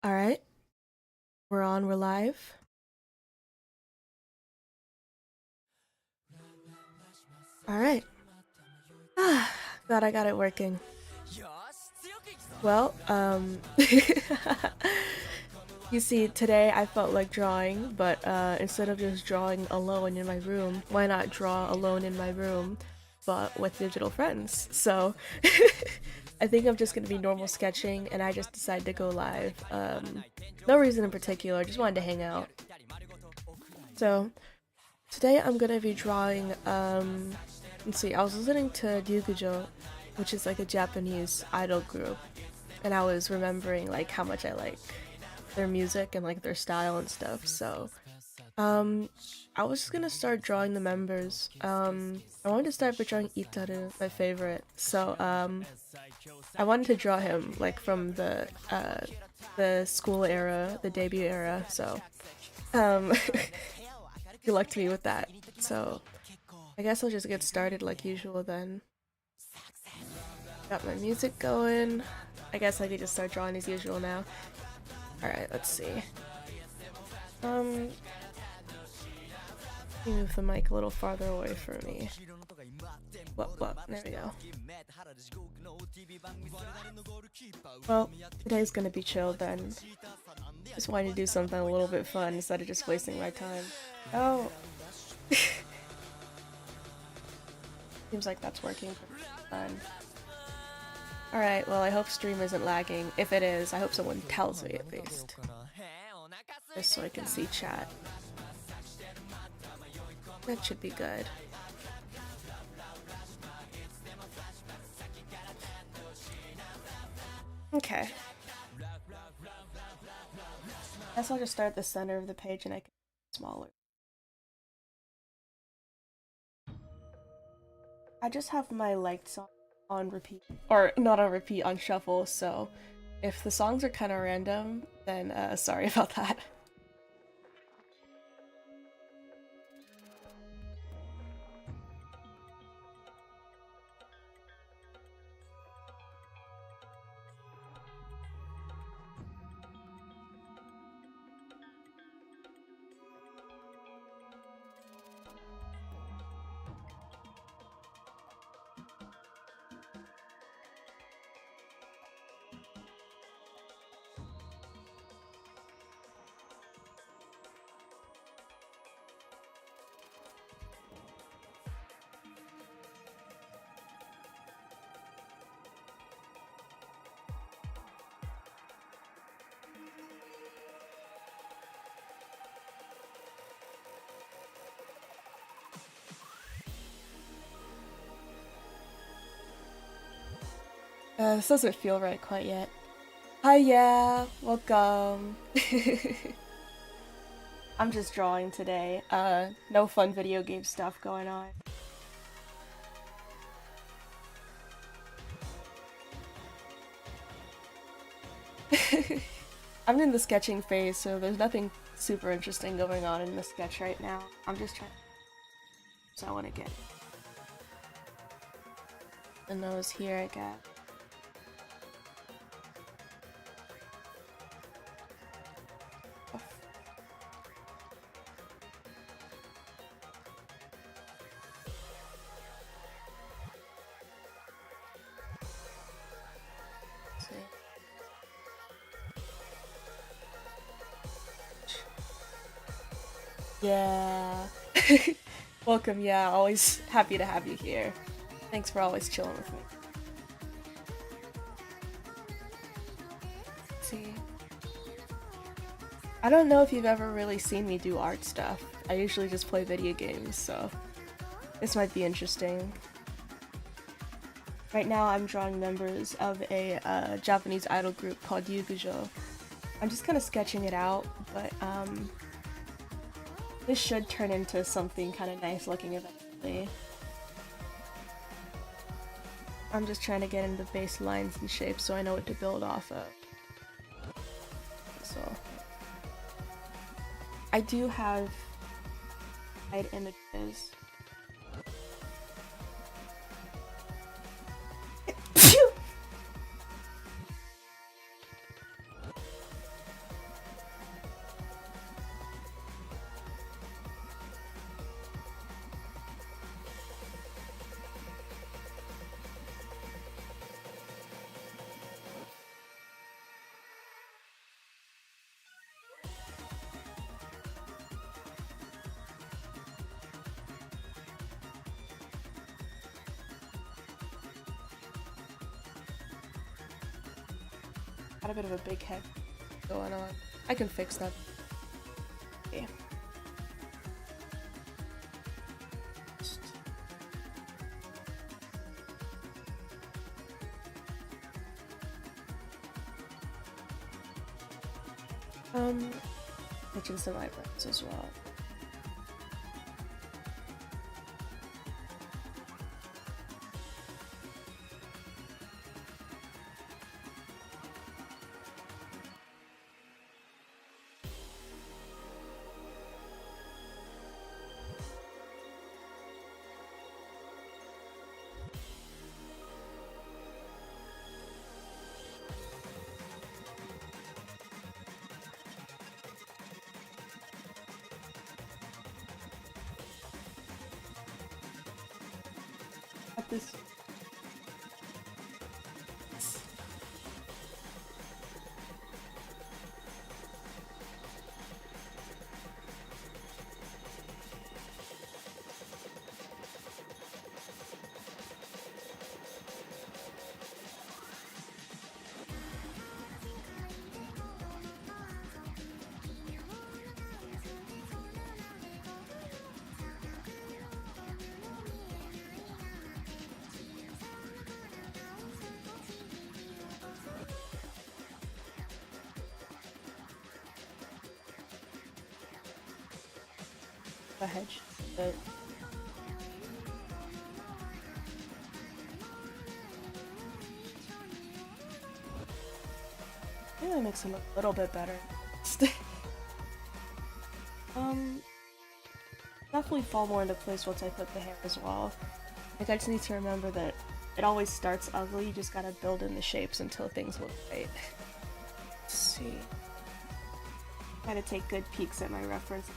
All right, we're on, we're live. All right. Glad I got it working. Well, you see, today I felt like drawing, but instead of just drawing alone in my room, why not draw alone in my room, but with digital friends? So I think I'm just gonna be normal sketching, and I just decided to go live. No reason in particular, just wanted to hang out. So today I'm gonna be drawing, let's see, I was listening to Ryugujo, which is like a Japanese idol group, and I was remembering like how much I like their music and like their style and stuff. So, um, I was just gonna start drawing the members. I wanted to start by drawing Itaru, my favorite. So, I wanted to draw him like from the school era, the debut era. So, um, good luck to me with that. So, I guess I'll just get started like usual then. Got my music going. I guess I could just start drawing as usual now. Alright, let's see. Um, let me move the mic a little farther away from me. What? There we go. Well, today's gonna be chill then. Just wanted to do something a little bit fun instead of just wasting my time. Oh! Seems like that's working fine. Alright, well I hope stream isn't lagging. If it is, I hope someone tells me at least. Just so I can see chat. That should be good. Okay. Guess I'll just start at the center of the page and I can make it smaller. I just have my liked song on repeat. Or not on repeat, on shuffle, so if the songs are kind of random, then sorry about that. This doesn't feel right quite yet. Hi, yeah, welcome. I'm just drawing today. No fun video game stuff going on. I'm in the sketching phase, so there's nothing super interesting going on in the sketch right now. I'm just trying. So I want to get the nose here, I guess. Yeah. Welcome, yeah. Always happy to have you here. Thanks for always chilling with me. Let's see. I don't know if you've ever really seen me do art stuff. I usually just play video games, so this might be interesting. Right now I'm drawing members of a Japanese idol group called Ryugujo. I'm just kind of sketching it out, but this should turn into something kind of nice looking eventually. I'm just trying to get into base lines and shapes so I know what to build off of. So I do have guide images. got a bit of a big head going on. I can fix that. Okay. Pitching some eyebrows as well. This a hedge, but I think that makes him look a little bit better. Definitely fall more into place once I put the hair as well. Like, I just need to remember that it always starts ugly, you just gotta build in the shapes until things look right. Let's see. Gotta take good peeks at my reference.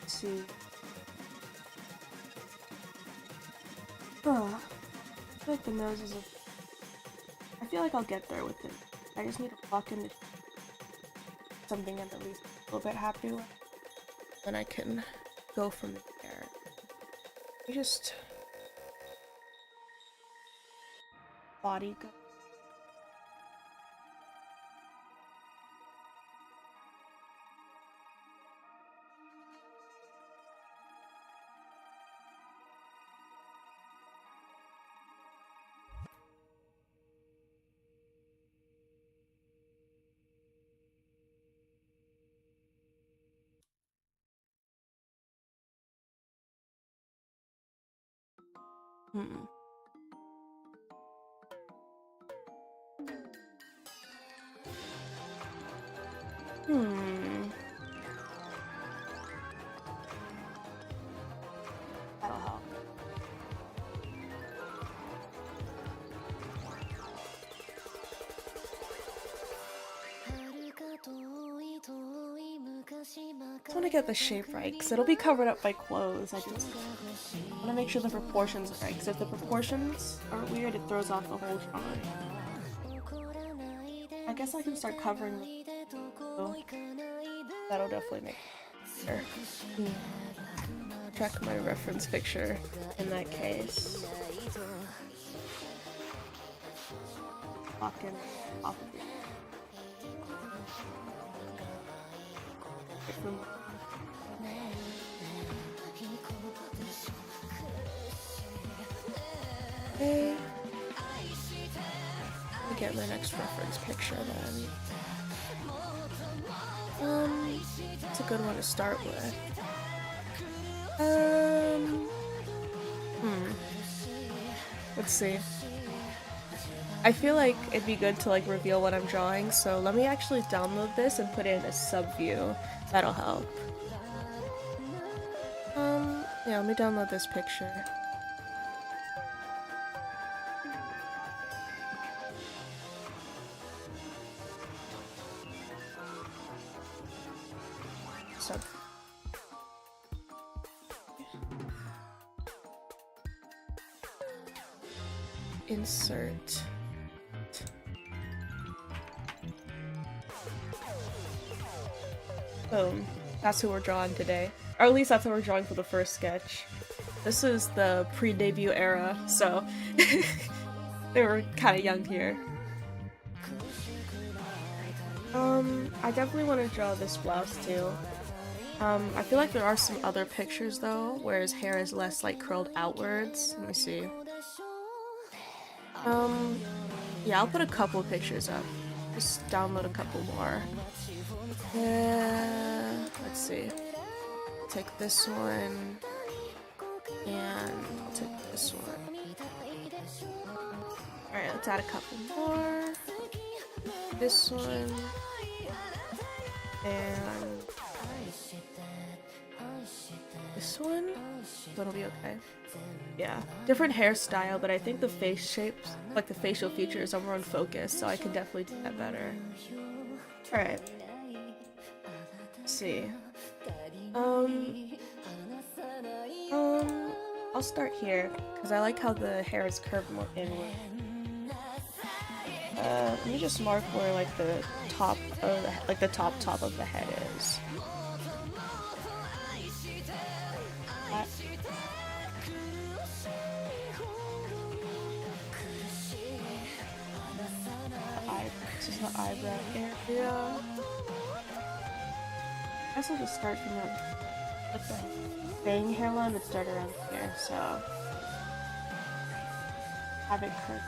Let's see. Oh, I feel like the nose is I feel like I'll get there with it. I just need to walk into something I'm at least a little bit happy with. Then I can go from there. I just body go. Hmm. That'll help. I want to get the shape right, because it'll be covered up by clothes. I just want to make sure the proportions are right, because if the proportions are weird, it throws off the whole drawing. I guess I can start covering the... That'll definitely make it better. Check my reference picture in that case. Lock in off of it. Okay. Let me get my next reference picture then. It's a good one to start with. Let's see. I feel like it'd be good to like reveal what I'm drawing, so let me actually download this and put it in a sub view. That'll help. Yeah, let me download this picture. start. Insert. Boom. That's who we're drawing today. Or at least that's who we're drawing for the first sketch. This is the pre-debut era, so they were kind of young here. I definitely want to draw this blouse too. I feel like there are some other pictures though, where his hair is less like curled outwards. Let me see. Yeah, I'll put a couple of pictures up. Just download a couple more. Let's see. Take this one, and I'll take this one. Alright, let's add a couple more. This one, and this one. That'll be okay. Yeah, different hairstyle, but I think the face shapes, like the facial features, are more in focus, so I can definitely do that better. Alright. Let's see. I'll start here, because I like how the hair is curved more inward. Let me just mark where like the top of the top of the head is. This is the eyebrow area. I guess I'll just start from the bang hairline would start around here, so have it curved.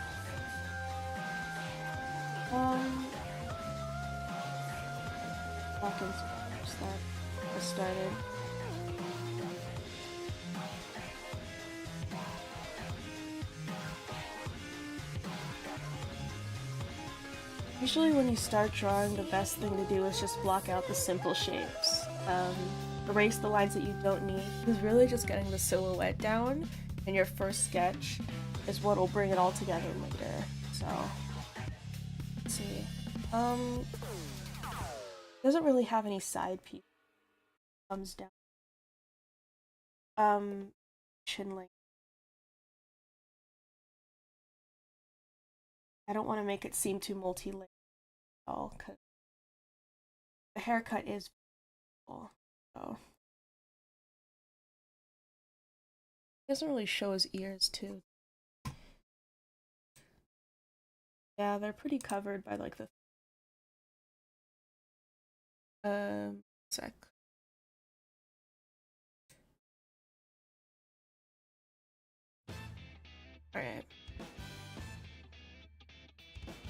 Back into that I started. Usually when you start drawing, the best thing to do is just block out the simple shapes. Erase the lines that you don't need, because really just getting the silhouette down in your first sketch is what will bring it all together later. So, let's see. Doesn't really have any side piece. Comes down. Chin length. I don't want to make it seem too multi-layered at all, because the haircut is beautiful, so. It doesn't really show his ears, too. Yeah, they're pretty covered by, like, the... sec. Alright.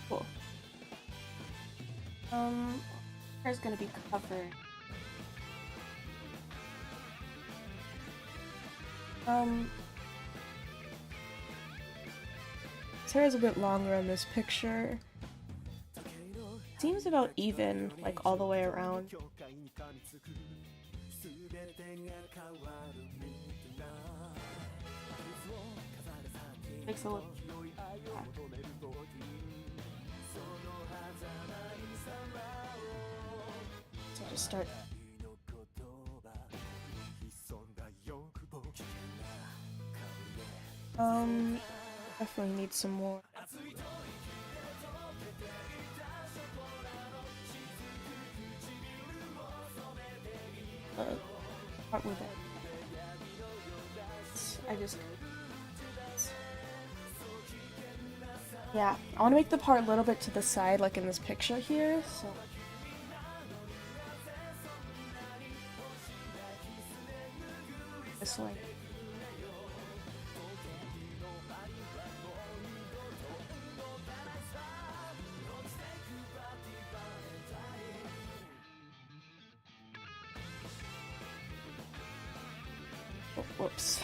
Cool. Hair's gonna be covered. His hair is a bit longer in this picture. Seems about even, like all the way around. Makes a little. So just start. Definitely need some more. Part with it. Yeah, I want to make the part a little bit to the side, like in this picture here, so. This way. Oh, whoops.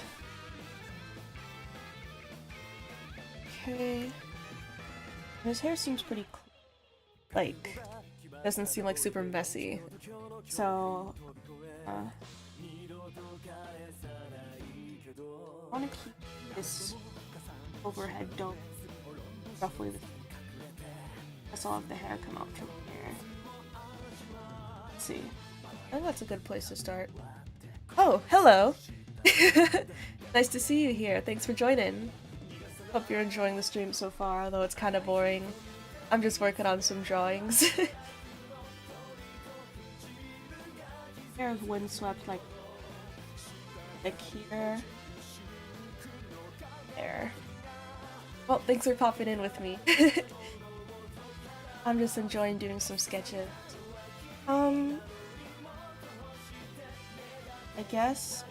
Okay. His hair seems pretty like, doesn't seem like super messy. So, I want to keep this overhead dome roughly the same. I'll have the hair come out from here. Let's see. I think that's a good place to start. Oh, hello! Nice to see you here. Thanks for joining. Hope you're enjoying the stream so far, although it's kind of boring. I'm just working on some drawings. Hair is windswept like here. There. Well, thanks for popping in with me. I'm just enjoying doing some sketches. I guess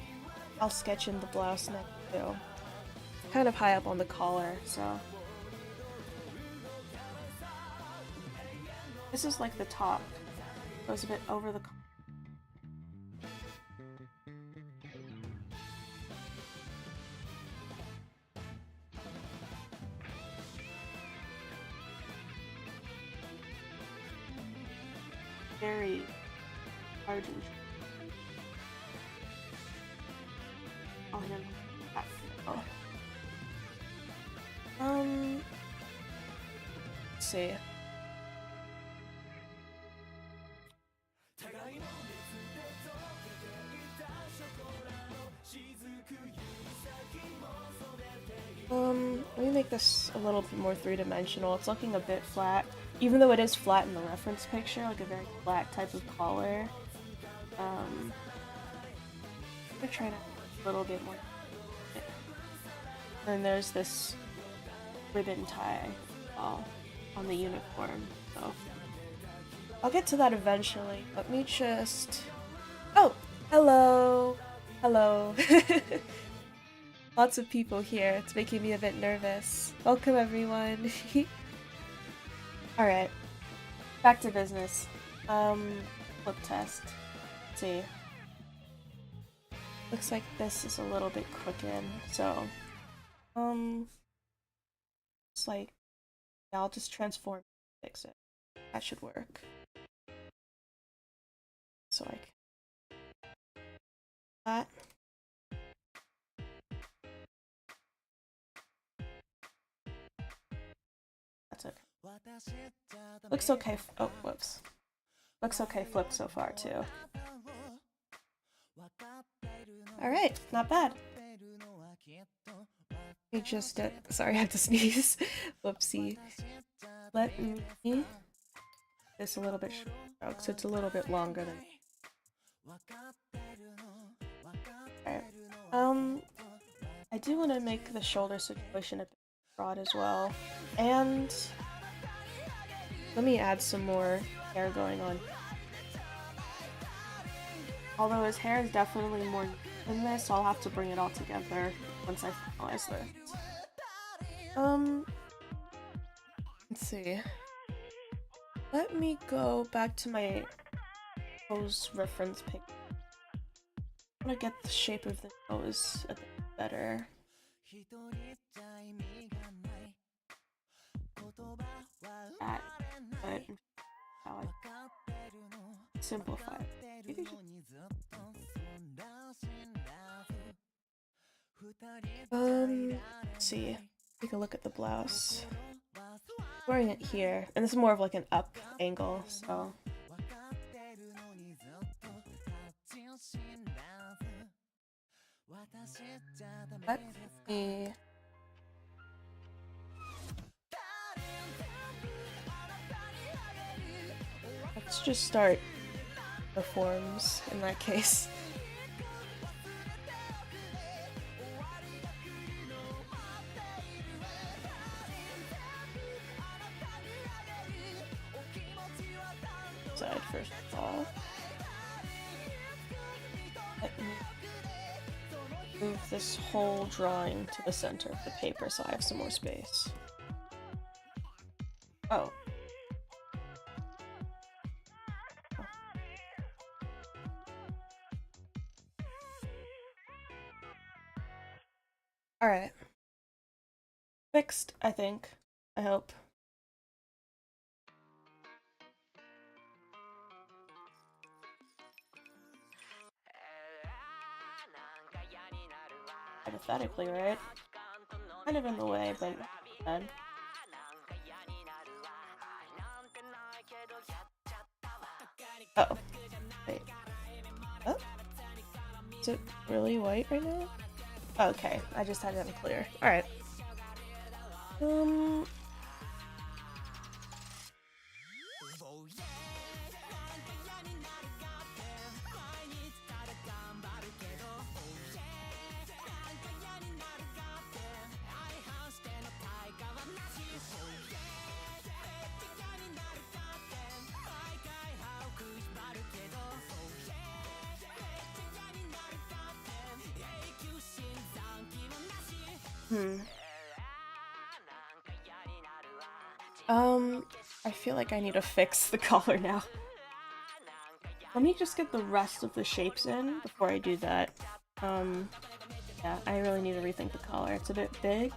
I'll sketch in the blouse next too. Kind of high up on the collar, so. This is like the top. Goes a bit over the collar. Very hard to let's see. Let me make this a little bit more three-dimensional. It's looking a bit flat, even though it is flat in the reference picture, like a very flat type of collar. I'm gonna try to a little bit more. And there's this ribbon tie on the uniform, so I'll get to that eventually. Let me just... Oh! Hello! Hello! Lots of people here. It's making me a bit nervous. Welcome, everyone. Alright. Back to business. Flip test. Let's see. Looks like this is a little bit crooked, so... It's like... Yeah, I'll just transform and fix it. That should work. So I can... That. That's okay. Looks okay. Oh, whoops. Looks okay flipped so far, too. Alright, not bad. We just did. Sorry, I have to sneeze. Whoopsie. Let me. This a little bit short, so it's a little bit longer than. Alright. I do want to make the shoulder situation a bit broad as well. And let me add some more hair going on. Although his hair is definitely more than this, so I'll have to bring it all together once I finalize this. Let's see. Let me go back to my nose reference pic. I want to get the shape of the nose a bit better. That, but how I simplify it. Let's see. Take a look at the blouse. Wearing it here, and this is more of like an up angle, so. Let me. Let's just start the forms in that case. Side first of all. Let me move this whole drawing to the center of the paper so I have some more space. Oh. Alright. Fixed, I think. I hope. Hypothetically, right? Kind of in the way, but not bad. Oh. Wait. Is it really white right now? Okay, I just had it on clear. Alright. I feel like I need to fix the color now. Let me just get the rest of the shapes in before I do that. Yeah, I really need to rethink the color. It's a bit big.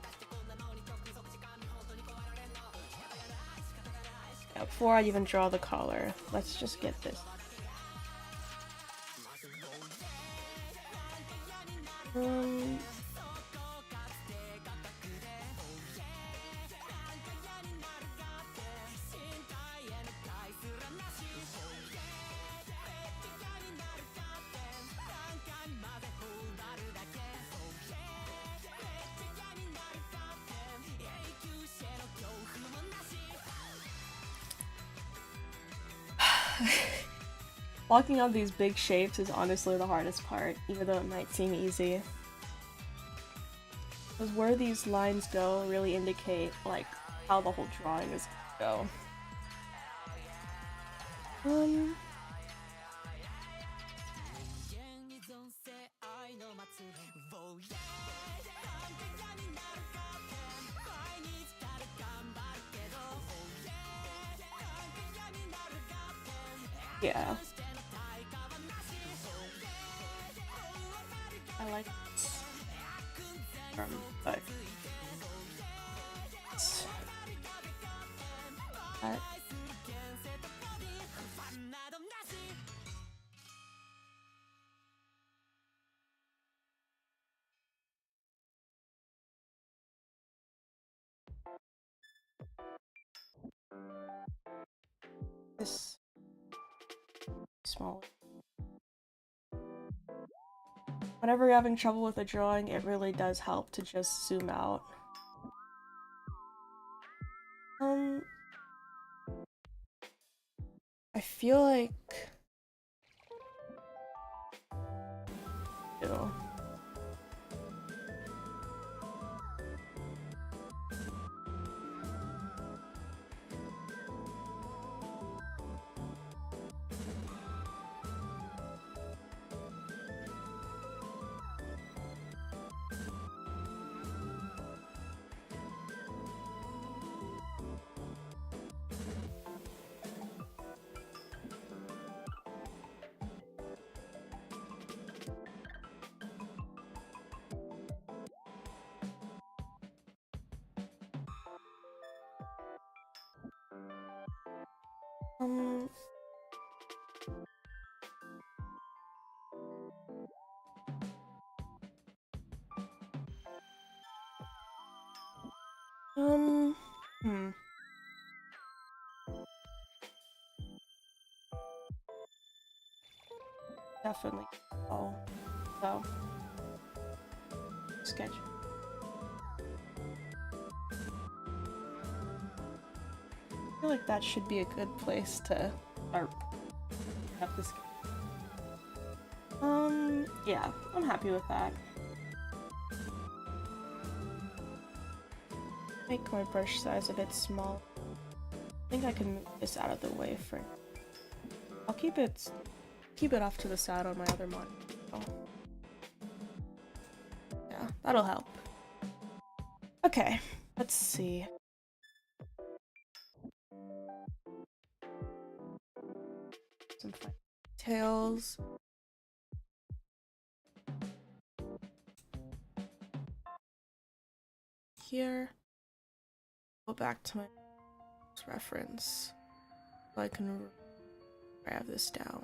Yeah, before I even draw the color, let's just get this. Walking on these big shapes is honestly the hardest part, even though it might seem easy. Because where these lines go really indicate, like, how the whole drawing is gonna go. Yeah. I like this. But this small. Whenever you're having trouble with a drawing, it really does help to just zoom out. I feel like... Ew. Definitely. Oh, so sketch. I feel like that should be a good place to start. Have this. Yeah, I'm happy with that. Make my brush size a bit small. I think I can move this out of the way for. I'll keep it off to the side on my other monitor. Oh. Yeah, that'll help. Okay, let's see. Some fun details. Here. Go back to my reference so I can grab this down.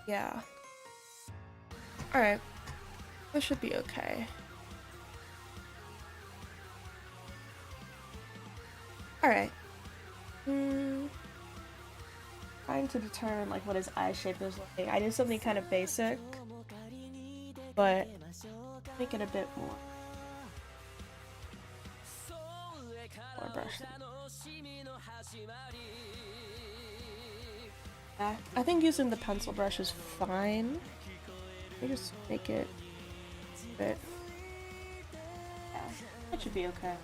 Yeah. Alright. This should be okay. Alright. Trying to determine like what his eye shape is like. I did something kind of basic, but make it a bit more brush. Yeah, I think using the pencil brush is fine. You just make it a bit. Yeah, that should be okay.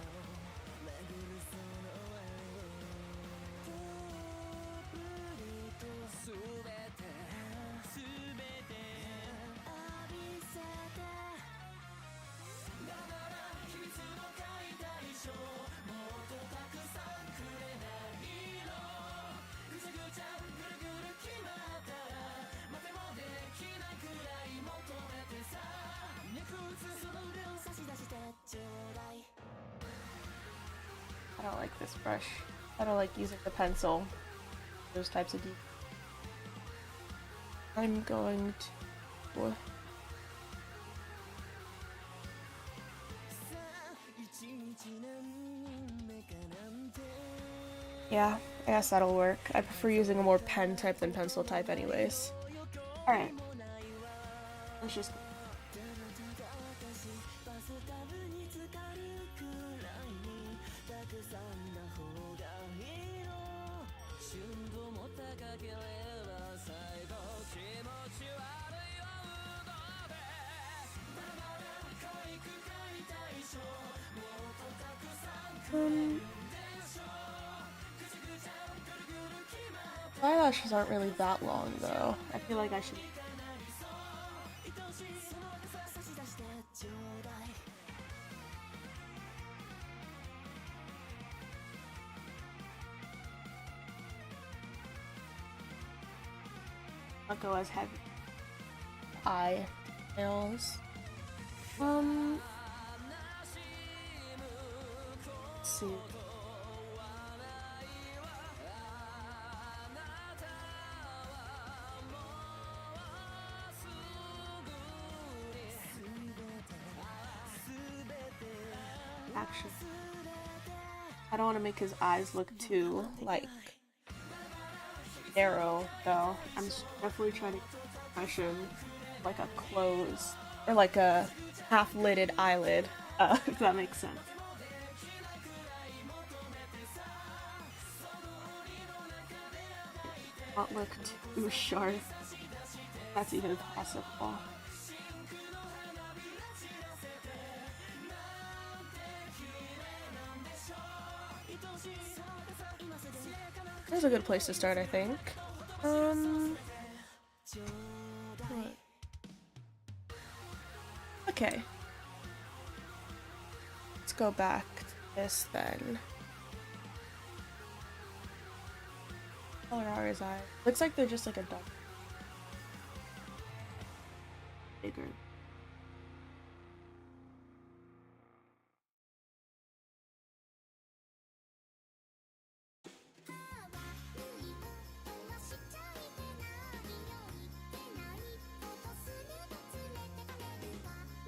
I don't like this brush. I don't like using the pencil. Those types of details. I'm going to... Yeah, I guess that'll work. I prefer using a more pen type than pencil type anyways. Alright. Let's just... eyelashes aren't really that long though. I feel like I should... I'll go as heavy. Eye nails. Let's see. Actually, I don't want to make his eyes look too, like, narrow, though. I'm definitely trying to impression like a closed, or like a half-lidded eyelid, if that makes sense. Not look too sharp. That's even possible. That's a good place to start, I think. Okay. Let's go back to this then. What are his eyes? Looks like they're just like a dog. Bigger.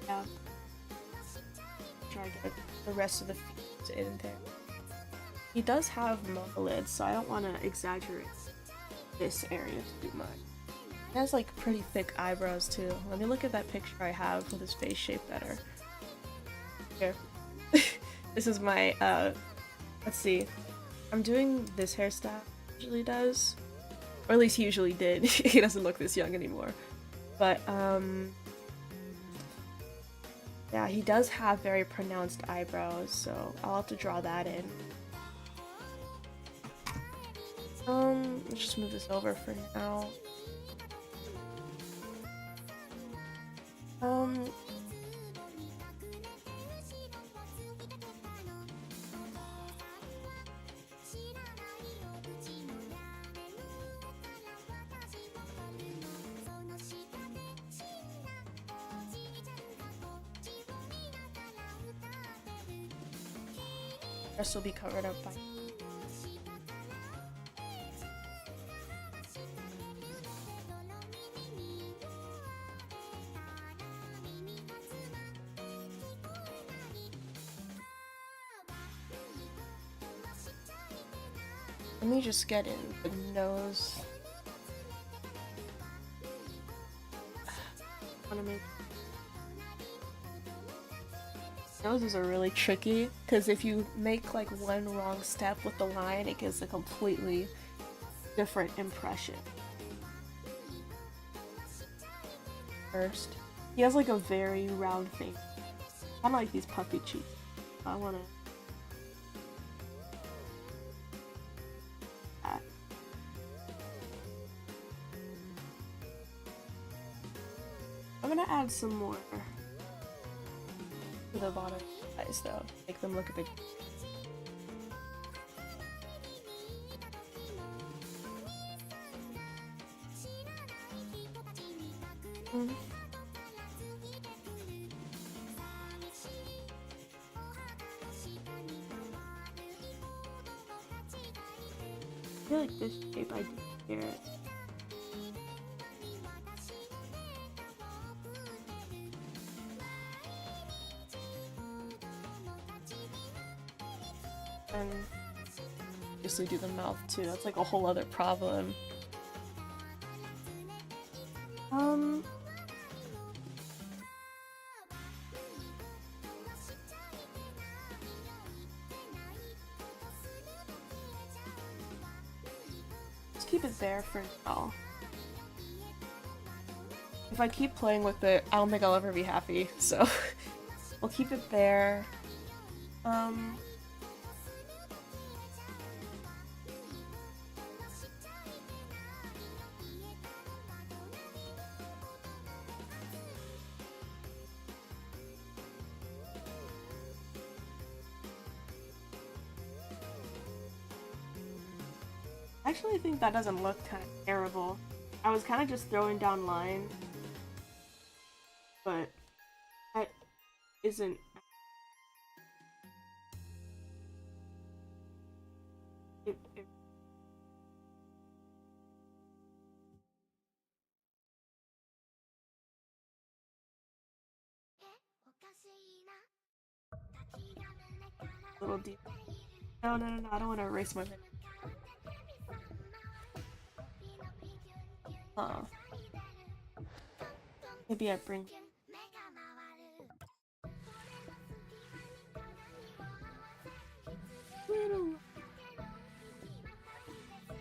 Yeah. Try to get the rest of the feet in there. He does have monolids, so I don't want to exaggerate this area too much. He has like pretty thick eyebrows too. Let me look at that picture I have with his face shape better. Here. This is my, let's see. I'm doing this hairstyle he usually does. Or at least he usually did. He doesn't look this young anymore. But, yeah, he does have very pronounced eyebrows, so I'll have to draw that in. Let's just move this over for now. This will be covered up by... Let me just get in the nose. Noses are really tricky because if you make like one wrong step with the line, it gives a completely different impression. First, he has like a very round face. I like these puffy cheeks. I wanna. I'm gonna add some more to the bottom eyes though, make them look a bit. I feel like this shape I do here. And obviously do the mouth too. That's like a whole other problem. Just keep it there for now. If I keep playing with it, I don't think I'll ever be happy, so we'll keep it there. I actually think that doesn't look kind of terrible. I was kind of just throwing down lines, but that isn't. It little deep. No, I don't want to erase my. Maybe I bring.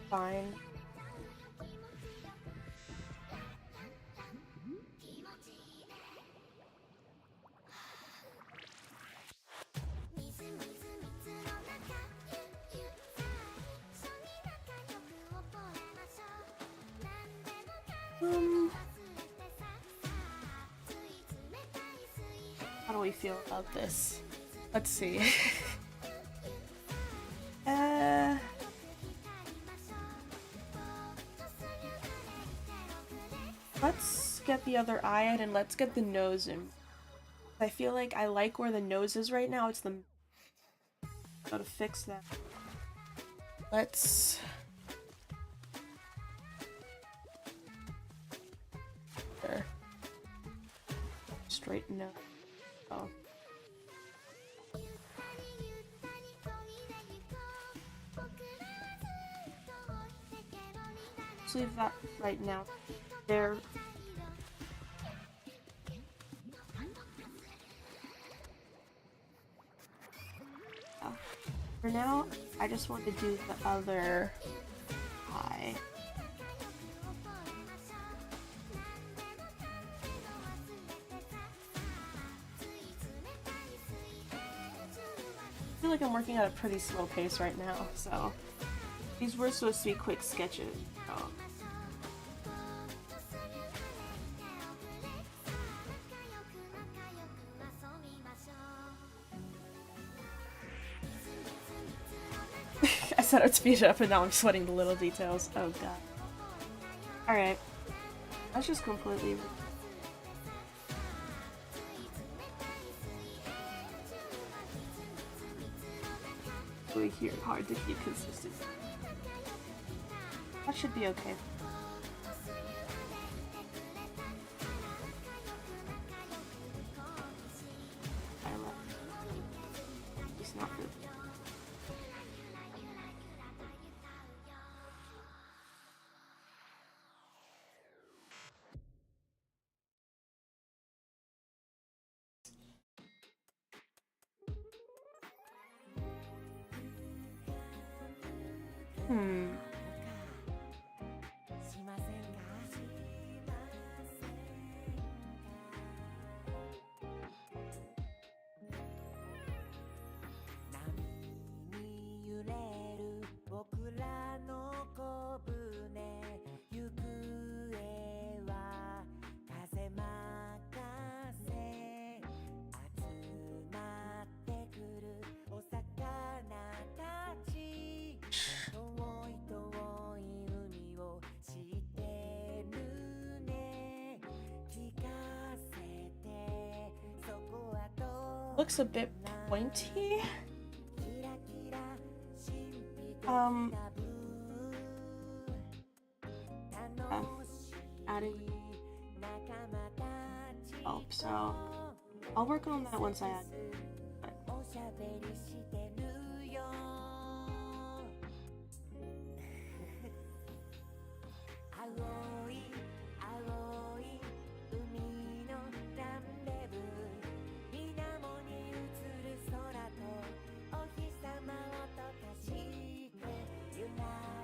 Fine. How do we feel about this? Let's see. Let's get the other eye in and let's get the nose in. I feel like I like where the nose is right now. It's the. Gotta fix that. Let's. There. Straighten up. Oh. Let's leave that right now. There. For now, I just want to do the other eye. I feel like I'm working at a pretty slow pace right now, so these were supposed to be quick sketches. So. I said I'd speed it up and now I'm sweating the little details. Oh god. Alright. That's just completely... really here, hard to keep consistent. That should be okay. Hmm. Looks a bit pointy. Adding help, so I'll work on that once I add it.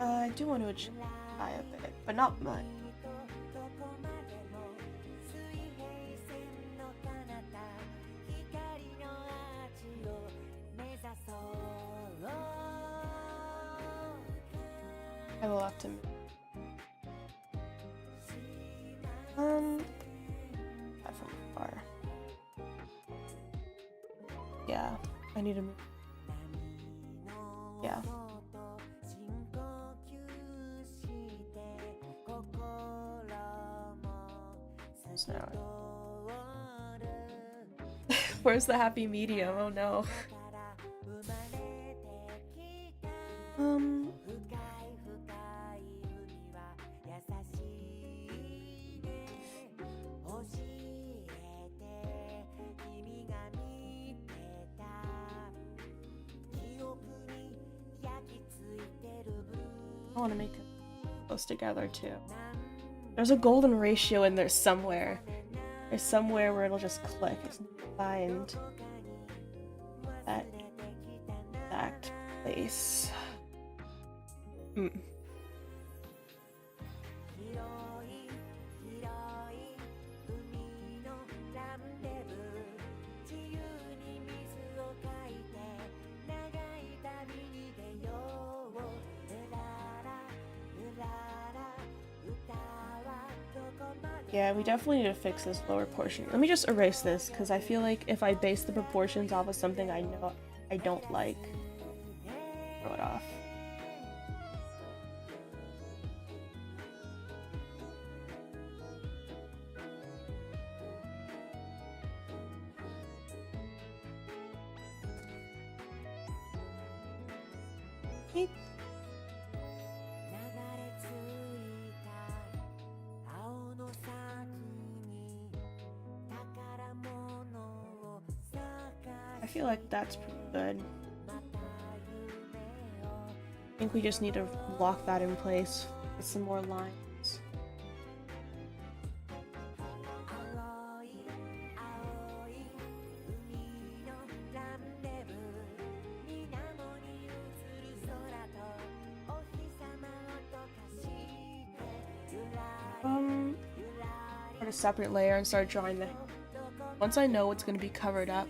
I do want to adjust a bit, but not much. I will have to that from far. Yeah, I need to move. Yeah. Now. Where's the happy medium? Oh no. I want to make it close together too. There's a golden ratio in there somewhere. There's somewhere where it'll just click. I just need to find that exact place. Yeah, we definitely need to fix this lower portion. Let me just erase this, because I feel like if I base the proportions off of something I know I don't like, throw it off. Okay. I feel like that's pretty good. I think we just need to lock that in place with some more lines. Put a separate layer and start drawing the. Once I know what's going to be covered up,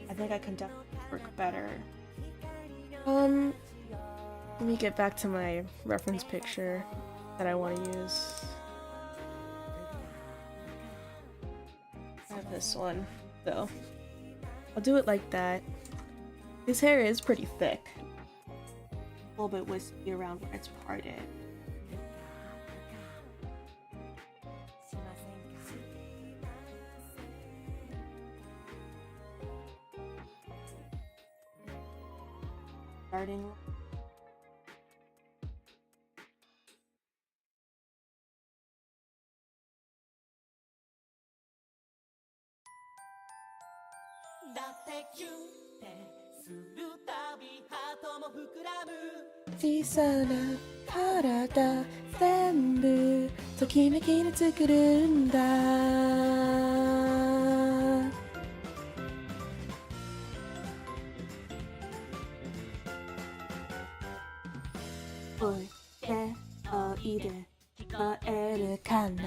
I think I can definitely work better. Let me get back to my reference picture that I want to use. I have this one, so I'll do it like that. His hair is pretty thick. A little bit wispy around where it's parted. Starting. Shisa na karada zenbu tokimeki ni tsukuruんだ.おいでおいで聞こえるかな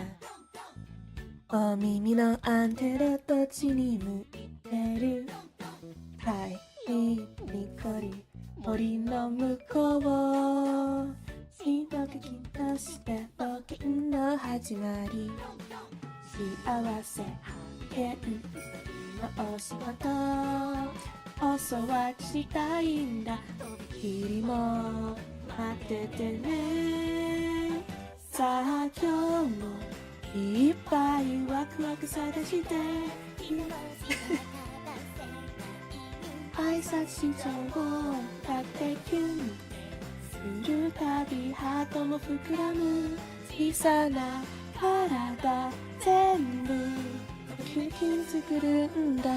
お耳のアンテナどっちに向いてるはいにこり森の向こうひどくきとして冒険の始まり幸せ発見のお仕事教わりしたいんだ君も待っててねさあ今日もいっぱいワクワク探して挨拶しちゃおうだってキュンするたびハートも膨らむ小さな体全部キュンキュン作るんだ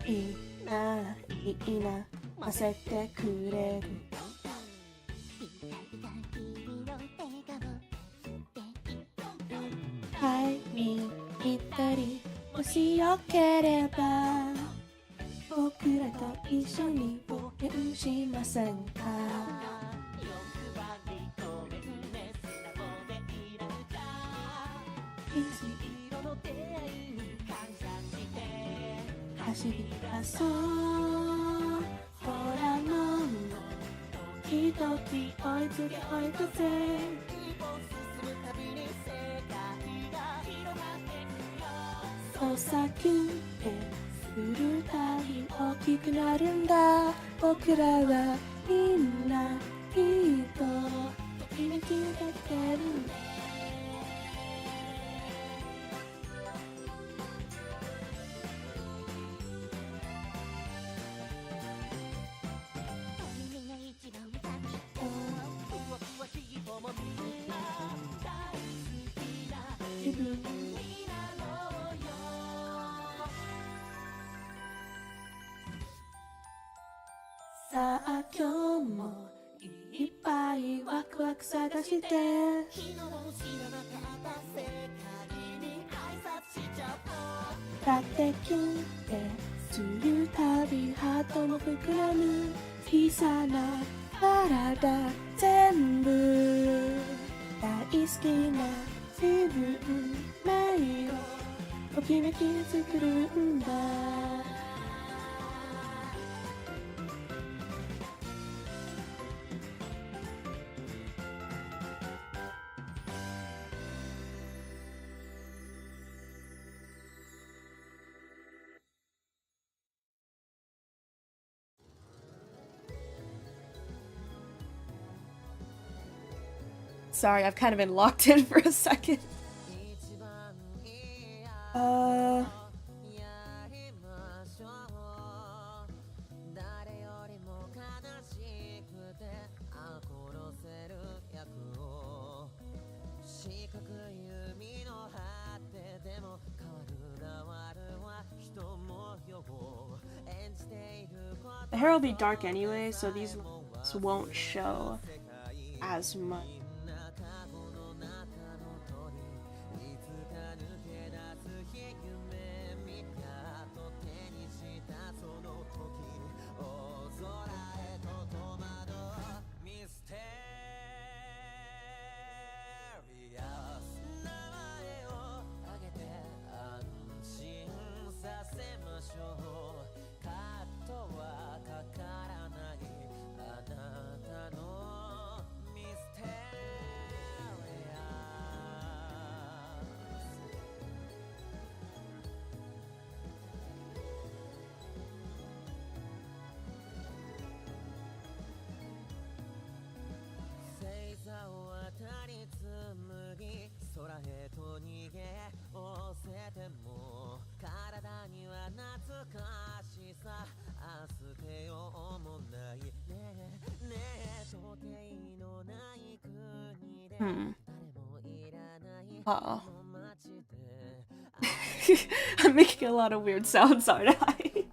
いいないいな混ぜてくれる会いに行ったりもしよければ僕らと一緒に冒険しませんか走り出そうほらもう一時追いつけ追い越せそうさキュンってするたび大きくなるんだ僕らはみんなきっとときめきがってるんだ自分さあ今日もいっぱいワクワク探してだってキュンってするたびハートも膨らむ小さな体全部大好きな自分ないよときめき作るんだSorry, I've kind of been locked in for a second. The hair will be dark anyway, so these won't show as much. Uh-oh. I'm making a lot of weird sounds, aren't I?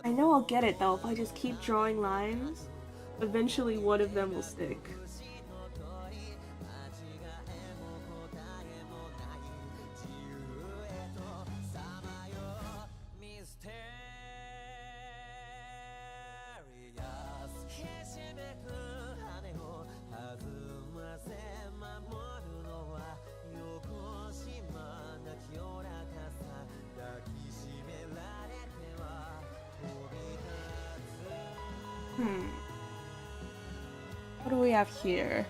I know I'll get it though if I just keep drawing lines. Eventually one of them will stick. Hmm. What do we have here?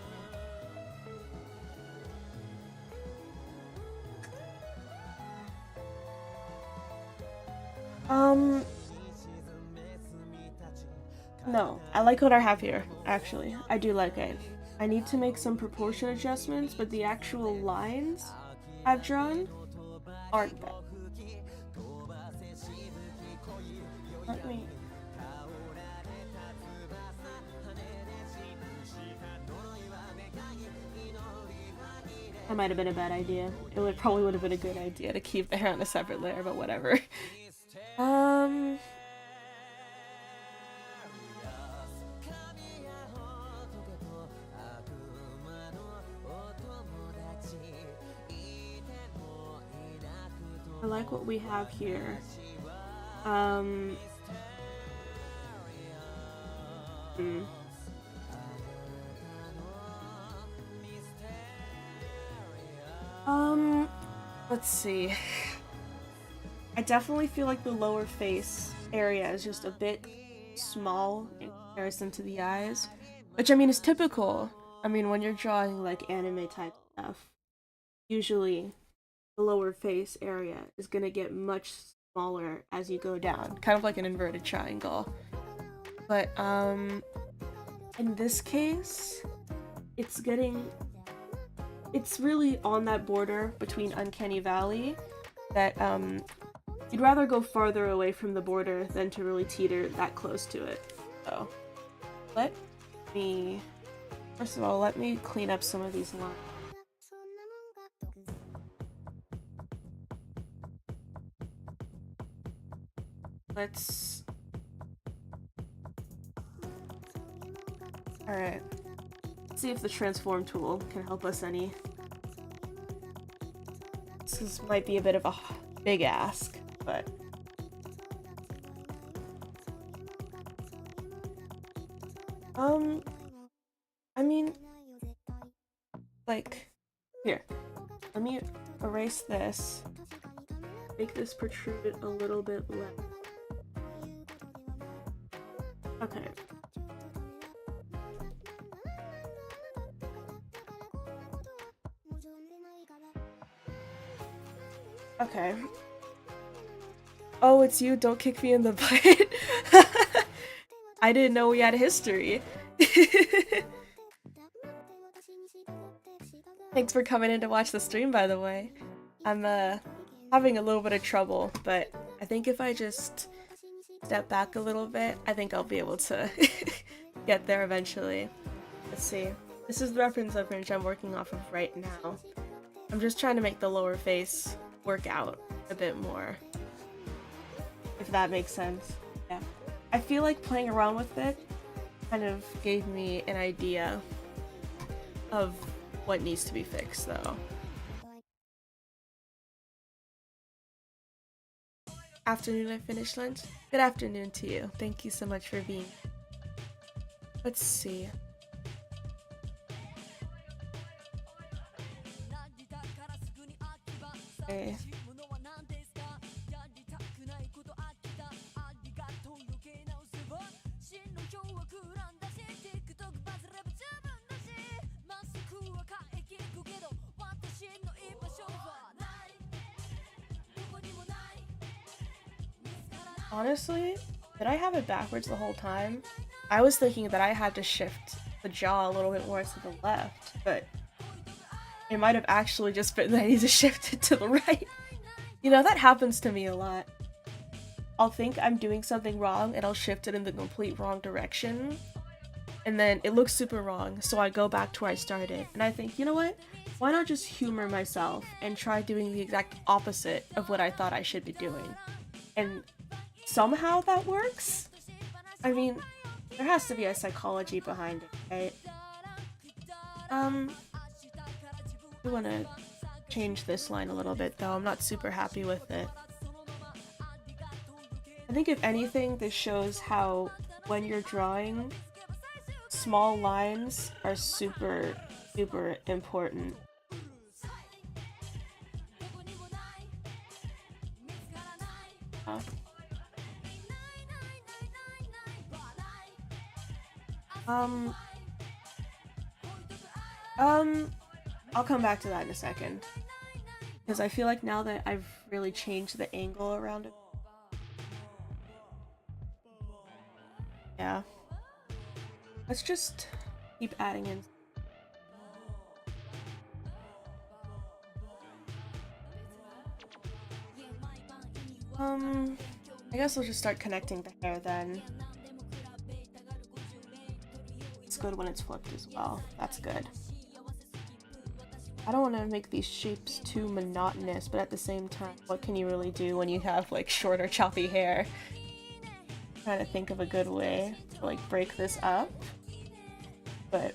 Um, no. I like what I have here, actually. I do like it. I need to make some proportion adjustments, but the actual lines I've drawn aren't bad. Let me... That might have been a bad idea. Probably would have been a good idea to keep the hair on a separate layer, but whatever. Um... I like what we have here. Hmm. Let's see. I definitely feel like the lower face area is just a bit small in comparison to the eyes. Which, I mean, is typical. I mean, when you're drawing, like, anime type stuff, usually the lower face area is gonna get much smaller as you go down. Kind of like an inverted triangle. But, in this case, it's really on that border between Uncanny Valley that, you'd rather go farther away from the border than to really teeter that close to it. So, first of all, let me clean up some of these lines. Let's... Alright. See if the transform tool can help us any. Might be a bit of a big ask, but... I mean... Like... Here. Let me erase this. Make this protrude a little bit less. Okay. Okay. Oh, it's you, don't kick me in the butt. I didn't know we had a history. Thanks for coming in to watch the stream, by the way. I'm having a little bit of trouble, but I think if I just step back a little bit, I think I'll be able to get there eventually. Let's see. This is the reference image I'm working off of right now. I'm just trying to make the lower face work out a bit more, if that makes sense. Yeah. I feel like playing around with it kind of gave me an idea of what needs to be fixed, though. Afternoon, I finished lunch. Good afternoon to you. Thank you so much for being. Let's see. Okay. Honestly, did I have it backwards the whole time? I was thinking that I had to shift the jaw a little bit more to the left, but it might have actually just been that I need to shift it to the right. You know, that happens to me a lot. I'll think I'm doing something wrong and I'll shift it in the complete wrong direction, and then it looks super wrong, so I go back to where I started, and I think, you know what? Why not just humor myself and try doing the exact opposite of what I thought I should be doing? And somehow that works? I mean, there has to be a psychology behind it, right? I want to change this line a little bit, though. I'm not super happy with it. I think if anything, this shows how when you're drawing, small lines are super, super important. Um, um, I'll come back to that in a second. Because I feel like now that I've really changed the angle around it. Yeah. Let's just keep adding in. I guess we'll just start connecting the hair then. It's good when it's flipped as well. That's good. I don't want to make these shapes too monotonous, but at the same time, what can you really do when you have like shorter choppy hair? I'm trying to think of a good way to like break this up. But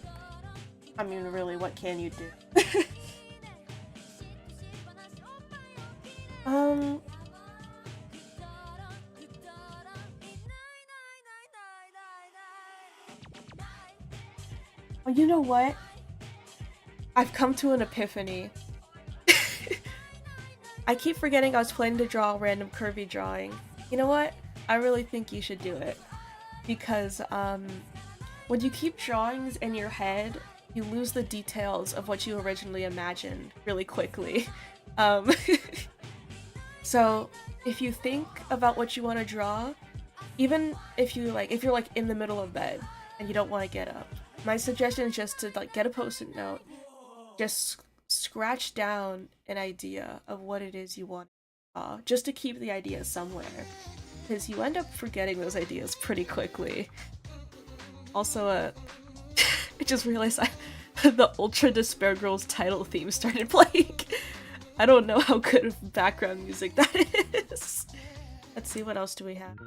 I mean, really, what can you do? Well, you know what? I've come to an epiphany. I keep forgetting I was planning to draw a random curvy drawing. You know what? I really think you should do it. Because, when you keep drawings in your head, you lose the details of what you originally imagined really quickly. So, if you think about what you want to draw, even if you're like in the middle of bed and you don't want to get up, my suggestion is just to like get a post-it note, just scratch down an idea of what it is you want to draw, just to keep the idea somewhere, because you end up forgetting those ideas pretty quickly. Also, I just realized the Ultra Despair Girls title theme started playing. I don't know how good of background music that is. Let's see, what else do we have?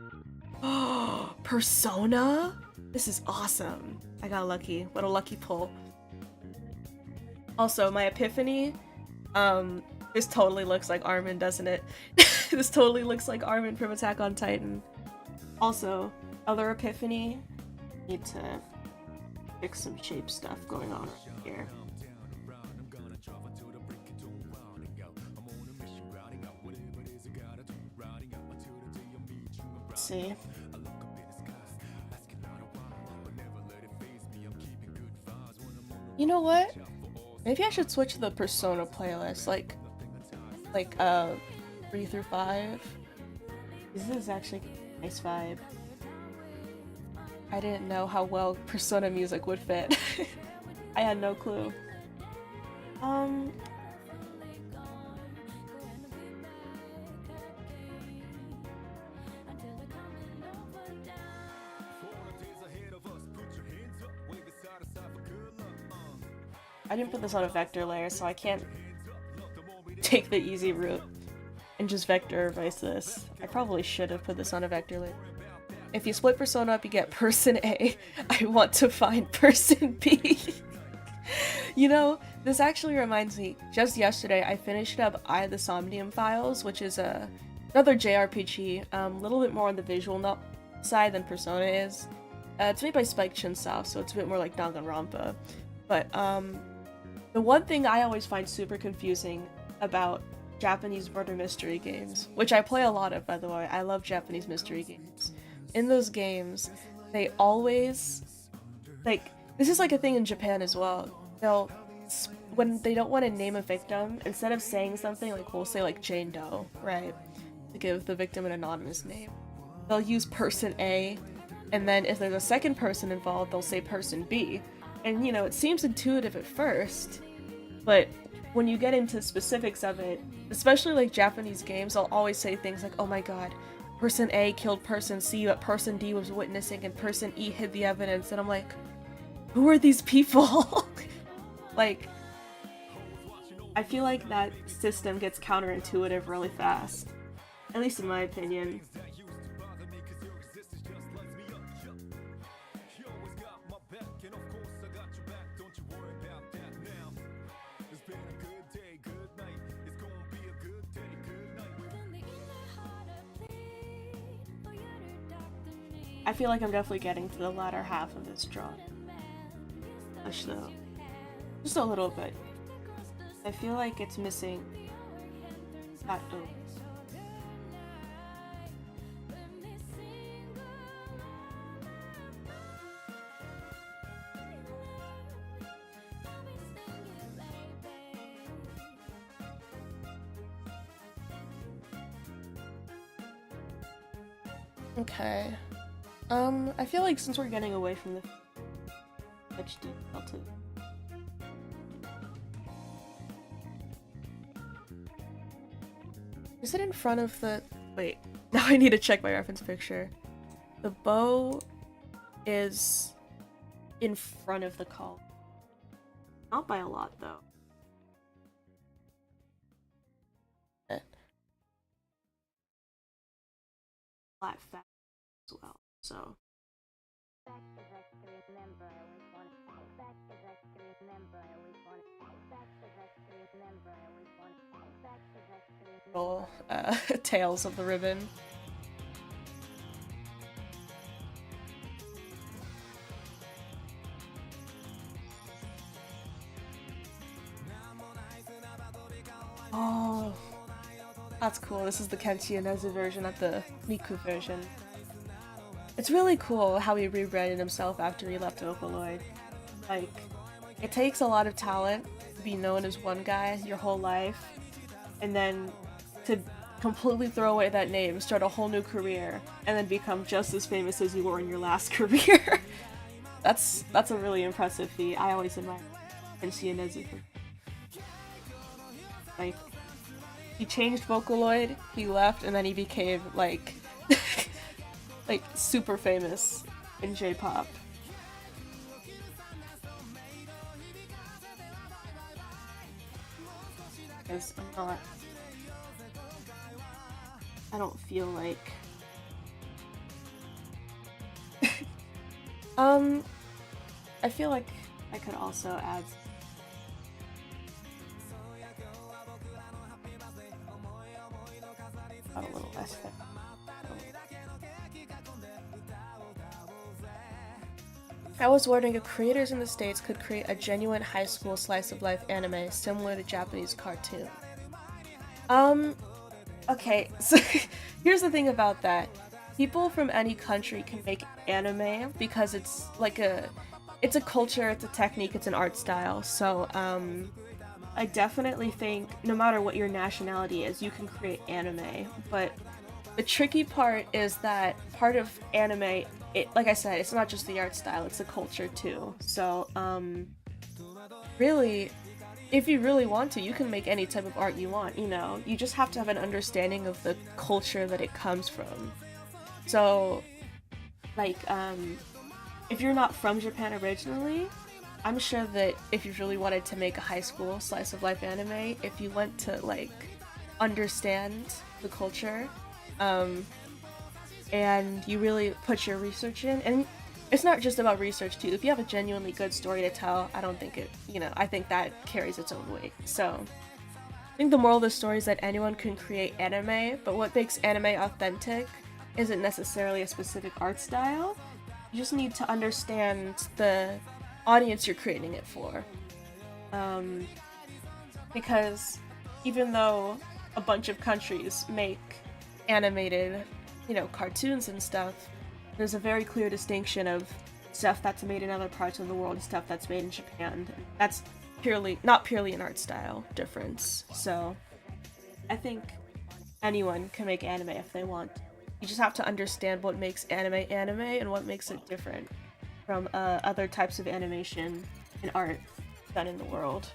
Oh, Persona? This is awesome. I got lucky. What a lucky pull. Also, my epiphany, this totally looks like Armin, doesn't it? This totally looks like Armin from Attack on Titan. Also, other epiphany, need to fix some shape stuff going on right here. Let's see. You know what? Maybe I should switch to the Persona playlist, like 3 through 5. This is actually a nice vibe. I didn't know how well Persona music would fit. I had no clue. I didn't put this on a vector layer, so I can't take the easy route and just vector erase this. I probably should have put this on a vector layer. If you split Persona up, you get Person A. I want to find Person B. You know, this actually reminds me, just yesterday I finished up Eye of the Somnium Files, which is another JRPG, a little bit more on the visual side than Persona is. It's made by Spike Chunsoft, so it's a bit more like Danganronpa. But, the one thing I always find super confusing about Japanese murder mystery games, which I play a lot of, by the way, I love Japanese mystery games. In those games, they always, like, this is like a thing in Japan as well. They'll, when they don't want to name a victim, instead of saying something like, we'll say like Jane Doe, right, to give the victim an anonymous name, they'll use Person A, and then if there's a second person involved, they'll say Person B. And, you know, it seems intuitive at first, but when you get into specifics of it, especially like Japanese games, they'll always say things like, oh my god, Person A killed Person C, but Person D was witnessing and Person E hid the evidence, and I'm like, who are these people? Like, I feel like that system gets counterintuitive really fast, at least in my opinion. I feel like I'm definitely getting to the latter half of this drawing. Push though. Just a little bit. I feel like it's missing that O. Okay. I feel like since we're getting away from the HD to is it in front of the wait, now I need to check my reference picture. The bow is in front of the column. Not by a lot though. Flat fat as well, so little tails of the ribbon. Oh, that's cool. This is the Kenshi Ineze version, not the Miku version. It's really cool how he rebranded himself after he left Vocaloid. Like, it takes a lot of talent to be known as one guy your whole life, and then to completely throw away that name, start a whole new career, and then become just as famous as you were in your last career. That's a really impressive feat. I always admire Kenshi Ineze. Like, he changed Vocaloid, he left, and then he became, like, like, super famous in J-pop. Because I don't feel like... I feel like I could also add a little less fit. I was wondering if creators in the States could create a genuine high school slice of life anime similar to Japanese cartoon. Okay, so here's the thing about that. People from any country can make anime because it's like it's a culture, it's a technique, it's an art style. So, I definitely think no matter what your nationality is, you can create anime. But the tricky part is that part of anime, like I said, it's not just the art style, it's the culture too. So, really, if you really want to, you can make any type of art you want, you know? You just have to have an understanding of the culture that it comes from. So, like, if you're not from Japan originally, I'm sure that if you really wanted to make a high school slice of life anime, if you went to, like, understand the culture, and you really put your research in, and it's not just about research too. If you have a genuinely good story to tell, I don't think it, I think that carries its own weight. So, I think the moral of the story is that anyone can create anime, but what makes anime authentic isn't necessarily a specific art style. You just need to understand the audience you're creating it for. Because even though a bunch of countries make animated, cartoons and stuff, there's a very clear distinction of stuff that's made in other parts of the world and stuff that's made in Japan. That's not purely an art style difference. So I think anyone can make anime if they want. You just have to understand what makes anime anime and what makes it different from other types of animation and art done in the world.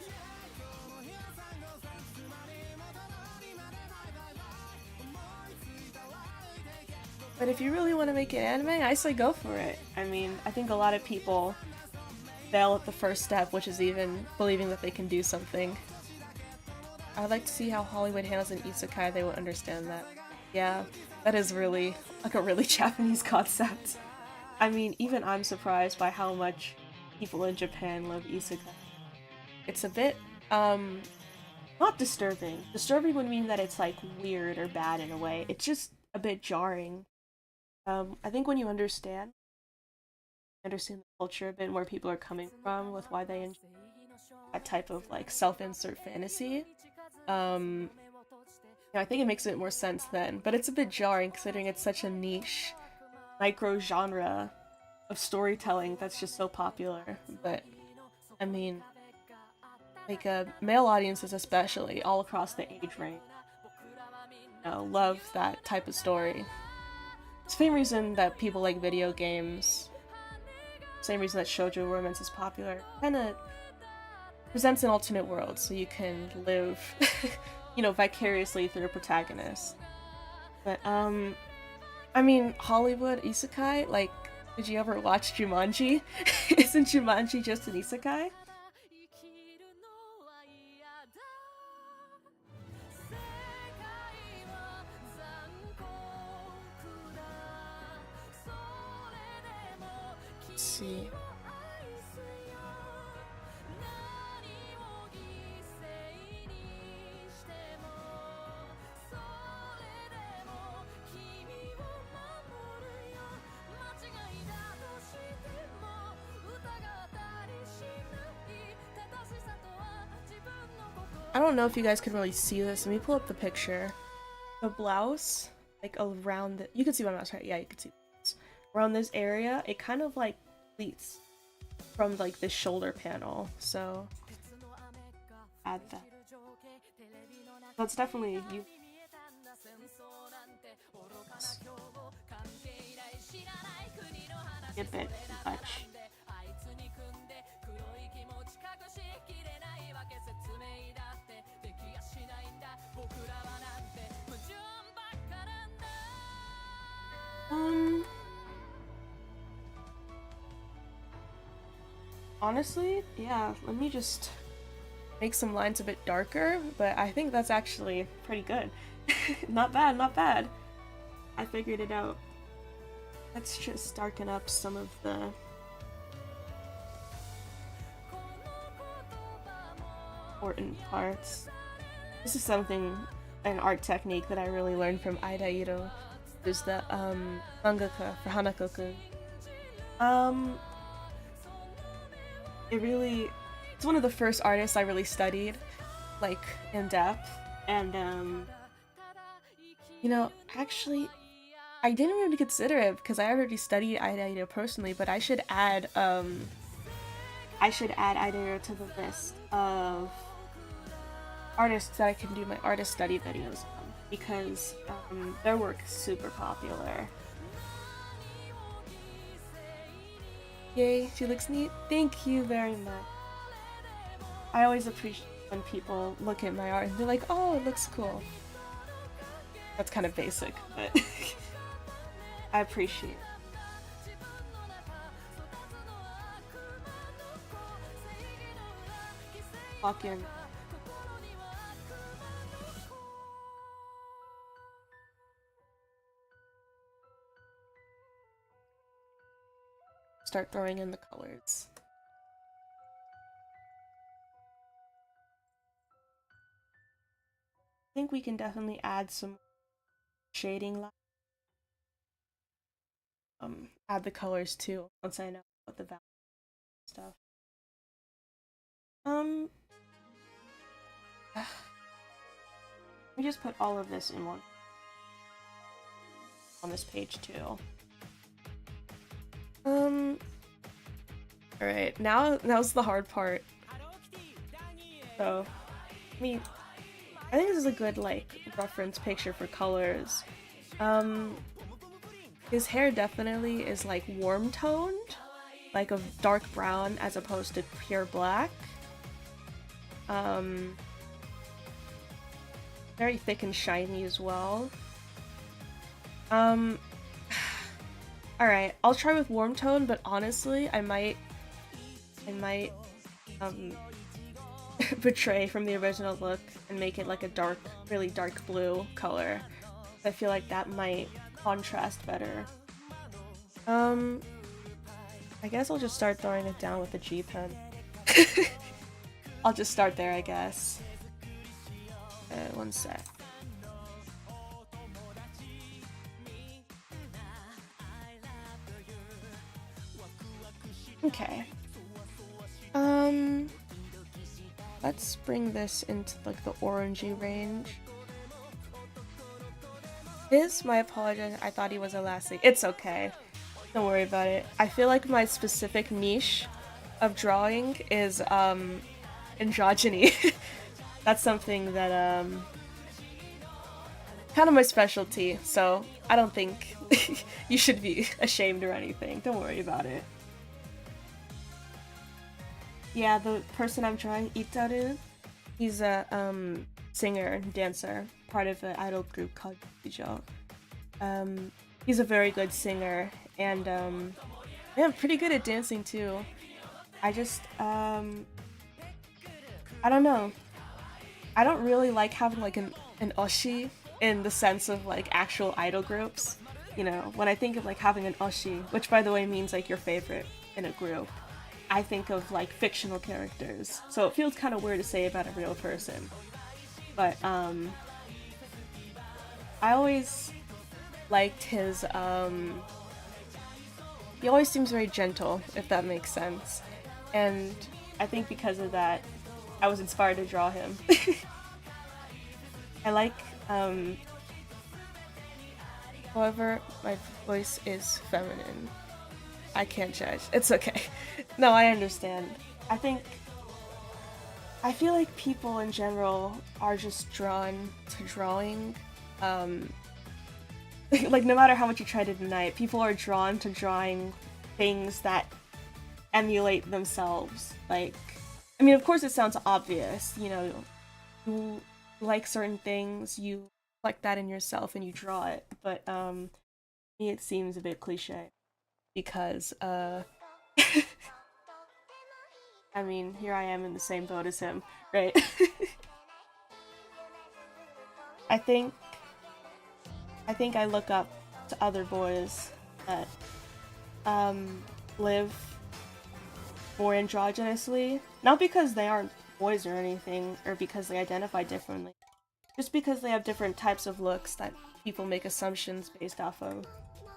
But if you really want to make an anime, I say go for it. I mean, I think a lot of people fail at the first step, which is even believing that they can do something. I'd like to see how Hollywood handles an isekai. They would understand that. Yeah, that is really, like, a really Japanese concept. I mean, even I'm surprised by how much people in Japan love isekai. It's a bit, not disturbing. Disturbing would mean that it's, like, weird or bad in a way. It's just a bit jarring. I think when you understand the culture a bit, where people are coming from, with why they enjoy that type of, like, self-insert fantasy, I think it makes a bit more sense then. But it's a bit jarring considering it's such a niche, micro-genre of storytelling that's just so popular. But, I mean, like, male audiences especially, all across the age range, love that type of story. It's the same reason that people like video games, same reason that shoujo romance is popular. Kind of presents an alternate world so you can live, you know, vicariously through a protagonist. But, I mean, Hollywood isekai, like, did you ever watch Jumanji? Isn't Jumanji just an isekai? Let's see. I don't know if you guys can really see this. Let me pull up the picture. The blouse, like around the, you can see my mouse, right? Yeah, you can see this. Around this area, it kind of like pleats from like the shoulder panel. So add that. That's definitely you. A bit much. Honestly, yeah, let me just make some lines a bit darker, but I think that's actually pretty good. Not bad, not bad. I figured it out. Let's just darken up some of the important parts. This is something, an art technique that I really learned from Aida Ito, who's the mangaka for Hanako-kun. It's one of the first artists I really studied, like, in depth, and, you know, actually, I didn't really consider it because I already studied Aida Ito personally, but I should add Aida Ito to the list of artists that I can do my artist study videos on, because their work is super popular. Yay, she looks neat. Thank you very much. I always appreciate when people look at my art and they're like, oh, it looks cool. That's kind of basic, but I appreciate it. Walk in. Start throwing in the colors. I think we can definitely add some shading light. Add the colors too once I know what the value stuff. Let me just put all of this in one on this page too. Alright, now's the hard part. So, I mean, I think this is a good, like, reference picture for colors. His hair definitely is, like, warm toned, like a dark brown as opposed to pure black. Very thick and shiny as well. Alright, I'll try with warm tone, but honestly, I might betray from the original look and make it like a dark, really dark blue color. I feel like that might contrast better. I guess I'll just start throwing it down with the G pen. I'll just start there, I guess. One sec. Okay. Let's bring this into like the orangey range. My apologies, I thought he was a lassie. It's okay. Don't worry about it. I feel like my specific niche of drawing is androgyny. That's something that kind of my specialty, so I don't think you should be ashamed or anything. Don't worry about it. Yeah, the person I'm drawing, Itaru, he's a singer, dancer, part of an idol group called Ryugujo. Um, he's a very good singer, and yeah, pretty good at dancing too. I just I don't know. I don't really like having like an oshi in the sense of like actual idol groups. You know, when I think of like having an oshi, which by the way means like your favorite in a group, I think of like fictional characters. So it feels kind of weird to say about a real person. But I always liked his he always seems very gentle, if that makes sense. And I think because of that, I was inspired to draw him. I like however, my voice is feminine. I can't judge. It's okay. No, I understand. I think I feel like people in general are just drawn to drawing. Um, like no matter how much you try to deny it, people are drawn to drawing things that emulate themselves. Like, I mean, of course, it sounds obvious. You know, you like certain things, you like that in yourself, and you draw it. But me, it seems a bit cliche because I mean, here I am in the same boat as him, right? I think I look up to other boys that um, live more androgynously, not because they aren't boys or anything, or because they identify differently, just because they have different types of looks that people make assumptions based off of.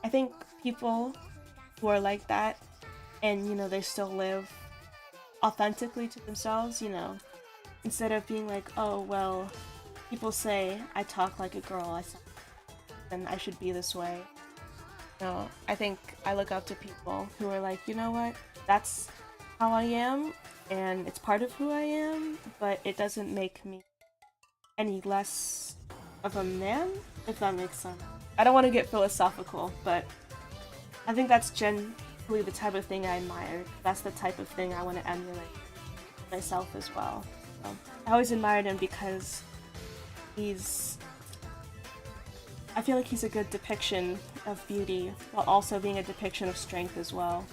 I think people who are like that, and you know, they still live authentically to themselves, you know, instead of being like, oh, well, people say I talk like a girl, then I should be this way. No, I think I look up to people who are like, you know what, that's how I am, and it's part of who I am, but it doesn't make me any less of a man, if that makes sense. I don't want to get philosophical, but I think that's generally the type of thing I admire. That's the type of thing I want to emulate myself as well. So, I always admired him because he's I feel like he's a good depiction of beauty while also being a depiction of strength as well.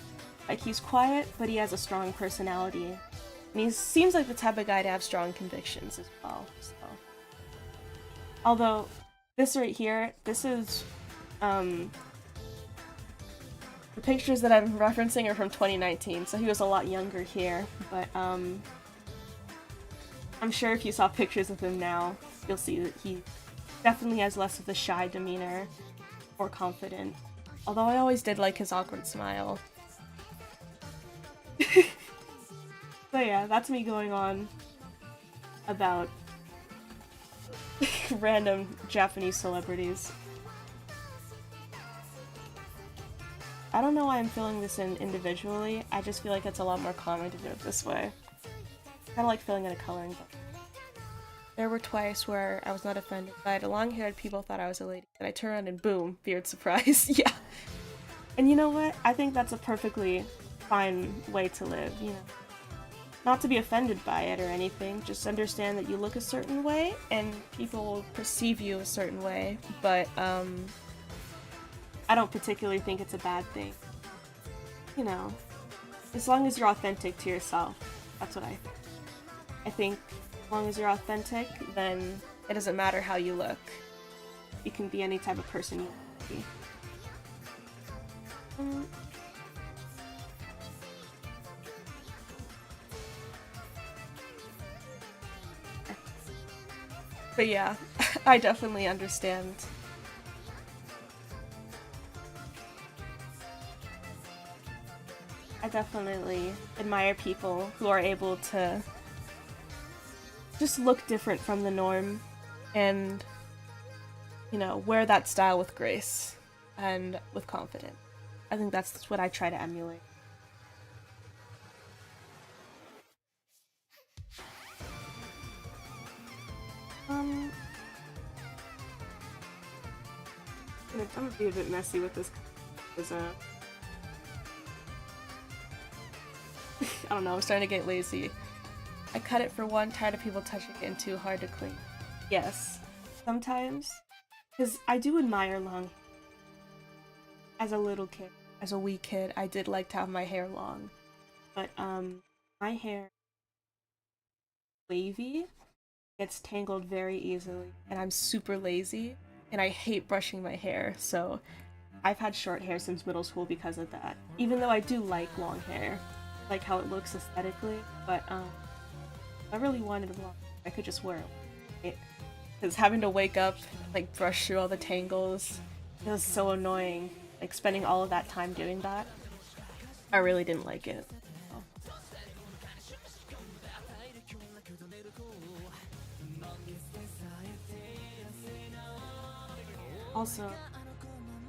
Like he's quiet, but he has a strong personality. And he seems like the type of guy to have strong convictions as well. So. Although this right here, this is the pictures that I'm referencing are from 2019, so he was a lot younger here, but I'm sure if you saw pictures of him now, you'll see that he definitely has less of the shy demeanor, more confident. Although I always did like his awkward smile. So yeah, that's me going on about random Japanese celebrities. I don't know why I'm filling this in individually, I just feel like it's a lot more common to do it this way. Kinda like filling in a coloring book. There were twice where I was not offended by the long-haired people thought I was a lady, and I turned around and boom, beard surprise. Yeah. And you know what? I think that's a perfectly fine way to live, you know. Not to be offended by it or anything, just understand that you look a certain way and people will perceive you a certain way, but I don't particularly think it's a bad thing. You know, as long as you're authentic to yourself, that's what I think. I think as long as you're authentic, then it doesn't matter how you look. You can be any type of person you want to be. But yeah, I definitely understand. I definitely admire people who are able to just look different from the norm and, you know, wear that style with grace and with confidence. I think that's what I try to emulate. Um, I'm gonna be a bit messy with this because I don't know, I'm starting to get lazy. I cut it for one, tired of people touching it, and too hard to clean. Yes, sometimes, because I do admire long hair. As a little kid, as a wee kid, I did like to have my hair long, but my hair wavy gets tangled very easily, and I'm super lazy, and I hate brushing my hair, so I've had short hair since middle school because of that. Even though I do like long hair, like how it looks aesthetically, but if I really wanted it long, I could just wear it. Because having to wake up, like brush through all the tangles, it was so annoying. Like spending all of that time doing that, I really didn't like it. Also,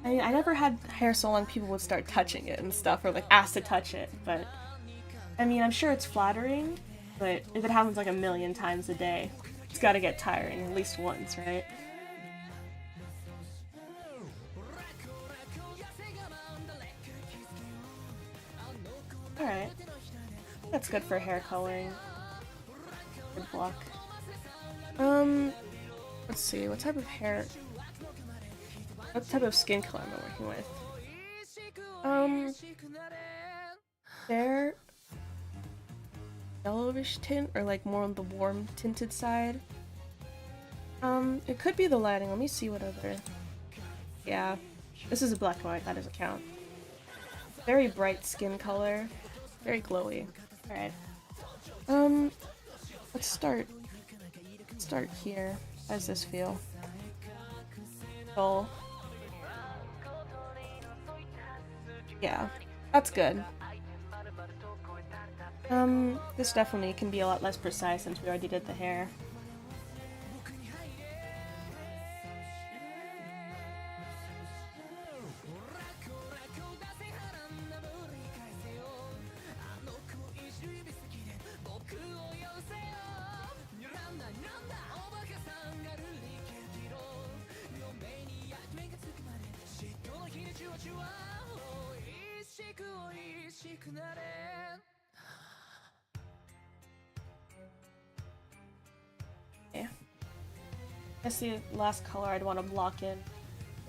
I never had hair so long people would start touching it and stuff, or like ask to touch it, but I mean, I'm sure it's flattering, but if it happens like a million times a day, it's gotta get tiring at least once, right? Alright. That's good for hair coloring. Good block. Let's see, what type of hair... What type of skin color am I working with? Fair yellowish tint, or like more on the warm tinted side. It could be the lighting. Let me see what other... Yeah, this is a black and white, that doesn't count. Very bright skin color. Very glowy. Alright. Let's start here. How does this feel? Dull. Yeah, that's good. This definitely can be a lot less precise since we already did the hair. Yeah. I guess the last color I'd want to block in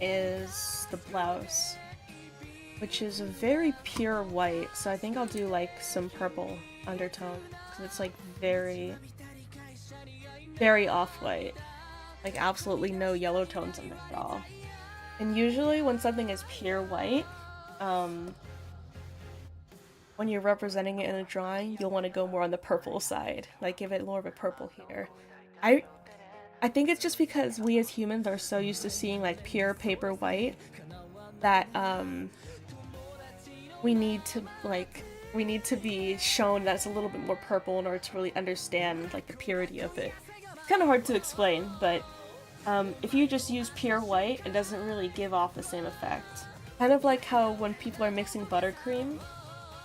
is the blouse, which is a very pure white, so I think I'll do like some purple undertone, because it's like very, very off-white. Like absolutely no yellow tones in it at all. And usually when something is pure white, when you're representing it in a drawing, you'll want to go more on the purple side. Like give it more of a purple here. I think it's just because we as humans are so used to seeing like pure paper white that we need to be shown that it's a little bit more purple in order to really understand like the purity of it. It's kind of hard to explain, but if you just use pure white, it doesn't really give off the same effect. Kind of like how when people are mixing buttercream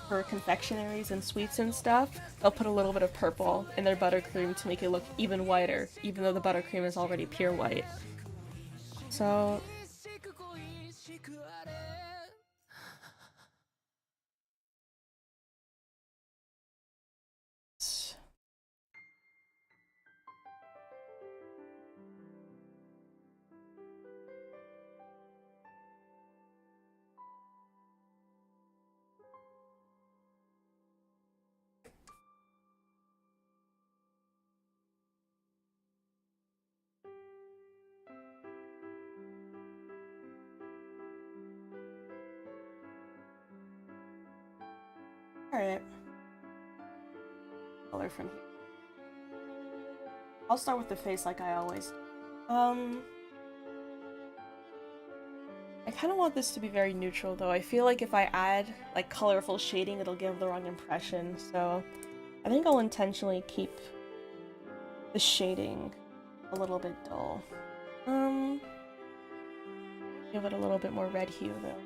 for confectionaries and sweets and stuff, they'll put a little bit of purple in their buttercream to make it look even whiter, even though the buttercream is already pure white. So... Alright. Color from here. I'll start with the face like I always do. I kind of want this to be very neutral though. I feel like if I add like colorful shading it'll give the wrong impression, so I think I'll intentionally keep the shading a little bit dull. Give it a little bit more red hue though.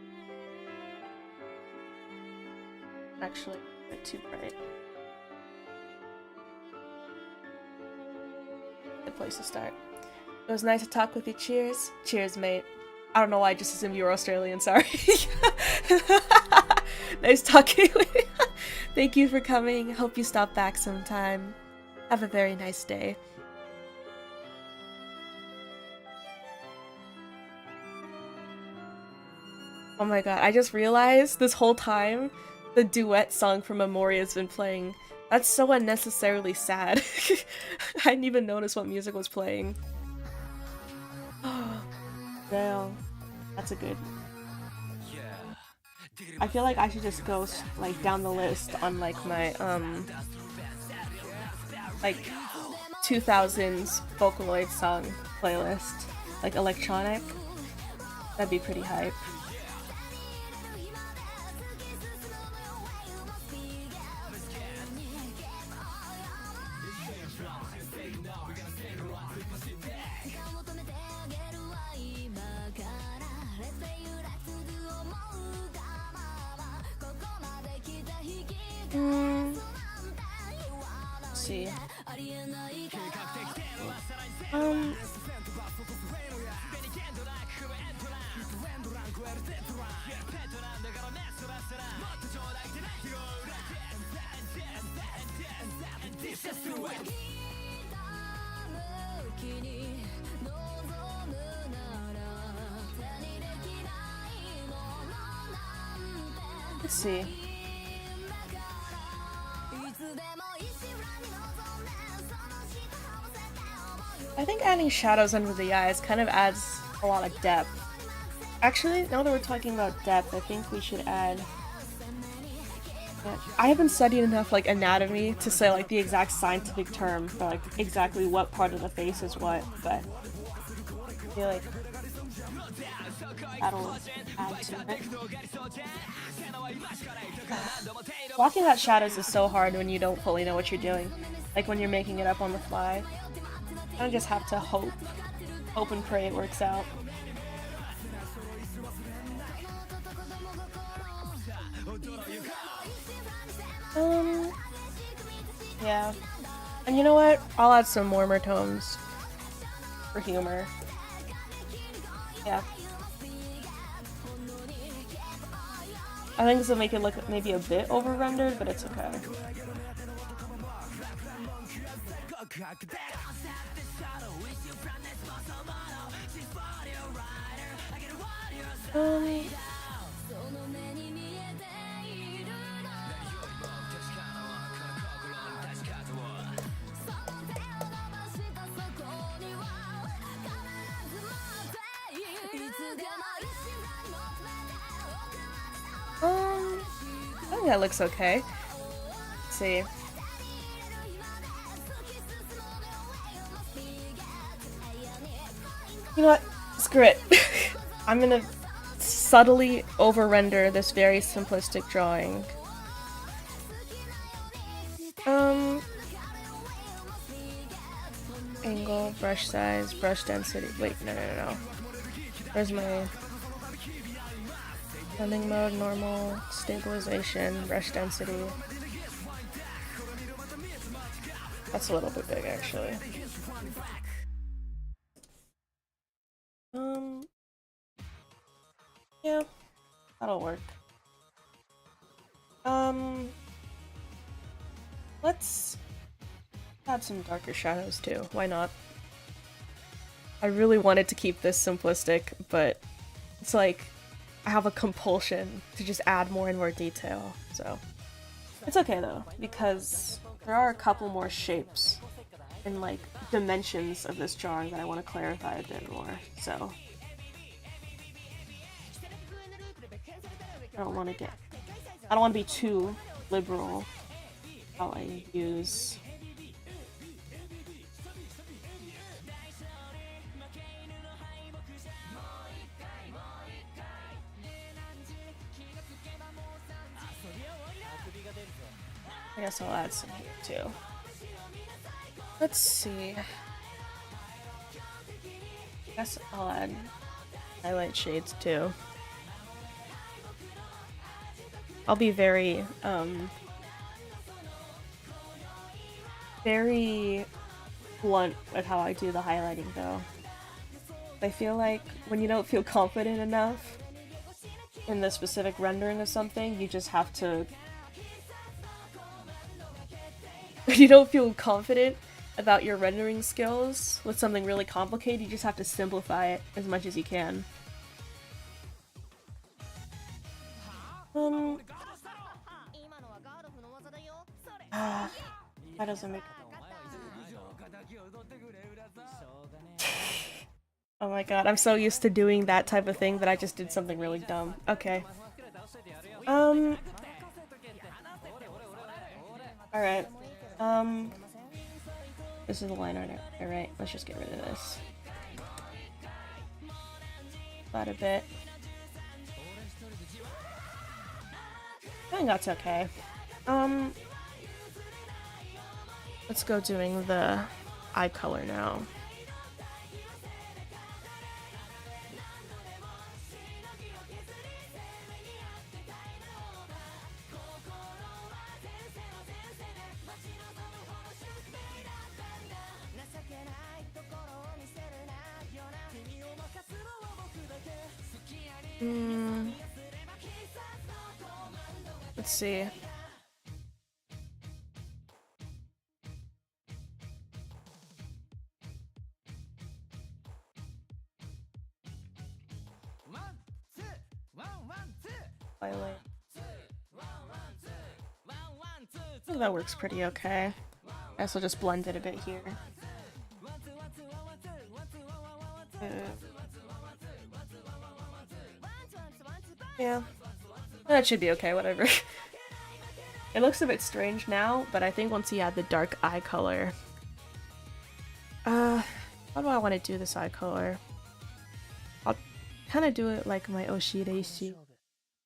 Actually, a bit too bright. Good place to start. It was nice to talk with you. Cheers. Cheers, mate. I don't know why I just assumed you were Australian, sorry. Nice talking with you. Thank you for coming. Hope you stop back sometime. Have a very nice day. Oh my god, I just realized this whole time the duet song from Memoria's been playing. That's so unnecessarily sad. I didn't even notice what music was playing. Damn. That's a good. I feel like I should just go like down the list on like my like 2000s Vocaloid song playlist, like electronic. That'd be pretty hype. Let's see. Let's see. I think adding shadows under the eyes kind of adds a lot of depth. Actually, now that we're talking about depth, I think we should add... I haven't studied enough like anatomy to say like the exact scientific term for like exactly what part of the face is what, but I feel like that'll add to it. Blocking out shadows is so hard when you don't fully know what you're doing. Like when you're making it up on the fly. I don't just have to hope and pray it works out. Yeah. And you know what? I'll add some warmer tones for humor. Yeah. I think this will make it look maybe a bit over-rendered, but it's okay. I think that looks okay. Let's see. You know what? Screw it. I'm gonna subtly over-render this very simplistic drawing. Angle, brush size, brush density. Wait, no. Where's my blending mode, normal, stabilization, brush density. That's a little bit big, actually. Yeah, that'll work. Let's add some darker shadows too. Why not? I really wanted to keep this simplistic, but it's like I have a compulsion to just add more and more detail, so it's okay though, because there are a couple more shapes and like dimensions of this drawing that I want to clarify a bit more, so I don't want to be too liberal how I use I guess I'll add some here too. Let's see. I guess I'll add highlight shades too. I'll be very blunt with how I do the highlighting though. I feel like when you don't feel confident enough in the specific rendering of something, you just have to... When you don't feel confident about your rendering skills with something really complicated, you just have to simplify it as much as you can. That doesn't make... Oh my god, I'm so used to doing that type of thing that I just did something really dumb. Okay. Alright. This is the line art. Alright, let's just get rid of this. About a bit. I think that's okay. Let's go doing the eye color now. Let's see. Violet. I think that works pretty okay. I guess I'll just blend it a bit here. Yeah. That should be okay, whatever. It looks a bit strange now, but I think once you add the dark eye color... how do I want to do this eye color? I'll kind of do it like my Oshireishi.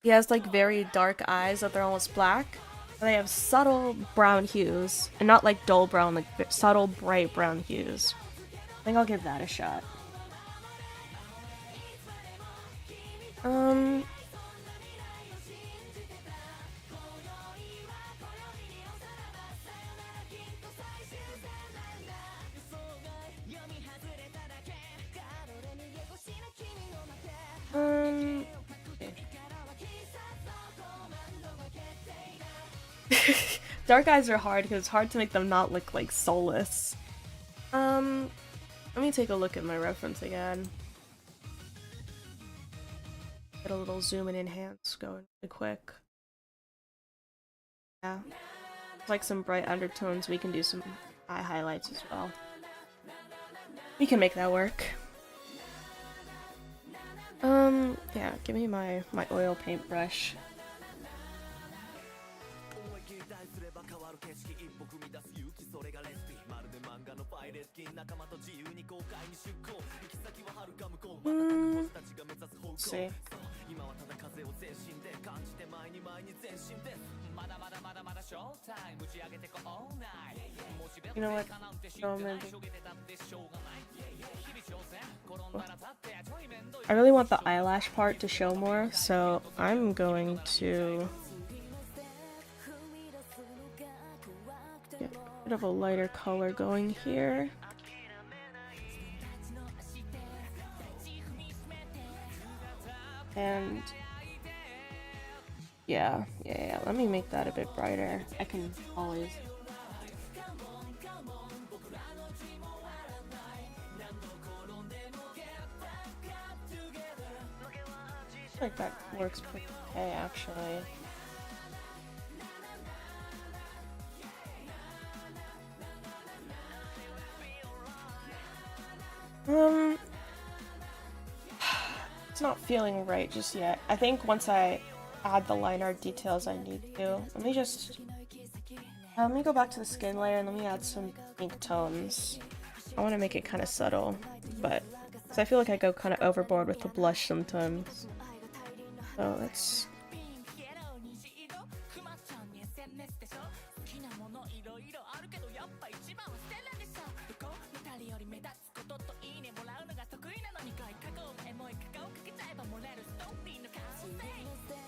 He has like very dark eyes that they're almost black. And they have subtle brown hues, and not like dull brown, like subtle bright brown hues. I think I'll give that a shot. Dark eyes are hard because it's hard to make them not look like soulless. Let me take a look at my reference again. Get a little zoom and enhance going really quick. Yeah. Like some bright undertones, we can do some eye highlights as well. We can make that work. Yeah, give me my oil paintbrush. Let's see. You know what? I really want the eyelash part to show more, so I'm going to get a bit of a lighter color going here. And yeah, let me make that a bit brighter. I can always... I feel like that works pretty okay, actually. It's not feeling right just yet. I think once I add the line art details I need to. Let me go back to the skin layer and let me add some pink tones. I want to make it kind of subtle, but because I feel like I go kind of overboard with the blush sometimes. So let's...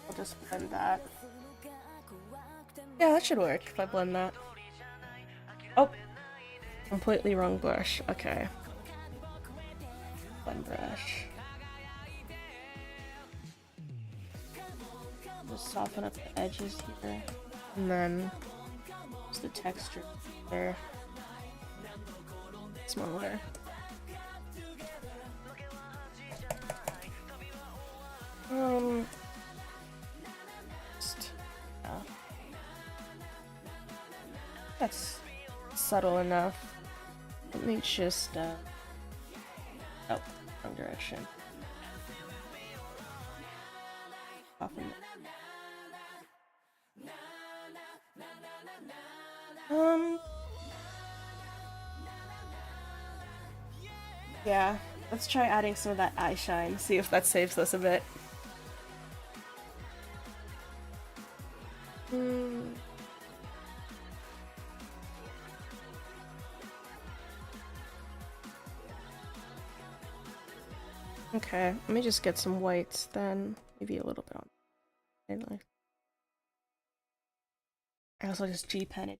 I'll just blend that. Yeah, that should work if I blend that. Oh! Completely wrong brush. Okay. blend brush. Just soften up the edges here, and then just the texture there. Smaller. Yeah. That's subtle enough. Let me just oh, wrong direction. Soften it. Yeah, let's try adding some of that eye shine, see if that saves us a bit. Okay, let me just get some whites then, maybe a little bit on. I also just G-pen it.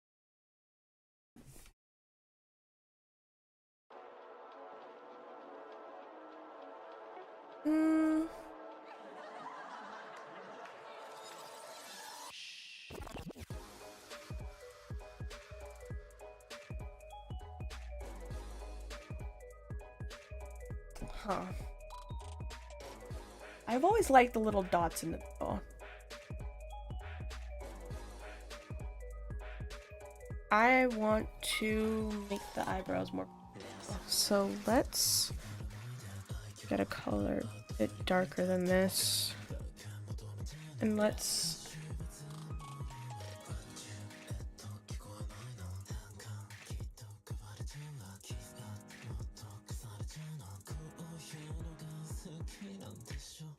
Huh. I've always liked the little dots in the middle. I want to make the eyebrows more. So let's get a color a bit darker than this. And let's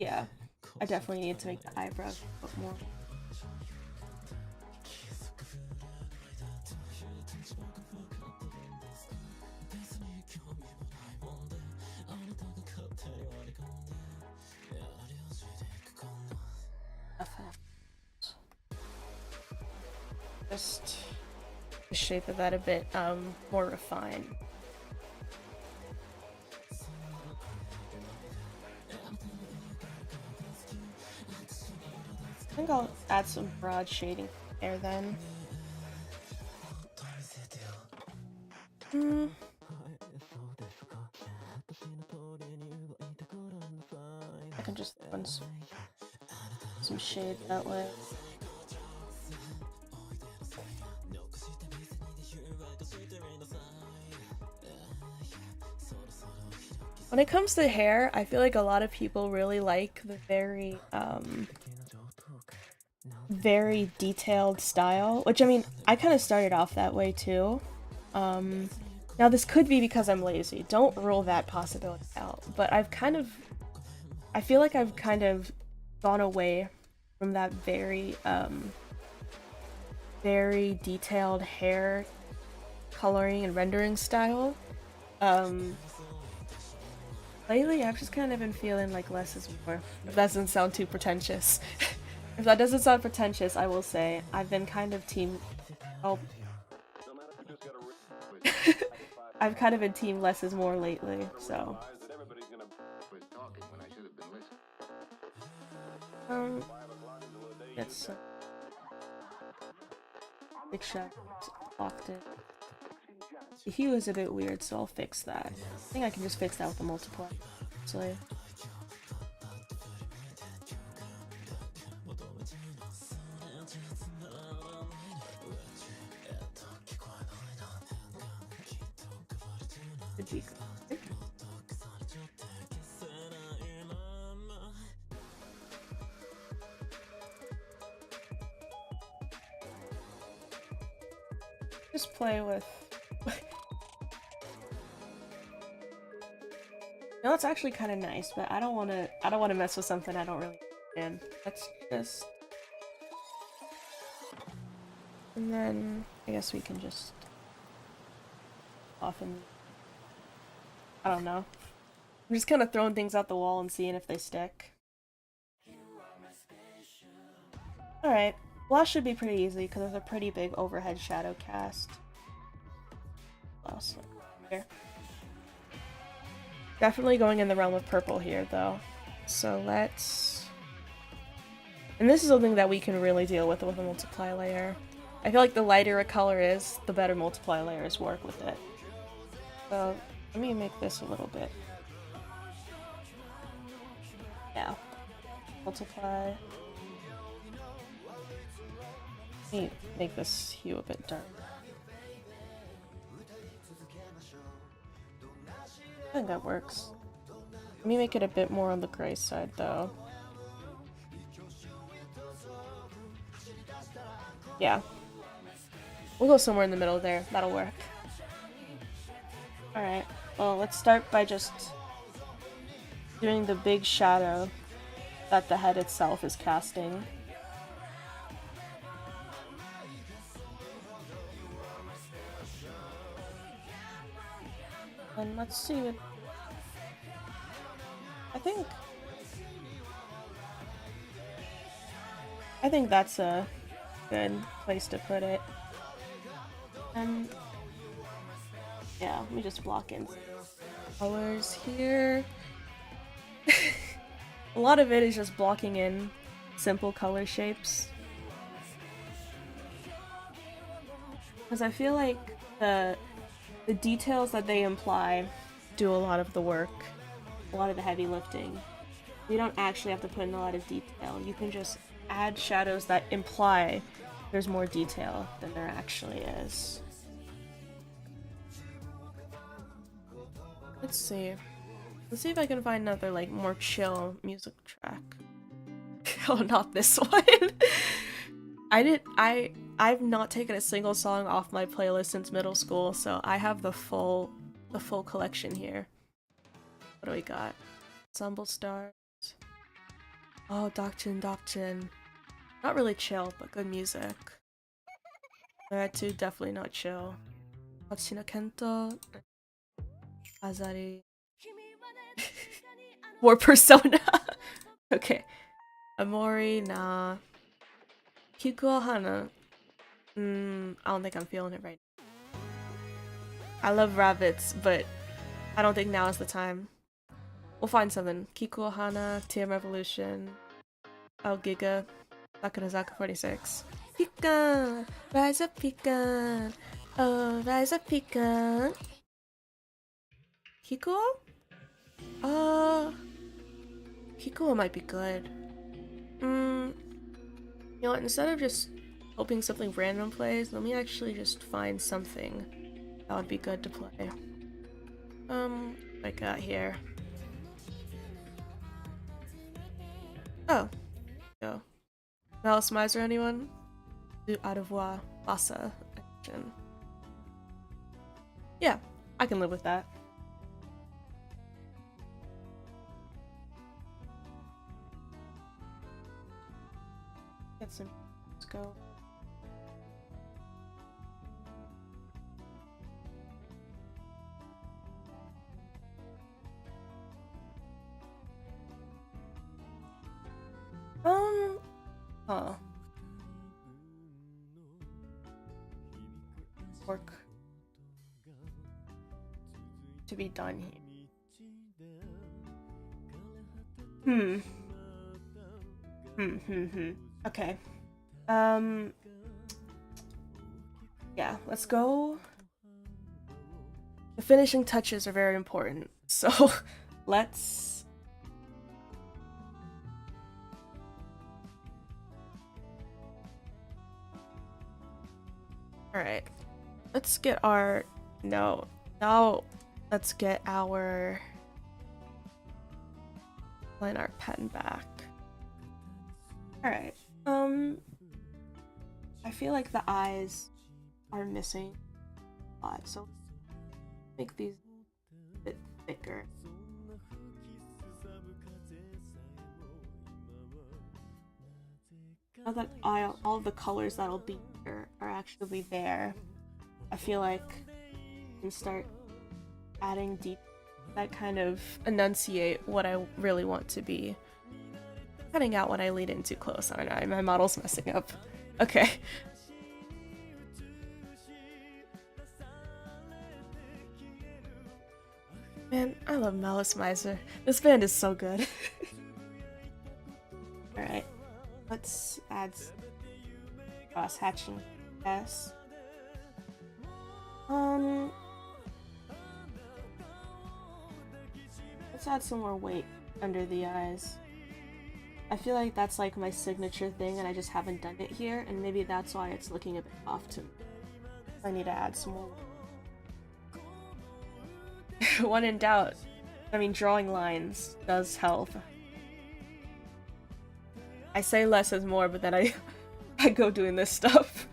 yeah, I definitely need to make the eyebrows a bit more. Just the shape of that a bit more refined. I think I'll add some broad shading there then. I can just run some shade that way. When it comes to hair, I feel like a lot of people really like the very detailed style, which I mean, I kind of started off that way too. Now this could be because I'm lazy. Don't rule that possibility out, but I feel like I've kind of gone away from that very detailed hair coloring and rendering style. Lately, I've just kind of been feeling like less is more. If that doesn't sound too pretentious. If that doesn't sound pretentious, I will say I've been kind of team. Oh. I've kind of been team less is more lately, so. It's big shot locked it. The hue is a bit weird, so I'll fix that. I think I can just fix that with the multiply. Actually. Could be good. Just play with. No, it's actually kind of nice, but I don't want to mess with something I don't really understand. Let's just. And then I guess we can just often. I don't know. I'm just kind of throwing things out the wall and seeing if they stick. Alright. Blush should be pretty easy because there's a pretty big overhead shadow cast. Here. Definitely going in the realm of purple here, though. So let's... And this is something that we can really deal with a multiply layer. I feel like the lighter a color is, the better multiply layers work with it. So let me make this a little bit. Yeah. Multiply. Let me make this hue a bit dark. I think that works. Let me make it a bit more on the gray side, though. Yeah. We'll go somewhere in the middle there. That'll work. Alright. Well, let's start by just doing the big shadow that the head itself is casting. And let's see what... I think that's a good place to put it. And yeah, let me just block in colors here. A lot of it is just blocking in simple color shapes. Because I feel like the details that they imply do a lot of the work, a lot of the heavy lifting. You don't actually have to put in a lot of detail. You can just add shadows that imply there's more detail than there actually is. Let's see. Let's see if I can find another, like, more chill music track. Oh, not this one. I've not taken a single song off my playlist since middle school, so I have the full collection here. What do we got? Ensemble Stars. Oh, Dokchin. Not really chill, but good music. That too, definitely not chill. Hachina Kento. Azari. War Persona. Okay. Amori, nah. Kikuo Hana. I don't think I'm feeling it right now. I love rabbits, but I don't think now is the time. We'll find something. Kikuo Hana, TM Revolution. Oh, Giga. Sakurazaka 46. Pikan! Rise up, Pikan! Oh, rise up, Pikan! Kikuo? Kikuo might be good. You know what, instead of just hoping something random plays, let me actually just find something that would be good to play. What I got here. Oh. Go. Malice Miser, anyone? Du au revoir, Bassa. Action. Yeah, I can live with that. Get some. Let's go. Huh. Work to be done here. Okay. Yeah, let's go. The finishing touches are very important, so let's... Alright, let's get our... No, let's get our... Line our pen back. Alright, I feel like the eyes are missing a lot, so make these a bit thicker. Now that all the colors that'll be here are actually there, I feel like I can start adding deep that kind of enunciate what I really want to be. Cutting out when I lean in too close, aren't I? My model's messing up. Okay. Man, I love Malice Miser. This band is so good. Alright, let's add cross hatching S. Let's add some more weight under the eyes. I feel like that's like my signature thing and I just haven't done it here, and maybe that's why it's looking a bit off to me. I need to add some more. When in doubt, I mean, drawing lines does help. I say less is more, but then I go doing this stuff.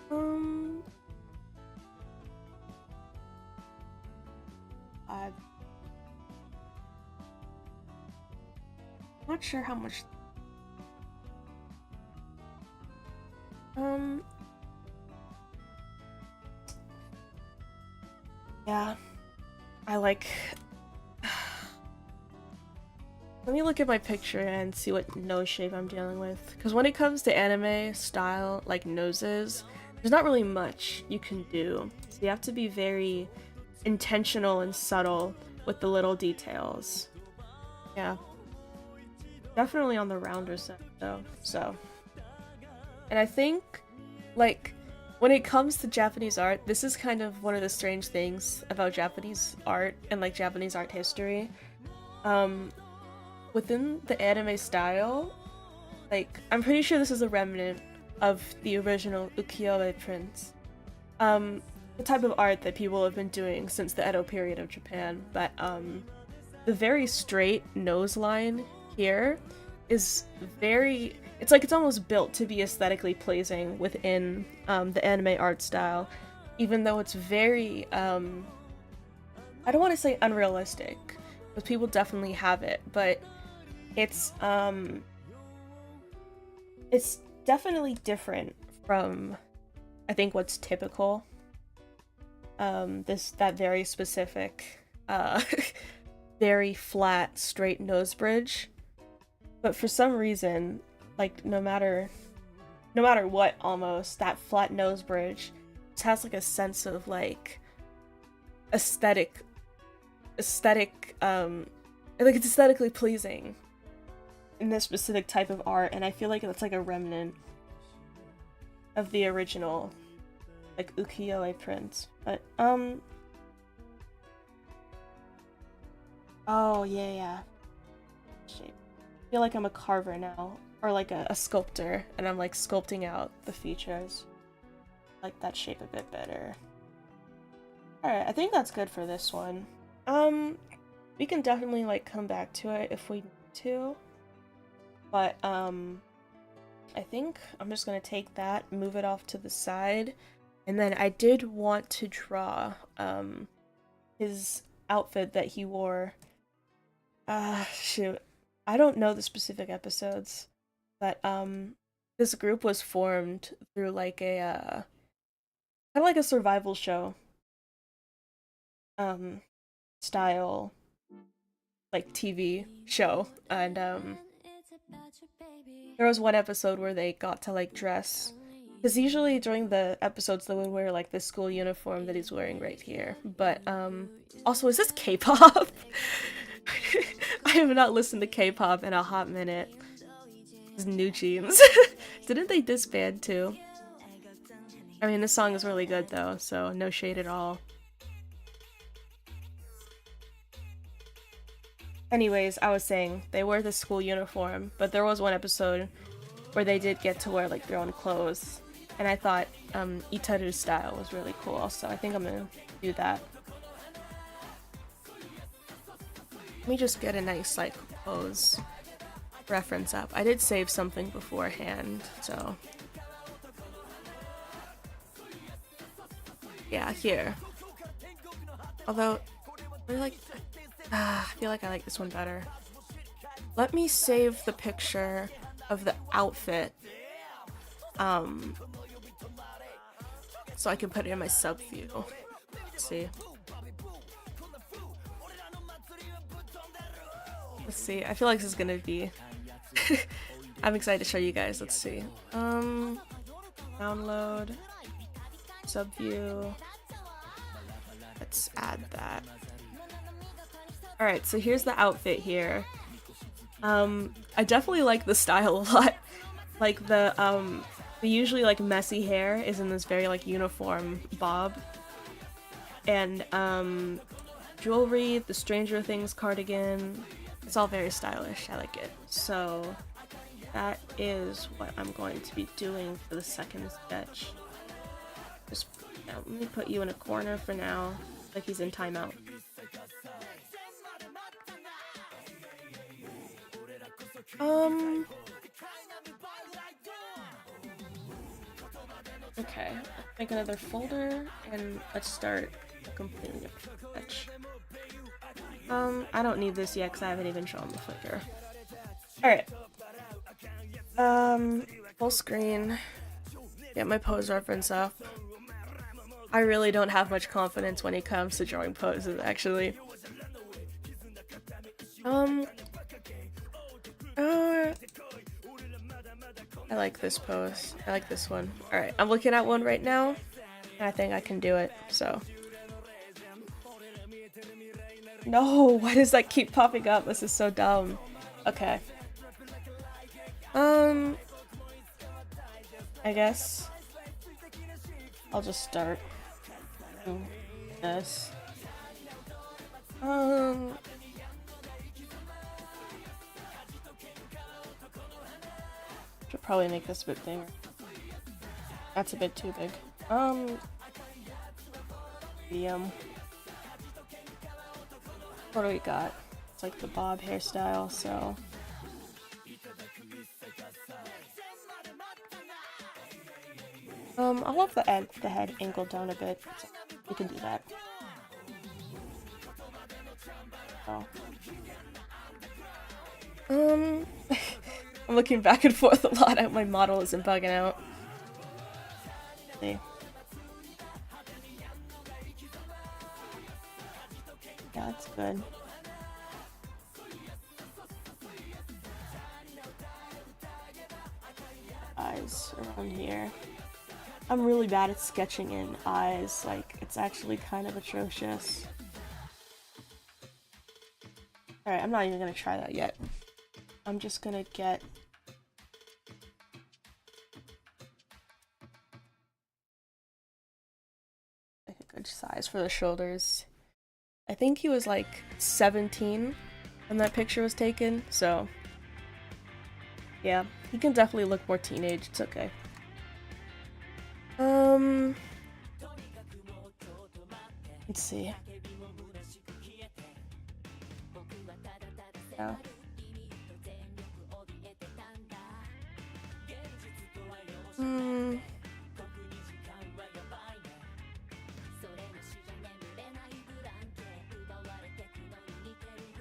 I'm not sure how much. Yeah, I like. Let me look at my picture and see what nose shape I'm dealing with. Because when it comes to anime style, like noses, there's not really much you can do. So you have to be very intentional and subtle with the little details. Yeah. Definitely on the rounder side though, so. And I think, like, when it comes to Japanese art, this is kind of one of the strange things about Japanese art and like Japanese art history. Within the anime style, like, I'm pretty sure this is a remnant of the original ukiyo-e prints. The type of art that people have been doing since the Edo period of Japan, but the very straight nose line here is very, it's like it's almost built to be aesthetically pleasing within the anime art style, even though it's very, I don't want to say unrealistic, because people definitely have it, but it's definitely different from, I think, what's typical. That very specific, very flat, straight nose bridge. But for some reason, like, no matter what, almost, that flat nose bridge just has like a sense of like aesthetic, like it's aesthetically pleasing in this specific type of art, and I feel like that's like a remnant of the original, like, ukiyo-e prints. But oh yeah, shape. I feel like I'm a carver now, or like a sculptor, and I'm like sculpting out the features. Like that shape a bit better. Alright, I think that's good for this one. We can definitely like come back to it if we need to. But I think I'm just gonna take that, move it off to the side, and then I did want to draw his outfit that he wore. Shoot. I don't know the specific episodes, but this group was formed through like a kind of like a survival show style, like TV show, and there was one episode where they got to like dress, because usually during the episodes they would wear like the school uniform that he's wearing right here. But also, is this K-pop? I have not listened to K-pop in a hot minute. It's New Jeans. Didn't they disband too? I mean, this song is really good though, so no shade at all. Anyways, I was saying, they wear the school uniform, but there was one episode where they did get to wear like their own clothes, and I thought Itaru's style was really cool, so I think I'm gonna do that. Let me just get a nice like pose reference up. I did save something beforehand, so yeah, here. Although, I feel like I like this one better. Let me save the picture of the outfit, so I can put it in my sub view. Let's see. Let's see. I feel like this is gonna be. I'm excited to show you guys. Let's see. Download, sub view. let's add that. Alright, so here's the outfit here. I definitely like the style a lot. Like the usually like messy hair is in this very like uniform bob. And jewelry, the Stranger Things cardigan, it's all very stylish. I like it. So that is what I'm going to be doing for the second sketch. Just let me put you in a corner for now, like he's in timeout. Okay, make another folder and let's start a completely different sketch. I don't need this yet because I haven't even shown the flicker. Alright. Full screen. Get my pose reference up. I really don't have much confidence when it comes to drawing poses, actually. I like this pose. I like this one. Alright, I'm looking at one right now, and I think I can do it, so. No, why does that keep popping up? This is so dumb. Okay. I guess I'll just start doing this. Should probably make this a bit bigger. That's a bit too big. Medium. What do we got? It's like the bob hairstyle, so. I'll have the head angled down a bit. So we can do that. Oh. I'm looking back and forth a lot. My model isn't bugging out. Let's see. Yeah, that's good. Eyes around here. I'm really bad at sketching in eyes, like, it's actually kind of atrocious. Alright, I'm not even gonna try that yet. I'm just gonna get... like a good size for the shoulders. I think he was like 17 when that picture was taken, so... yeah, he can definitely look more teenage, it's okay. Let's see. Yeah.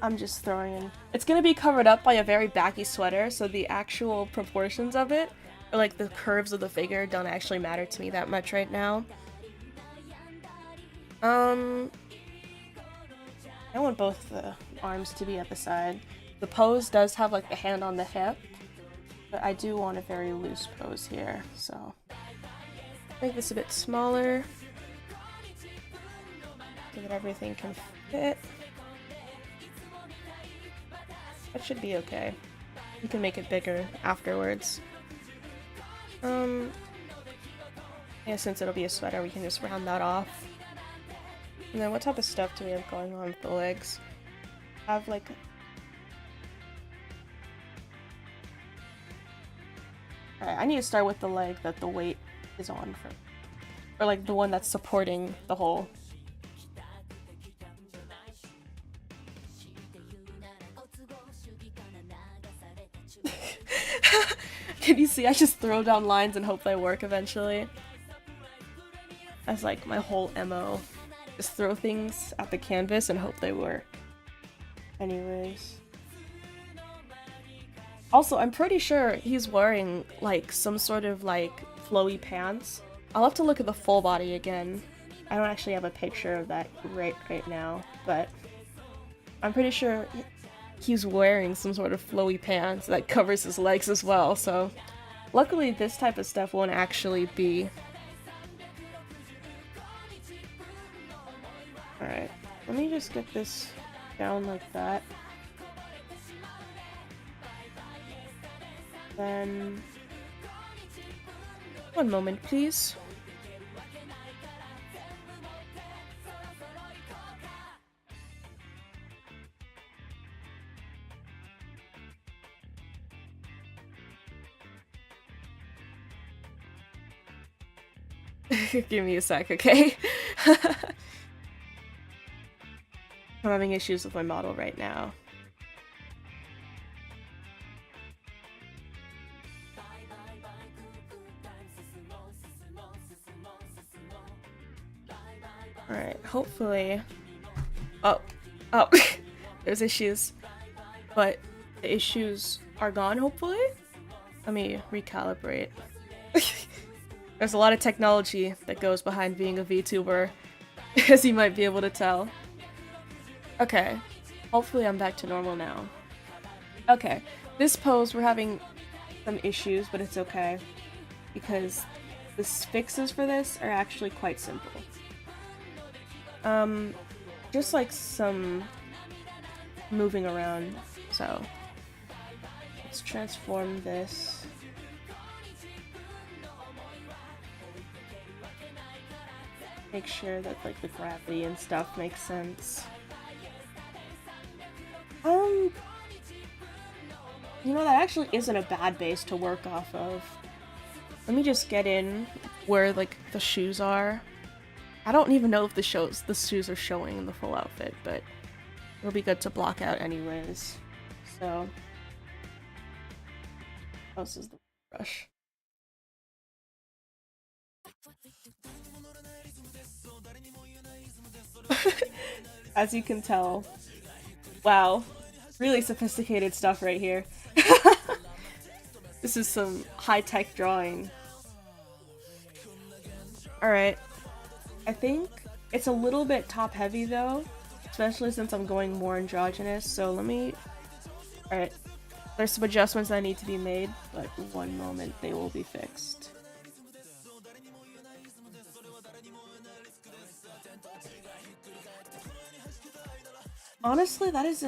I'm just throwing in. It's gonna be covered up by a very baggy sweater, so the actual proportions of it, or like the curves of the figure, don't actually matter to me that much right now. I want both the arms to be at the side. The pose does have like the hand on the hip, but I do want a very loose pose here, so make this a bit smaller so that everything can fit. That should be okay. You can make it bigger afterwards. Yeah, since it'll be a sweater, we can just round that off. And then what type of stuff do we have going on with the legs? I have like... Alright, I need to start with the leg that the weight is on for. Or like the one that's supporting the whole. Can you see? I just throw down lines and hope they work eventually. That's like my whole MO. Just throw things at the canvas and hope they work. Anyways. Also, I'm pretty sure he's wearing like some sort of like flowy pants. I'll have to look at the full body again. I don't actually have a picture of that right now, but I'm pretty sure he's wearing some sort of flowy pants that covers his legs as well, so luckily this type of stuff won't actually be Alright, let me just get this down like that. Then... one moment, please. Give me a sec, okay? I'm having issues with my model right now. Alright, hopefully... Oh. There's issues. But the issues are gone, hopefully? Let me recalibrate. There's a lot of technology that goes behind being a VTuber, as you might be able to tell. Okay, hopefully I'm back to normal now. Okay, this pose we're having some issues, but it's okay, because the fixes for this are actually quite simple. Just like some moving around, so let's transform this. Make sure that like the gravity and stuff makes sense. You know, that actually isn't a bad base to work off of. Let me just get in where like the shoes are. I don't even know if the shoes are showing in the full outfit, but it'll be good to block out anyways. So, oh, this is the brush. As you can tell, wow, really sophisticated stuff right here. This is some high-tech drawing. Alright, I think it's a little bit top-heavy though, especially since I'm going more androgynous, so let me... Alright, there's some adjustments that need to be made, but one moment they will be fixed. Honestly, that's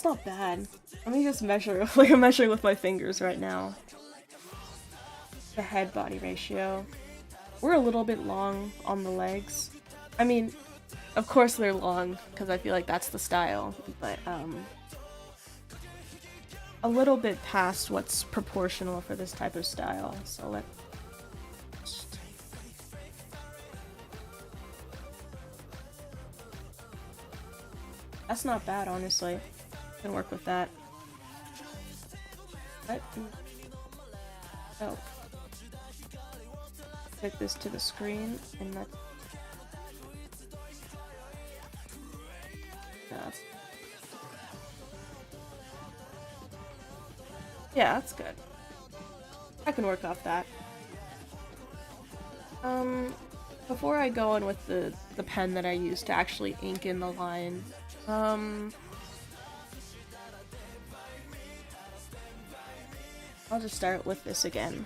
not bad. Let me just measure, like I'm measuring with my fingers right now. The head-body ratio. We're a little bit long on the legs. I mean, of course they're long, because I feel like that's the style, but, a little bit past what's proportional for this type of style, so let's... That's not bad, honestly. I can work with that. What? Oh. Fit this to the screen, and that... Yeah, that's good. I can work off that. Before I go in with the pen that I use to actually ink in the line, I'll just start with this again.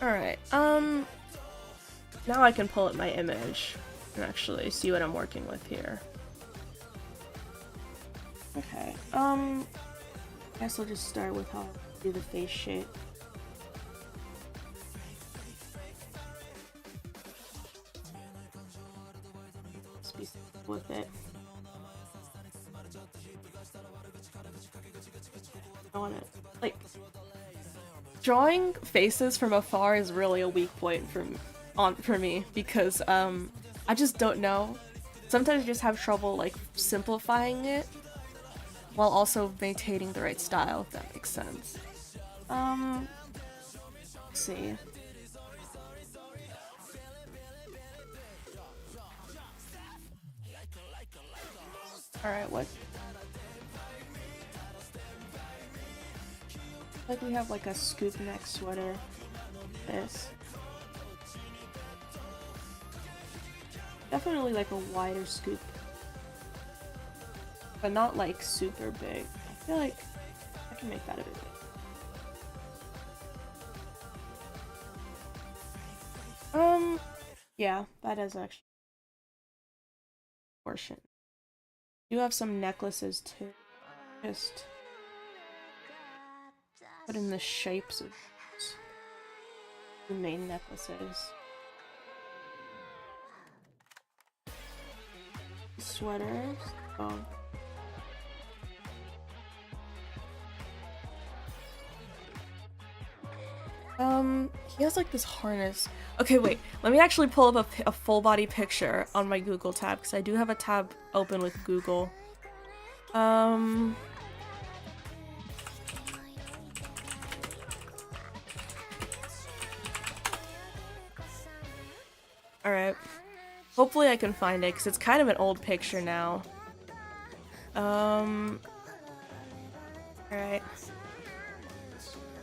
Alright, now I can pull up my image and actually see what I'm working with here. Okay, I guess I'll just start with how I do the face shape. Just be simple with it. I want to, like, drawing faces from afar is really a weak point for me because I just don't know. Sometimes I just have trouble like simplifying it while also maintaining the right style, if that makes sense. Let's see. Alright, what? Like we have like a scoop neck sweater. This. Definitely like a wider scoop. But not like super big. I feel like I can make that a bit big. Yeah, that is actually a portion. You have some necklaces too. Just put in the shapes of the main necklaces. Sweaters. Oh. He has like this harness. Okay, wait. Let me actually pull up a full body picture on my Google tab because I do have a tab open with Google. Alright. Hopefully I can find it because it's kind of an old picture now. Alright.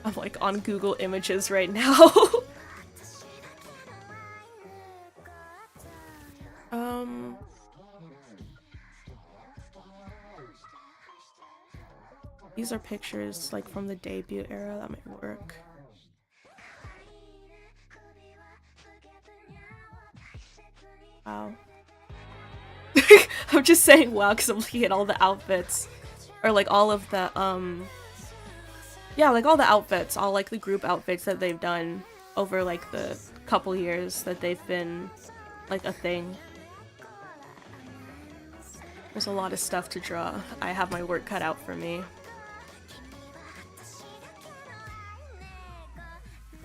I'm like on Google Images right now. These are pictures like from the debut era. That might work. Wow. I'm just saying wow because I'm looking at all the outfits. Or like all of the, yeah, like all the outfits, all like the group outfits that they've done over like the couple years that they've been like a thing. There's a lot of stuff to draw. I have my work cut out for me.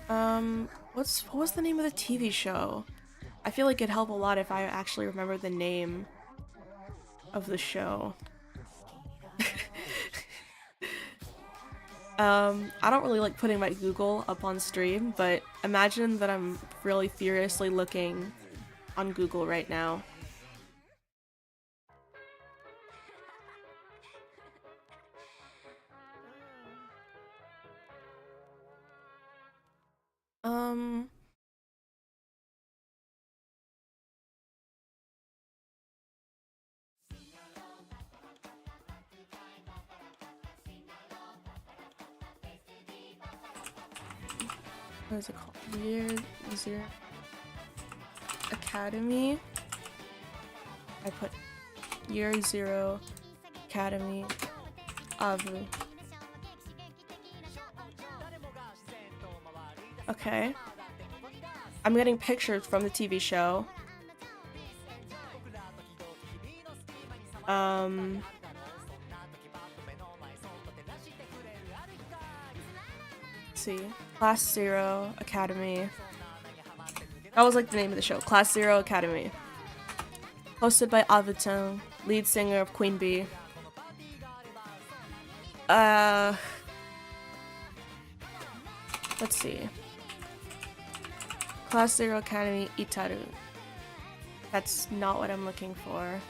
What was the name of the TV show? I feel like it'd help a lot if I actually remember the name of the show. I don't really like putting my Google up on stream, but imagine that I'm really furiously looking on Google right now. What is it called? Year Academy. I put Year Zero Academy Avu. Okay. I'm getting pictures from the TV show. Let's see. Class Zero Academy. That was like the name of the show. Class Zero Academy. Hosted by Avuton, lead singer of Queen Bee. Let's see. Class Zero Academy Itaru. That's not what I'm looking for.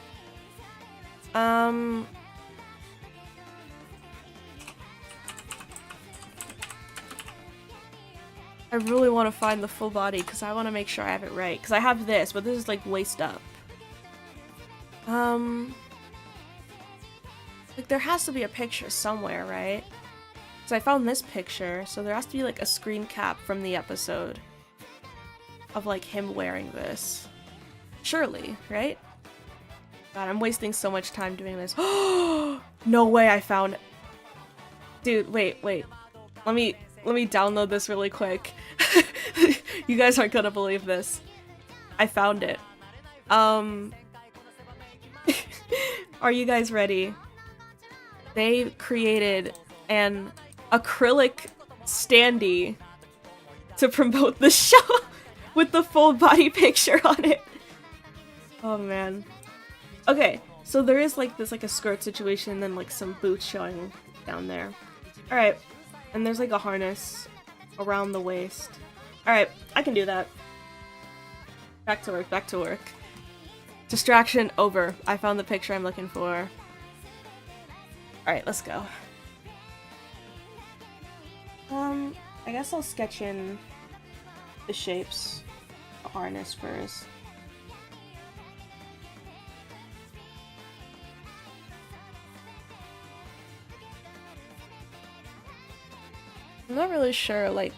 I really want to find the full body because I want to make sure I have it right. Because I have this, but this is like waist up. Like there has to be a picture somewhere, right? Because I found this picture, so there has to be like a screen cap from the episode of like him wearing this. Surely, right? God, I'm wasting so much time doing this. No way I found it. Dude, wait. Let me download this really quick. You guys aren't gonna believe this. I found it. Are you guys ready? They created an acrylic standee to promote the show with the full body picture on it. Oh man. Okay, so there is like this like a skirt situation and then like some boots showing down there. Alright, and there's like a harness around the waist. Alright, I can do that. Back to work. Distraction over. I found the picture I'm looking for. Alright, let's go. I guess I'll sketch in the shapes, the harness first. I'm not really sure, like,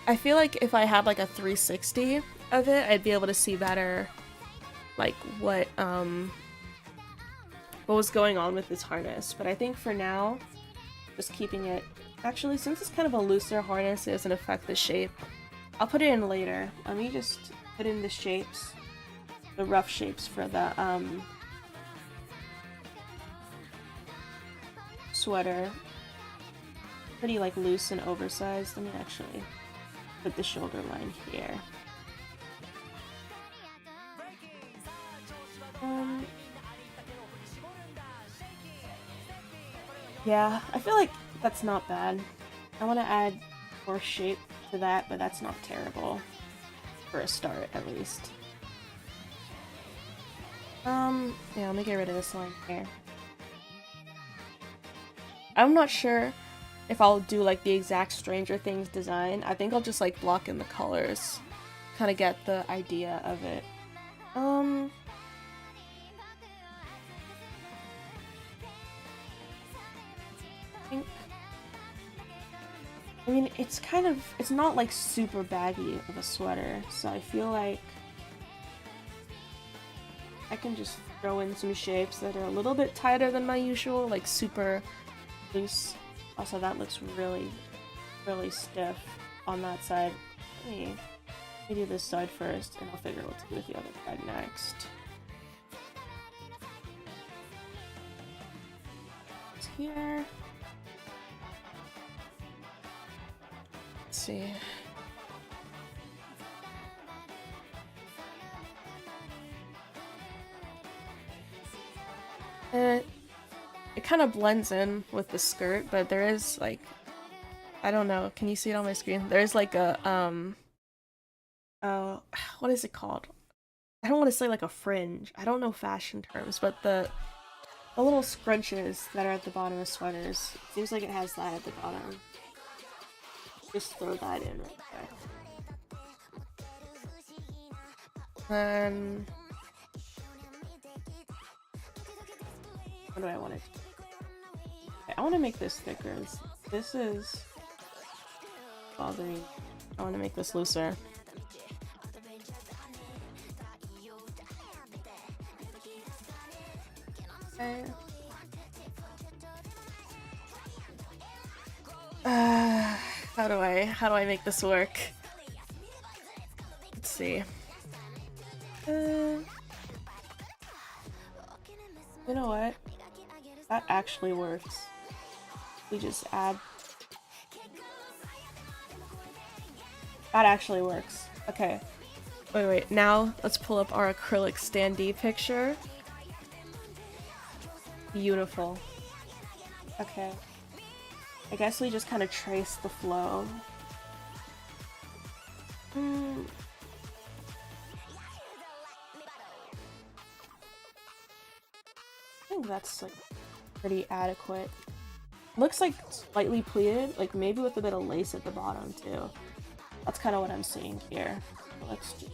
I feel like if I had like a 360, of it, I'd be able to see better, like, what was going on with this harness. But I think for now, just keeping it... Actually, since it's kind of a looser harness, it doesn't affect the shape. I'll put it in later. Let me just put in the shapes, the rough shapes for the sweater. Pretty like loose and oversized. Let me actually put the shoulder line here. Yeah, I feel like that's not bad. I want to add more shape to that, but that's not terrible. For a start, at least. Yeah, let me get rid of this line here. I'm not sure if I'll do like the exact Stranger Things design. I think I'll just like block in the colors. Kind of get the idea of it. I mean, it's not like super baggy of a sweater, so I feel like I can just throw in some shapes that are a little bit tighter than my usual, like super loose. Also, that looks really, really stiff on that side. Let me do this side first, and I'll figure out what to do with the other side next. It's here. Let's see. It kind of blends in with the skirt, but there is like, I don't know, can you see it on my screen? There's like a, what is it called? I don't want to say like a fringe. I don't know fashion terms, but the little scrunches that are at the bottom of sweaters. It seems like it has that at the bottom. Just throw that in right there. Then what do I want to do? Okay, I want to make this thicker. This is bothering. I want to make this looser. Okay. How do I make this work? Let's see. You know what? That actually works. We just add... That actually works. Okay. Wait. Now, let's pull up our acrylic standee picture. Beautiful. Okay. I guess we just kind of trace the flow. I think that's like pretty adequate. Looks like slightly pleated, like maybe with a bit of lace at the bottom too. That's kind of what I'm seeing here. Let's do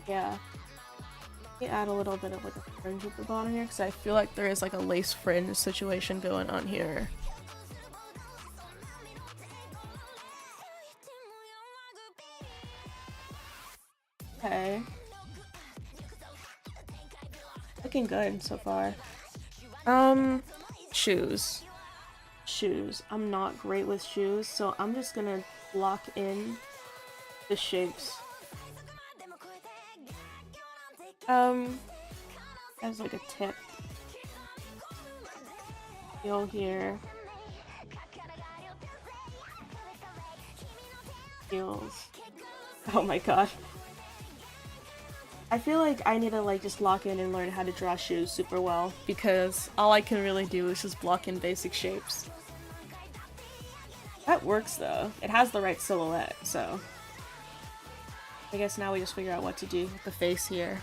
yeah. Let me add a little bit of like a fringe at the bottom here because I feel like there is like a lace fringe situation going on here. Okay. Looking good so far. Shoes. Shoes. I'm not great with shoes, so I'm just gonna block in the shapes. As like a tip. Heel here. Heels. Oh my god. I feel like I need to like just lock in and learn how to draw shoes super well because all I can really do is just block in basic shapes. That works though. It has the right silhouette, so I guess now we just figure out what to do with the face here.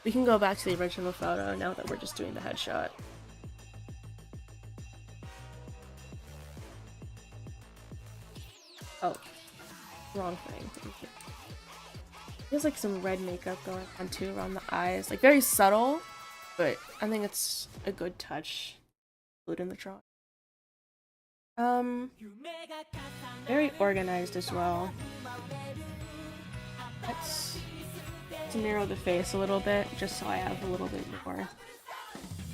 We can go back to the original photo now that we're just doing the headshot. Oh, wrong thing. There's like some red makeup going on too around the eyes, like very subtle, but I think it's a good touch. Include in the drawing. Very organized as well. Let's narrow the face a little bit, just so I have a little bit more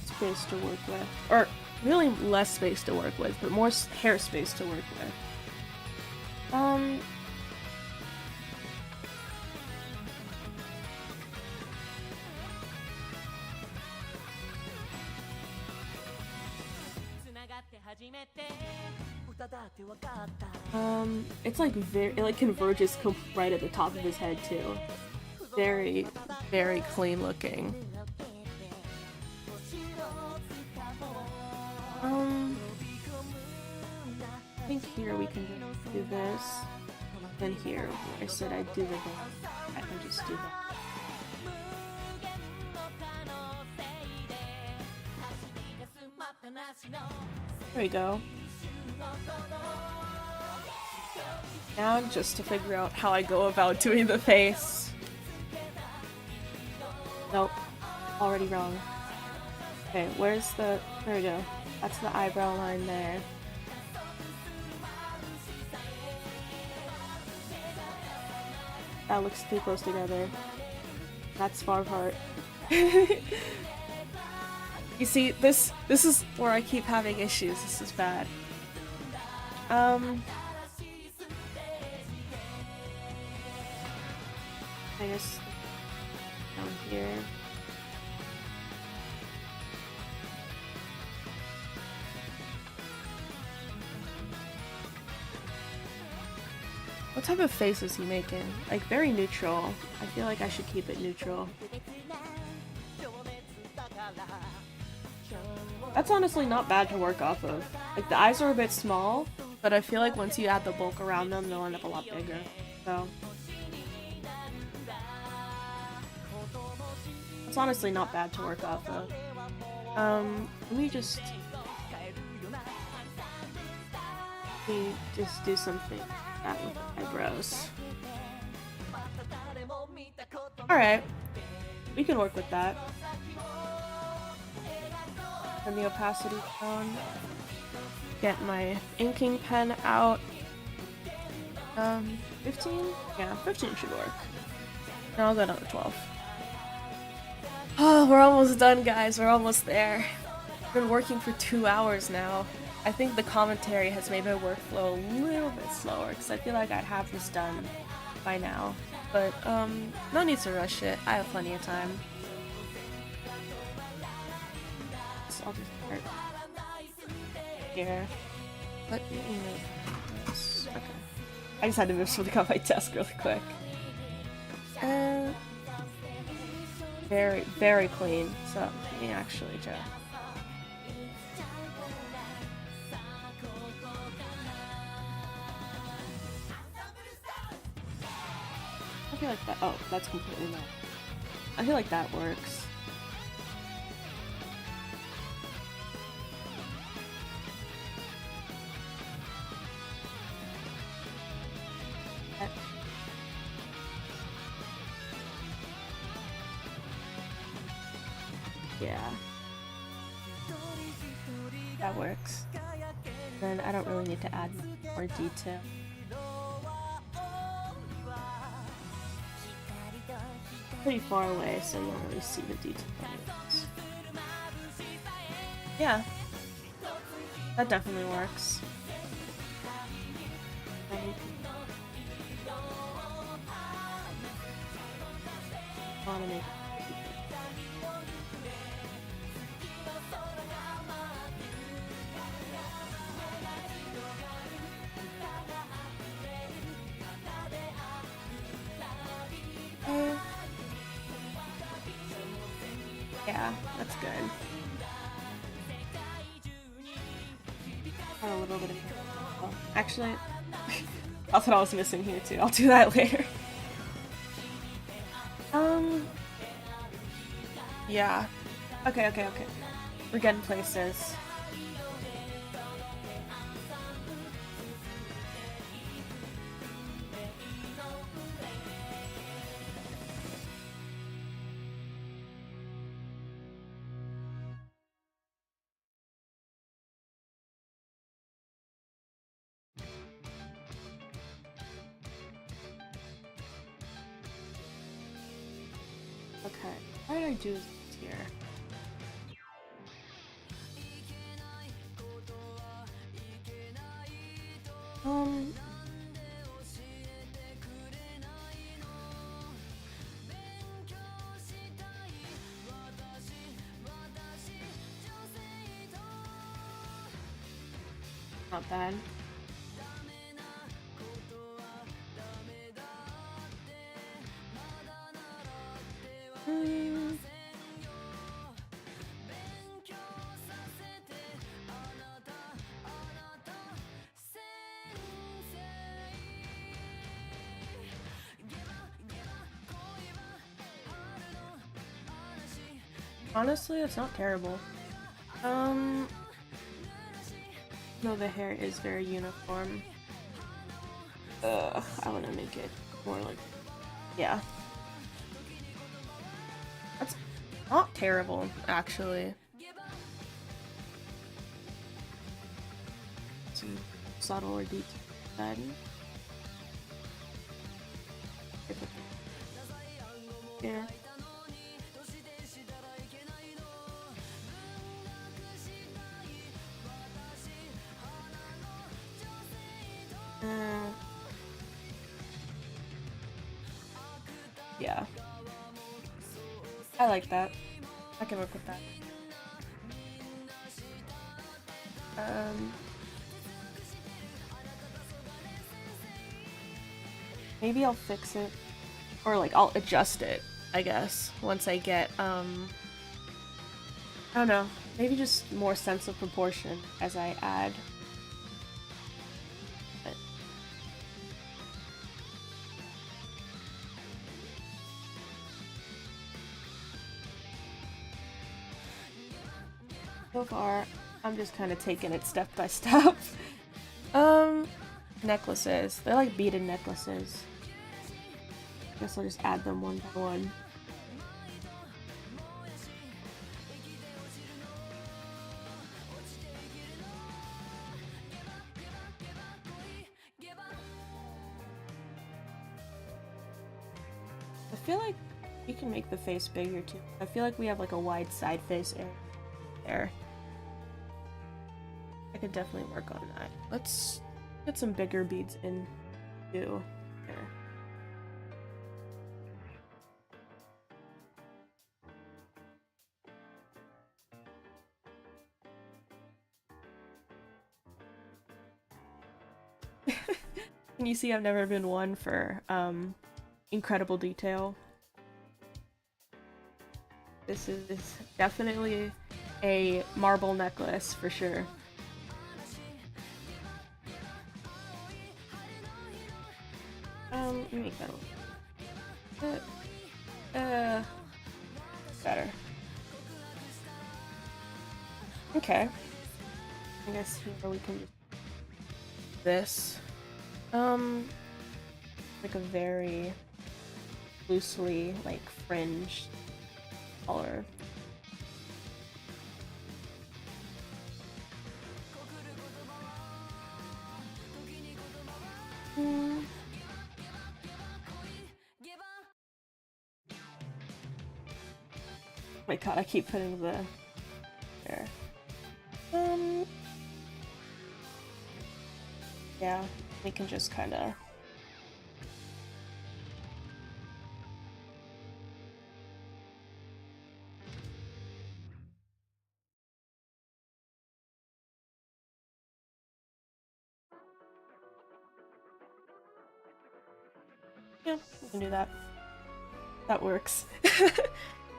space to work with. Or really less space to work with, but more hair space to work with. It's like it like converges right at the top of his head too. Very, very clean looking. I think here we can just do this. Then here, I said I'd do the thing. I can just do that. There we go. Now just to figure out how I go about doing the face. Nope. Already wrong. Okay, where's the... There we go. That's the eyebrow line there. That looks too close together. That's far apart. You see, this is where I keep having issues. This is bad. I guess down here. What type of face is he making? Like, very neutral. I feel like I should keep it neutral. That's honestly not bad to work off of. Like, the eyes are a bit small, but I feel like once you add the bulk around them, they'll end up a lot bigger. So it's honestly not bad to work off of. Let me just do something like that with the eyebrows. Alright, we can work with that. And the opacity down. Get my inking pen out. 15? Yeah, 15 should work. And I'll go down to 12. Oh, we're almost done, guys. We're almost there. I've been working for 2 hours now. I think the commentary has made my workflow a little bit slower, because I feel like I'd have this done by now. But, no need to rush it. I have plenty of time. So I'll just start here. But, okay. I just had to move something on my desk really quick. Very, very clean. So, let me actually just... I feel like that... Oh, that's completely not. I feel like that works. Yeah. That works. Then I don't really need to add more detail. Pretty far away, so you don't really see the detail anyways. Yeah. That definitely works. I want to make yeah, that's good. Add a little bit of... Oh, actually, that's what I was missing here too. I'll do that later. Yeah. Okay. We're getting places. did I do this here? Um, not bad. Honestly, it's not terrible. No, the hair is very uniform. I want to make it more like, yeah. That's not terrible, actually. Some subtle or detail. Yeah. Yeah. I like that. I can work with that. Maybe I'll fix it. Or like I'll adjust it, I guess, once I get I don't know, maybe just more sense of proportion as I add. But so far, I'm just kind of taking it step by step. Necklaces. They're like beaded necklaces. Guess I'll just add them one by one. I feel like you can make the face bigger too. I feel like we have like a wide side face area there. I could definitely work on that. Let's get some bigger beads in too. Here. Can you see I've never been one for incredible detail? This is definitely a marble necklace for sure. Let me make that a little bit better. Okay. I guess here we can do this. Like a very loosely like fringed color. Oh my god, I keep putting the there. Yeah, we can just kind of yeah, we can do that. That works.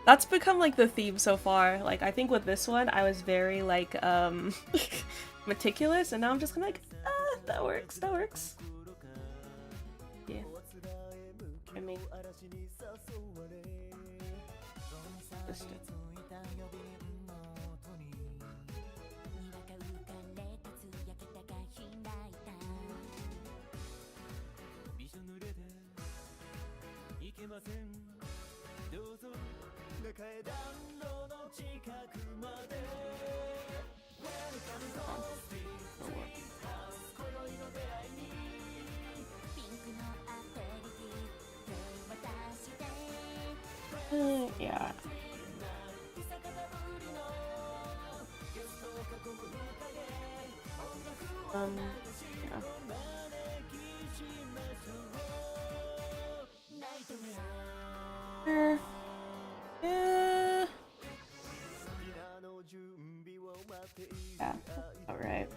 That's become like the theme so far. Like I think with this one I was very like meticulous, and now I'm just kind of like, that works, that works. Yeah. I mean just yeah. Yeah. Yeah. Yeah, alright.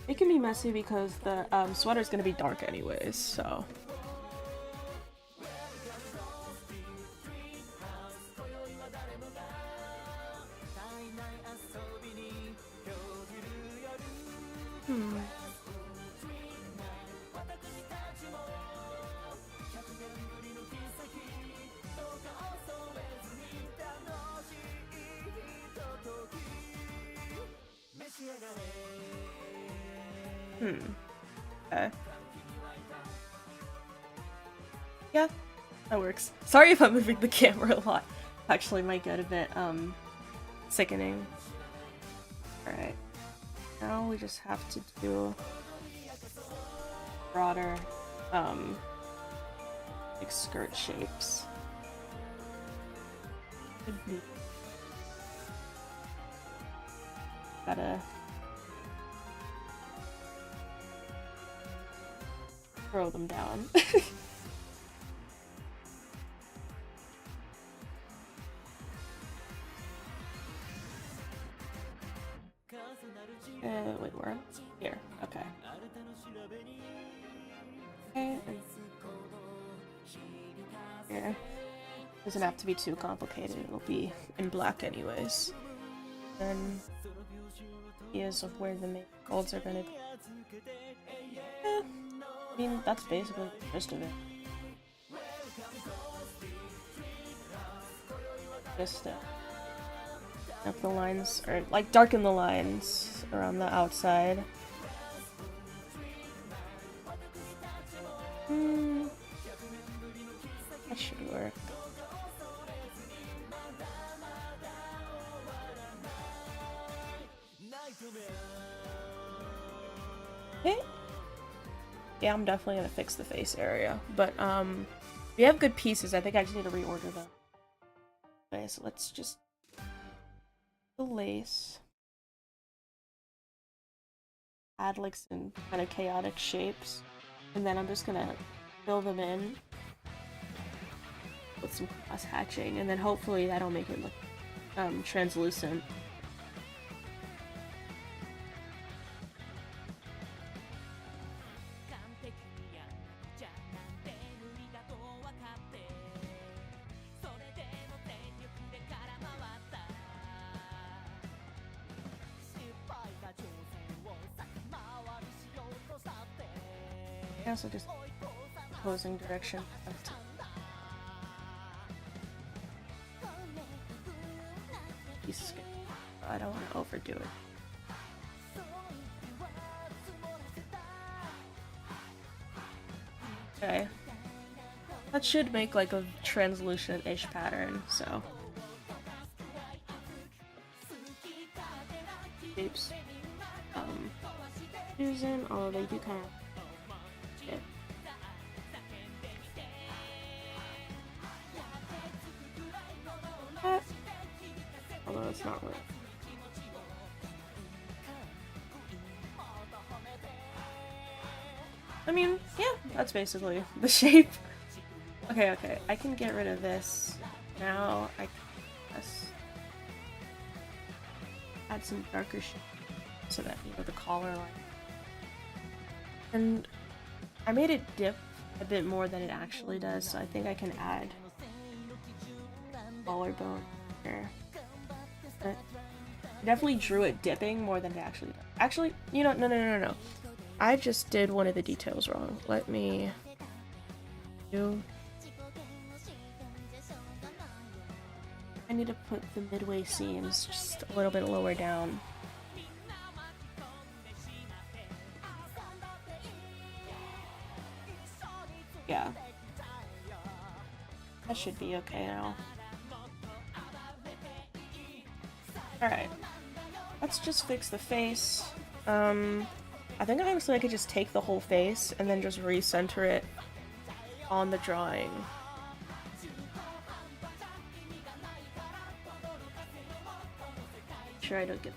It can be messy because the sweater's gonna be dark anyways, so. Okay. Yeah, that works. Sorry if I'm moving the camera a lot. Actually might get a bit, sickening. Alright. Now we just have to do broader, like skirt shapes. Gotta throw them down. Wait, where? Here, okay. Okay, here. Doesn't have to be too complicated, it'll be in black anyways. Then, ideas of where the main golds are gonna be. I mean, that's basically the gist of it. Just up the lines, or like darken the lines around the outside. That should work. Okay. Yeah, I'm definitely gonna fix the face area, but we have good pieces. I think I just need to reorder them. Okay, so let's just the lace. Add like some kind of chaotic shapes, and then I'm just gonna fill them in with some cross hatching, and then hopefully that'll make it look translucent. Also just opposing direction. I don't want to overdo it. Okay. That should make like a translucent-ish pattern, so. Shapes. Using, oh, they do kind of. Although it's not really. I mean, yeah, that's basically the shape. Okay, okay, I can get rid of this. Now I can add some darker shape so that, you know, the collar line. And I made it dip a bit more than it actually does, so I think I can add collarbone here. But I definitely drew it dipping more than it actually does. Actually, you know, no. I just did one of the details wrong. Let me do. I need to put the midway seams just a little bit lower down. Yeah. That should be okay now. Alright. let's just fix the face. I think honestly I could just take the whole face and then just recenter it on the drawing. Sure I don't get.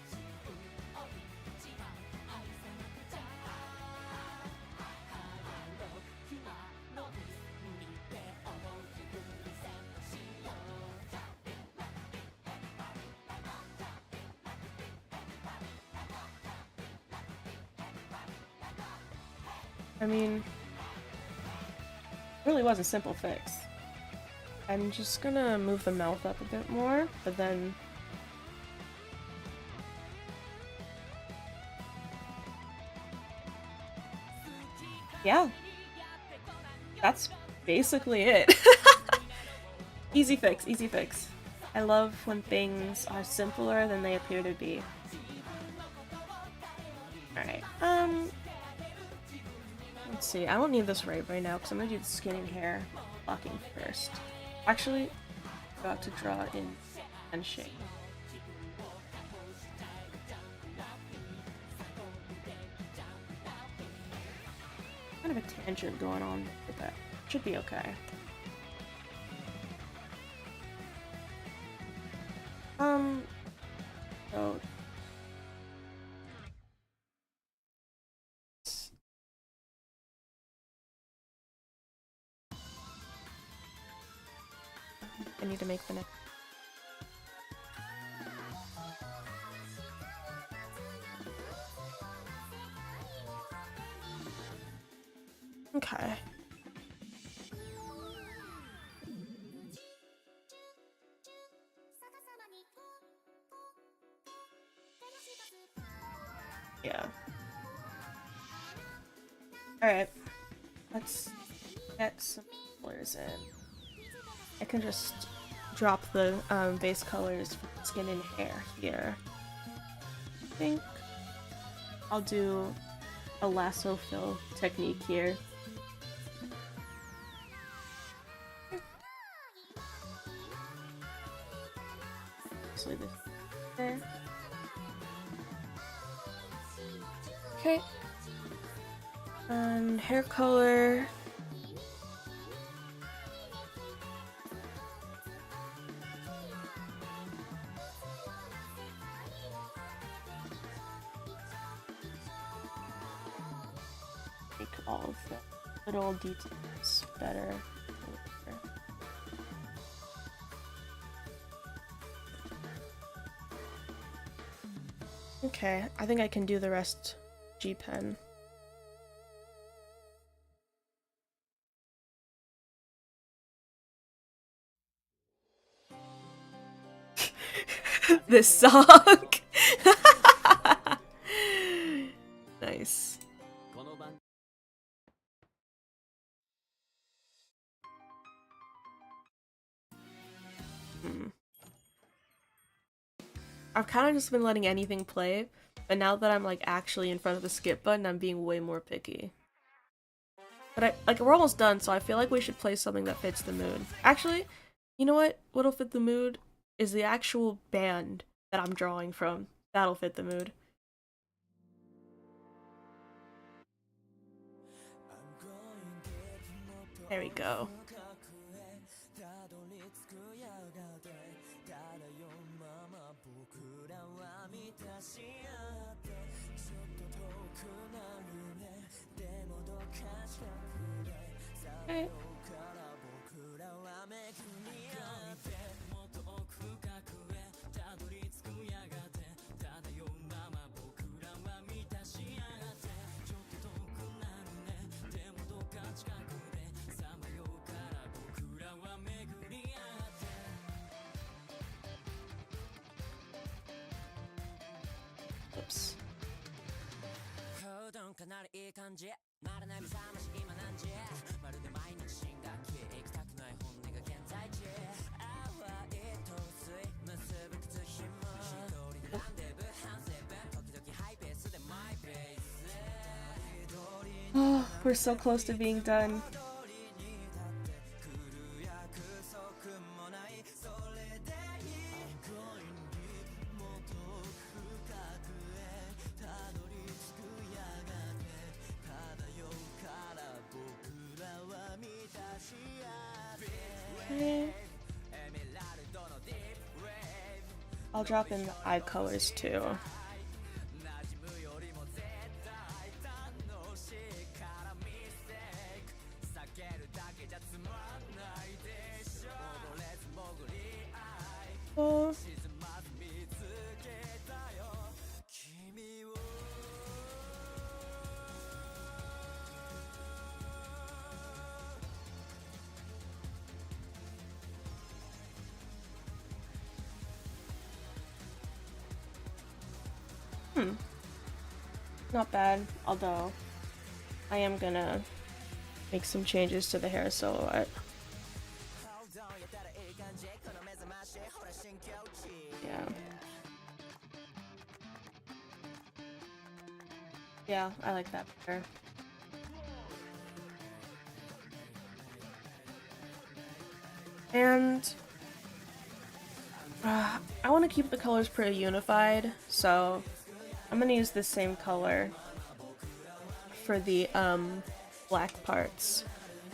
I mean, it really was a simple fix. I'm just gonna move the mouth up a bit more, but then yeah, that's basically it. Easy fix, easy fix. I love when things are simpler than they appear to be. Alright, let's see, I don't need this right now because I'm gonna do the skin and hair blocking first. Actually, I'm about to draw in and shape. Kind of a tangent going on with that. Should be okay. So I need to make the next. Okay. Yeah. Alright. Let's get some colors in. I can just drop the base colors for skin and hair here. I think I'll do a lasso fill technique here. So this there. Okay. And hair color. Make all of the little details better. Okay, I think I can do the rest G-pen. This song! Nice. I've kind of just been letting anything play, but now that I'm like actually in front of the skip button, I'm being way more picky. But we're almost done, so I feel like we should play something that fits the mood. Actually, you know what? What'll fit the mood is the actual band that I'm drawing from. That'll fit the mood. There we go. Okay. Oops. Oh, we're so close to being done. I'll drop in the eye colors too. Oh. Not bad, although I am gonna make some changes to the hair silhouette. Yeah. Yeah, I like that better. And I want to keep the colors pretty unified, so I'm gonna use the same color for the black parts.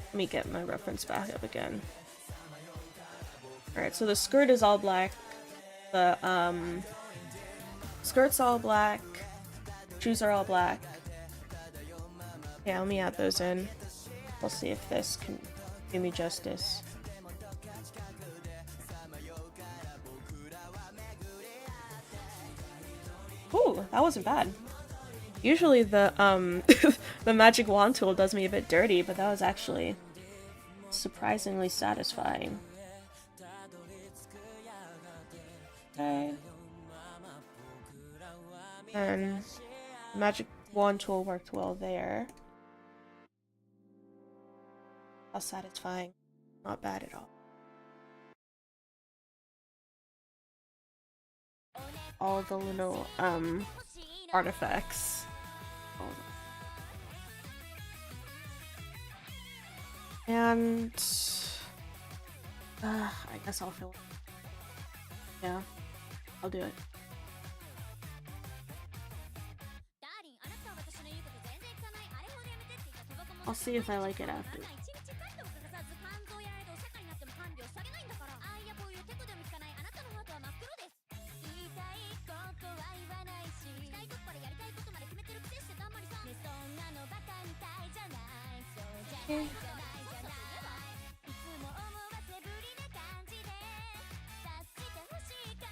Let me get my reference back up again. Alright, so the skirt is all black. The skirt's all black. Shoes are all black. Yeah, let me add those in. We'll see if this can do me justice. Ooh, that wasn't bad. Usually the the magic wand tool does me a bit dirty, but that was actually surprisingly satisfying. Okay. And the magic wand tool worked well there. How satisfying. Not bad at all. All the little artifacts. And I guess I'll fill it. Yeah, I'll do it. I'll see if I like it after. Okay.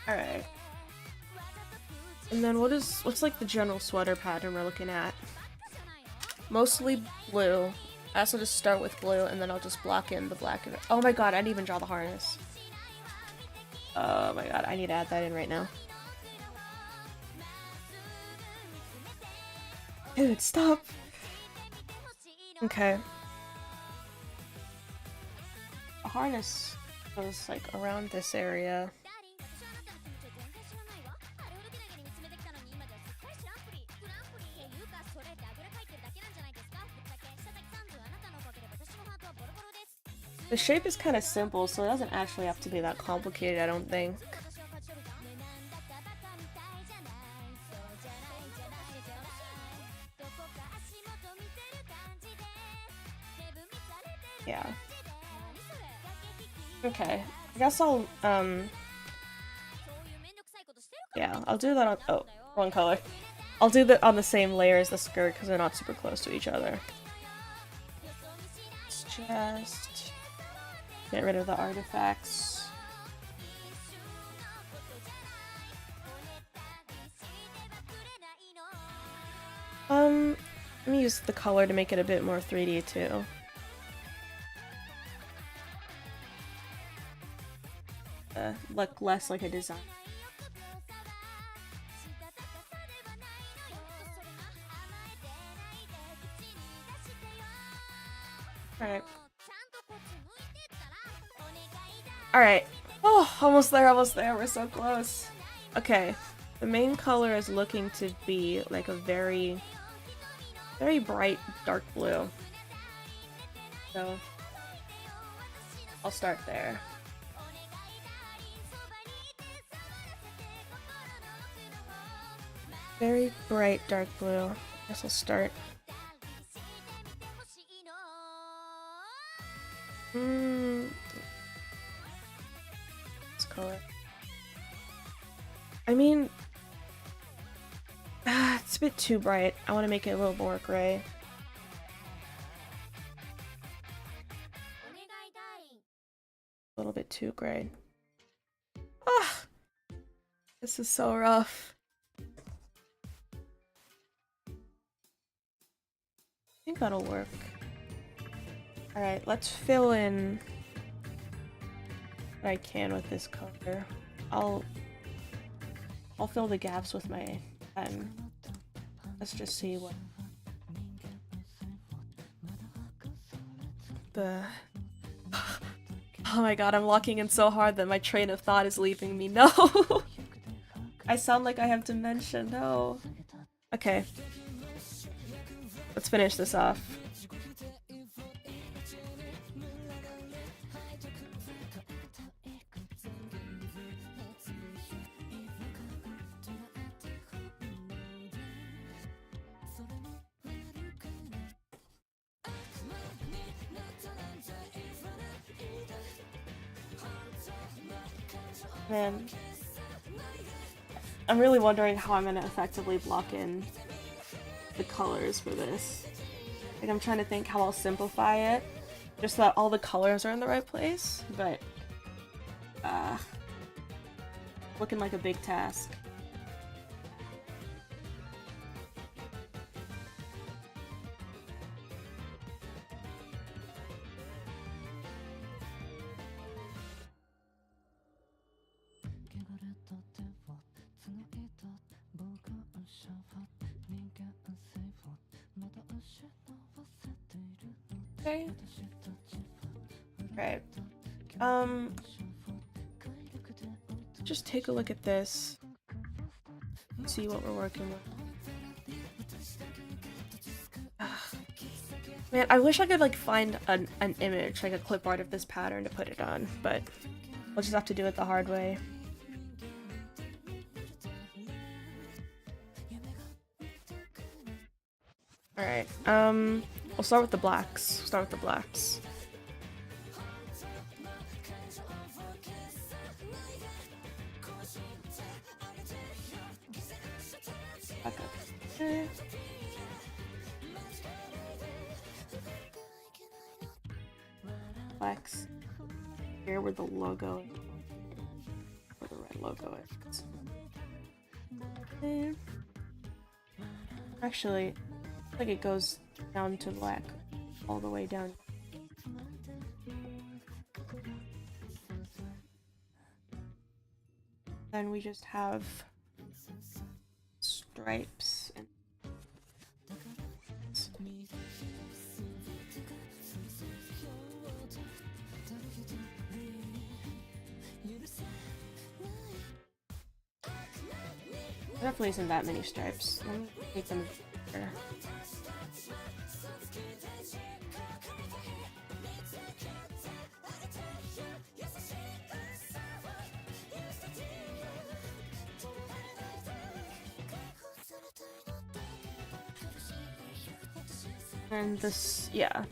Alright. And then what's like the general sweater pattern we're looking at? Mostly blue. I also just start with blue and then I'll just block in the black. Oh my god, I didn't even draw the harness. Oh my god, I need to add that in right now. Dude, stop! Okay. The harness goes like around this area. The shape is kind of simple, so it doesn't actually have to be that complicated, I don't think. Yeah. Okay. I guess I'll, yeah, I'll do that on- oh, wrong color. I'll do that on the same layer as the skirt, because they're not super close to each other. Let's just get rid of the artifacts. Let me use the color to make it a bit more 3D too. Look less like a design. Alright. Alright. Oh, almost there, we're so close. Okay. The main color is looking to be like a very bright dark blue. So I'll start there. Very bright dark blue. I guess I'll start. This color. I mean, it's a bit too bright. I want to make it a little more gray. A little bit too gray. Ah, this is so rough. I think that'll work. Alright, let's fill in what I can with this color. I'll fill the gaps with my pen. Let's just see what the... Oh my god, I'm locking in so hard that my train of thought is leaving me. No! I sound like I have dementia, no. Okay. Let's finish this off. Man, I'm really wondering how I'm gonna effectively block in the colors for this. Like, I'm trying to think how I'll simplify it, just so that all the colors are in the right place, but, looking like a big task. Okay. Right. Just take a look at this. See what we're working with. Man, I wish I could like find an image, like a clip art of this pattern to put it on, but we'll just have to do it the hard way. Alright, we'll start with the blacks. Back up here. Blacks. Here where the logo, where the red logo is. Okay. Actually, like it goes down to black all the way down. Then we just have stripes and there definitely isn't that many stripes. Let me make them bigger. And this, yeah.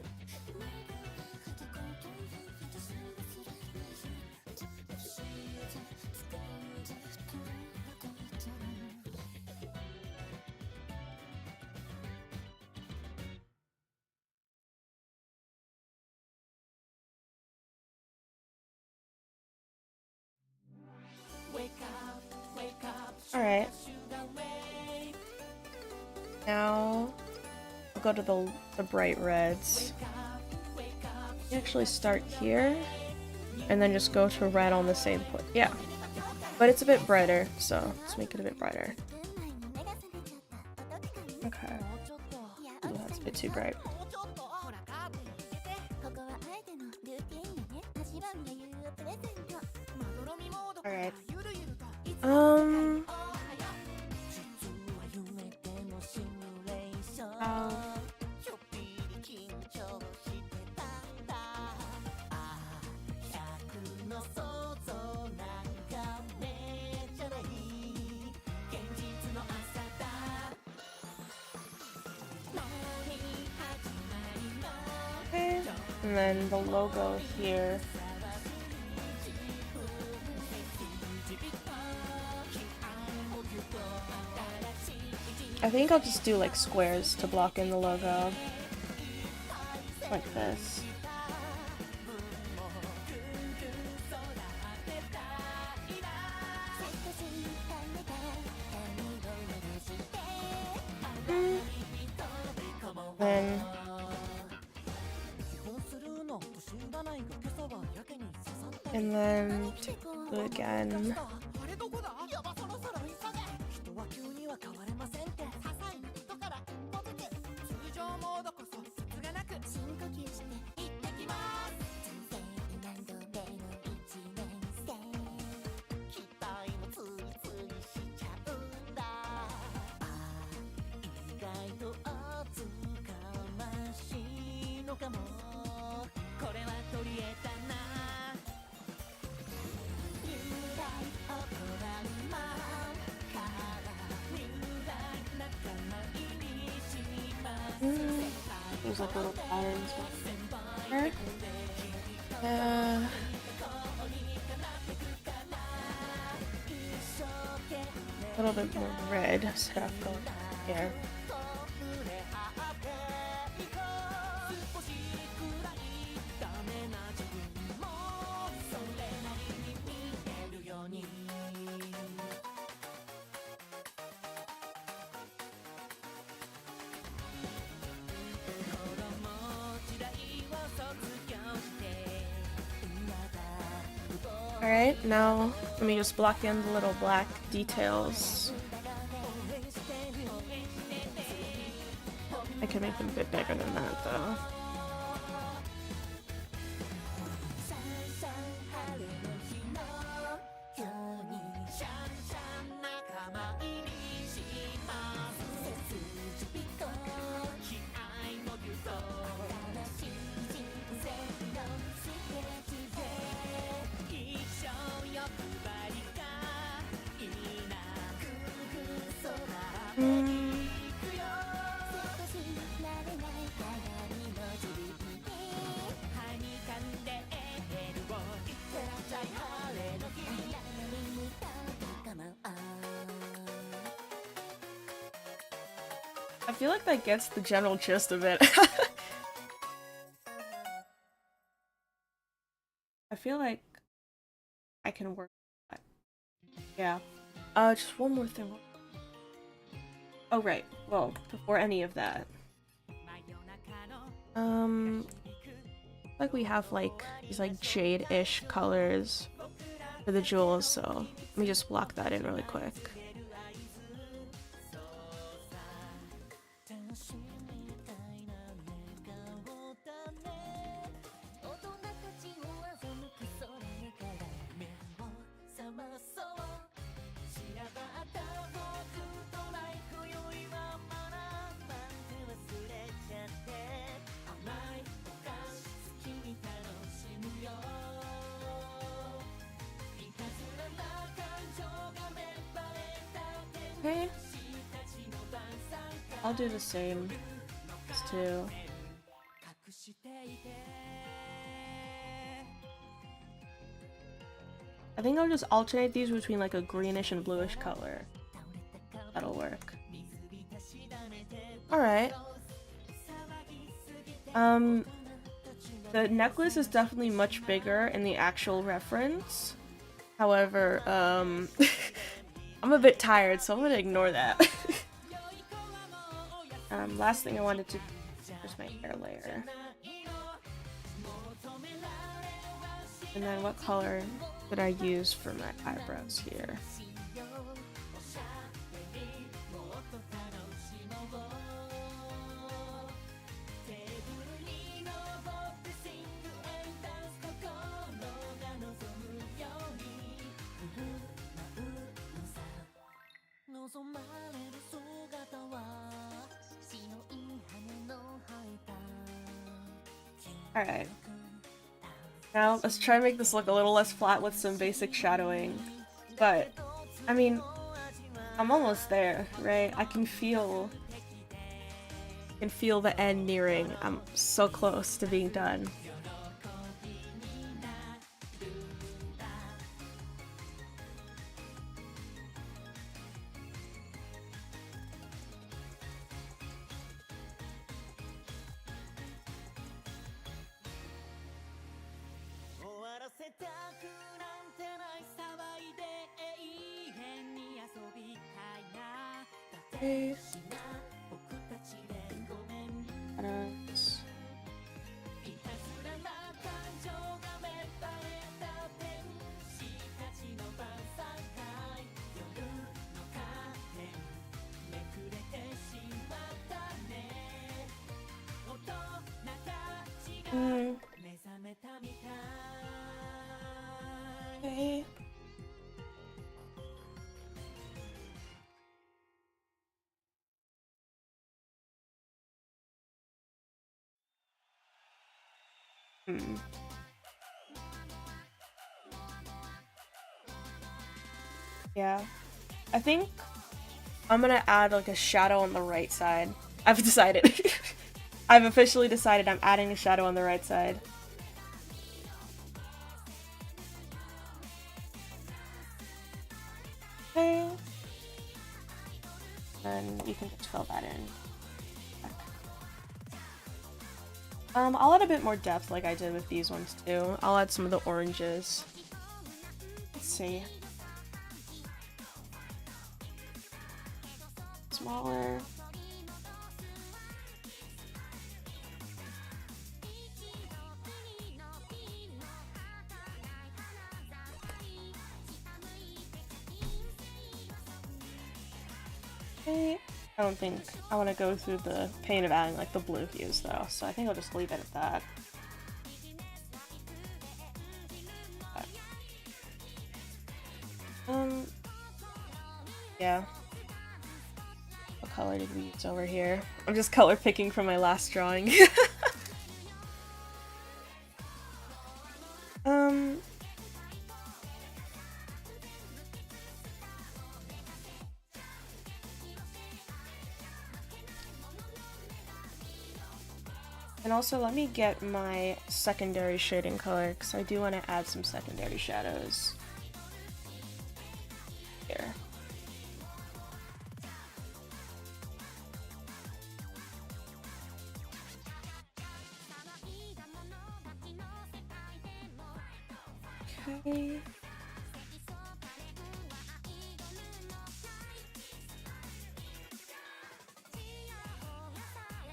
Alright. Now I'll go to the bright reds. You actually start here and then just go to red on the same point. Yeah. But it's a bit brighter, so let's make it a bit brighter. Okay. Ooh, that's a bit too bright. Alright. Okay. And then the logo here. I think I'll just do like squares to block in the logo. Like this. Then and then do it again. There's like little patterns there. A little bit more red stuff going on here. Alright, now let me just block in the little black details. I can make them a bit bigger than that though. I feel like that gets the general gist of it. I feel like I can work that. Yeah. Just one more thing. Oh, right. Well, before any of that. Like we have like these like jade-ish colors for the jewels, so let me just block that in really quick. Okay. I'll do the same too. I think I'll just alternate these between like a greenish and bluish color. That'll work. Alright. The necklace is definitely much bigger in the actual reference. However, I'm a bit tired, so I'm gonna ignore that. Last thing I wanted to... Here's my hair layer. And then what color did I use for my eyebrows here? Alright. Now, let's try and make this look a little less flat with some basic shadowing. But, I mean, I'm almost there, right? I can feel the end nearing. I'm so close to being done. Okay. Shadows. Okay. Yeah. I think I'm gonna add like a shadow on the right side. I've decided. I've officially decided I'm adding a shadow on the right side. Okay. And you can just fill that in. I'll add a bit more depth like I did with these ones too. I'll add some of the oranges. Let's see. Smaller. Okay. I don't think I want to go through the pain of adding like the blue hues though, so I think I'll just leave it at that. Yeah. What color did we use over here? I'm just color picking from my last drawing. And also let me get my secondary shading color because I do want to add some secondary shadows. Here. Okay.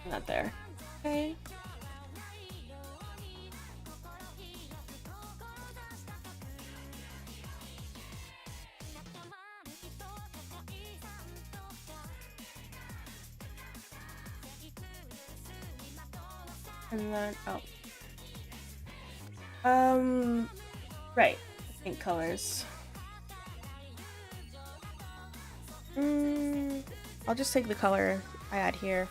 Not there. Okay. And then, right, pink colors. I'll just take the color I add here.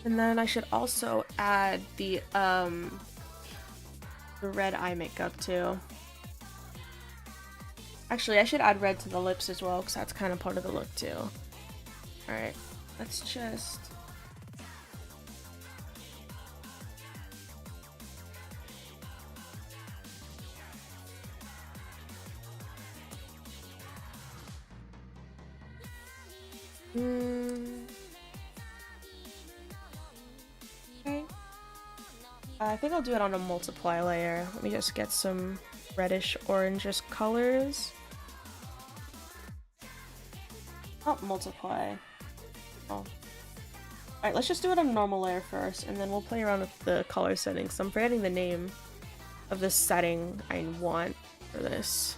And then I should also add the red eye makeup too. Actually, I should add red to the lips as well, because that's kind of part of the look too. Alright, let's just... Okay. I think I'll do it on a multiply layer. Let me just get some reddish orangish colors. Not multiply. Oh. Alright, let's just do it on normal layer first, and then we'll play around with the color settings. I'm forgetting the name of the setting I want for this.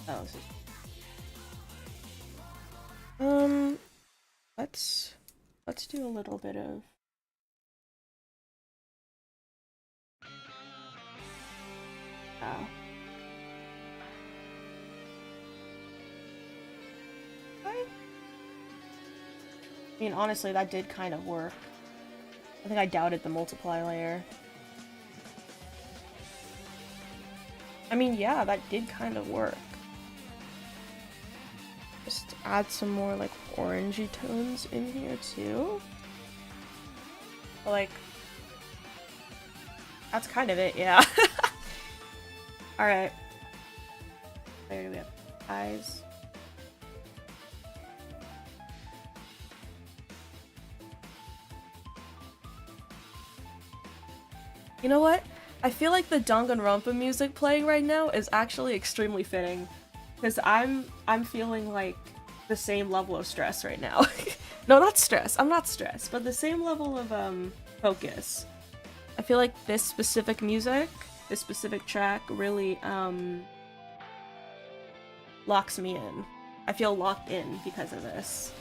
Oh, this is... let's do a little bit of... Oh. I mean, honestly, that did kind of work. I think I doubted the multiply layer. I mean, yeah, that did kind of work. Just add some more, like, orangey tones in here, too. But, like, that's kind of it, yeah. Alright. Where do we have? Eyes. You know what? I feel like the Danganronpa music playing right now is actually extremely fitting, because I'm feeling like the same level of stress right now. No, not stress. I'm not stressed, but the same level of focus. I feel like this specific music, this specific track, really locks me in. I feel locked in because of this.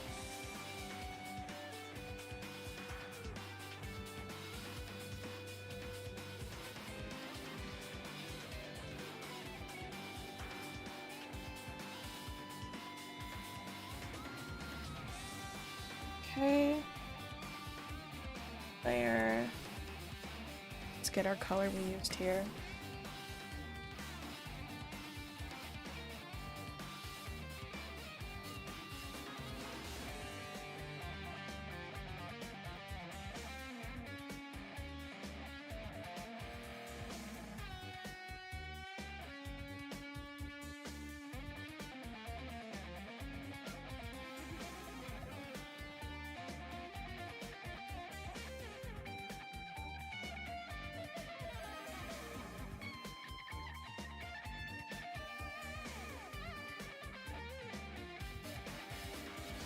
Okay. Layer. Let's get our color we used here.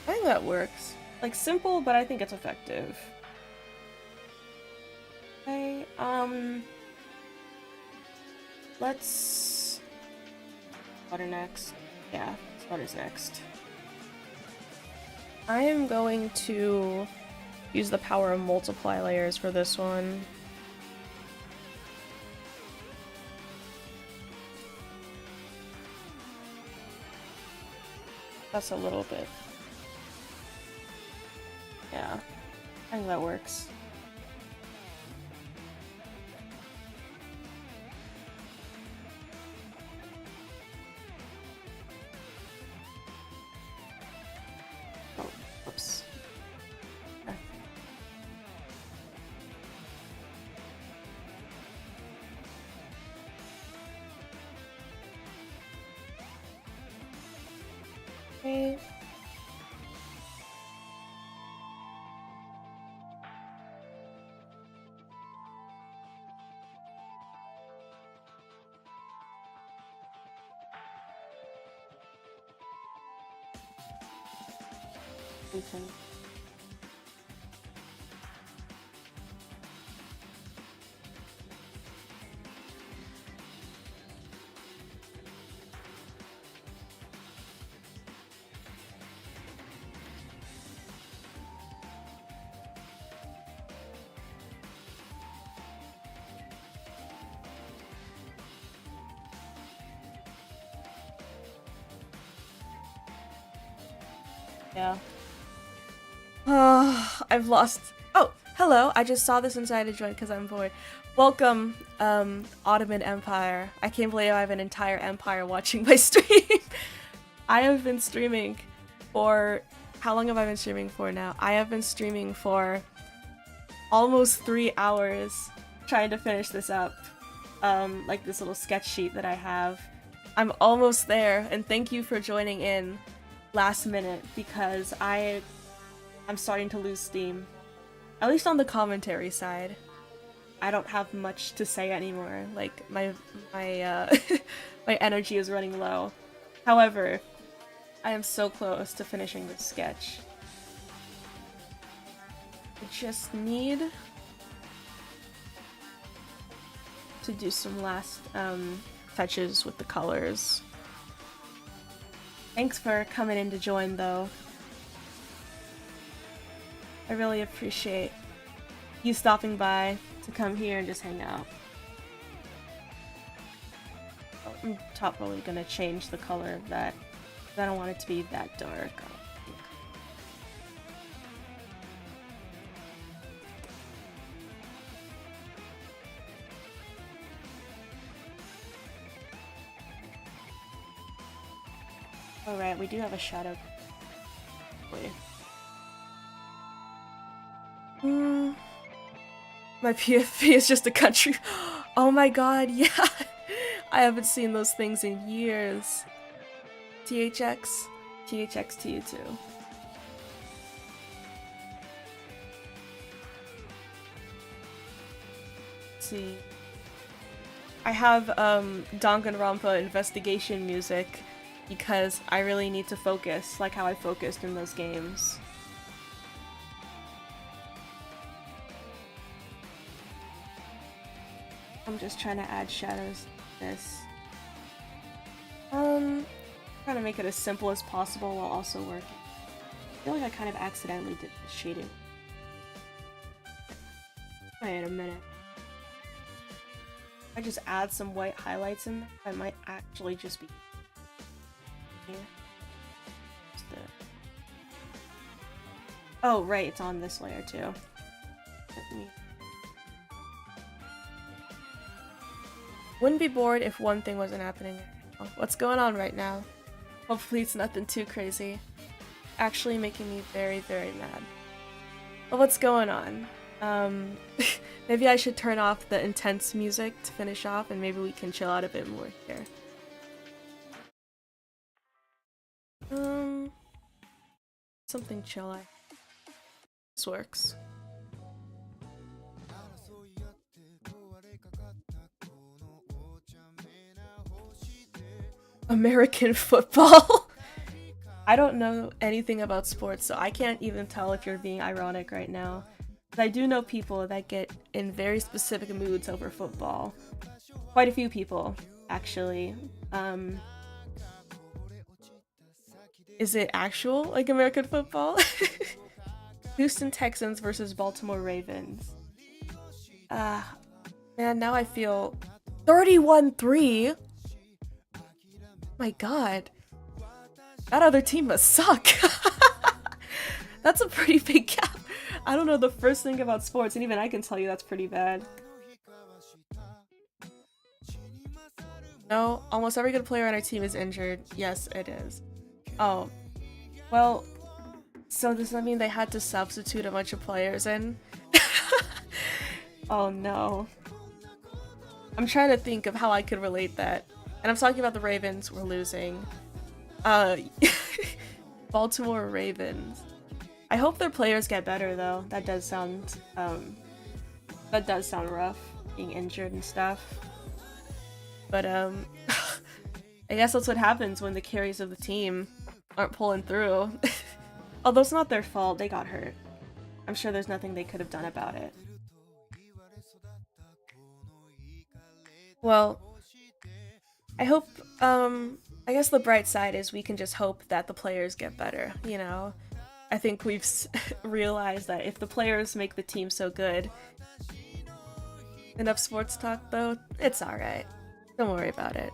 I think that works. Like, simple, but I think it's effective. Okay, let's... Water next. Yeah, water's next. I am going to use the power of multiply layers for this one. That's a little bit. Yeah, I think that works. Oh, oops. Okay. Okay. Yeah. I've lost. Oh, hello. I just saw this and decided to join because I'm bored. Welcome, Ottoman Empire. I can't believe I have an entire empire watching my stream. I have been streaming for... How long have I been streaming for now? I have been streaming for almost 3 hours trying to finish this up. Like this little sketch sheet that I have. I'm almost there, and thank you for joining in last minute because I'm starting to lose steam. At least on the commentary side. I don't have much to say anymore. Like, my my energy is running low. However, I am so close to finishing this sketch. I just need to do some last touches with the colors. Thanks for coming in to join, though. I really appreciate you stopping by to come here and just hang out. I'm probably gonna change the color of that. I don't want it to be that dark. Alright, we do have a shadow. Wait. My PFP is just a country. Oh my god, yeah! I haven't seen those things in years. THX? THX to you too. see. I have Danganronpa investigation music because I really need to focus, like how I focused in those games. I'm just trying to add shadows to this. Trying to make it as simple as possible while also working. I feel like I kind of accidentally did the shading. Wait a minute. If I just add some white highlights in there, I might actually just be here. Oh, right, it's on this layer too. Wouldn't be bored if one thing wasn't happening. What's going on right now? Hopefully it's nothing too crazy. Actually making me very, very mad. Well, what's going on? Maybe I should turn off the intense music to finish off and maybe we can chill out a bit more here. Something chill. This works. American football? I don't know anything about sports, so I can't even tell if you're being ironic right now. But I do know people that get in very specific moods over football. Quite a few people, actually. Is it actual, like, American football? Houston Texans versus Baltimore Ravens. Man, now I feel 31-3? My god. That other team must suck. That's a pretty big gap. I don't know the first thing about sports, and even I can tell you that's pretty bad. No, almost every good player on our team is injured. Yes, it is. Oh. Well, so does that mean they had to substitute a bunch of players in? Oh no. I'm trying to think of how I could relate that. And I'm talking about the Ravens. We're losing. Baltimore Ravens. I hope their players get better though. That does sound rough, being injured and stuff. But I guess that's what happens when the carries of the team aren't pulling through. Although it's not their fault, they got hurt. I'm sure there's nothing they could have done about it. Well, I hope, I guess the bright side is we can just hope that the players get better, you know? I think we've realized that if the players make the team so good... Enough sports talk, though? It's alright. Don't worry about it.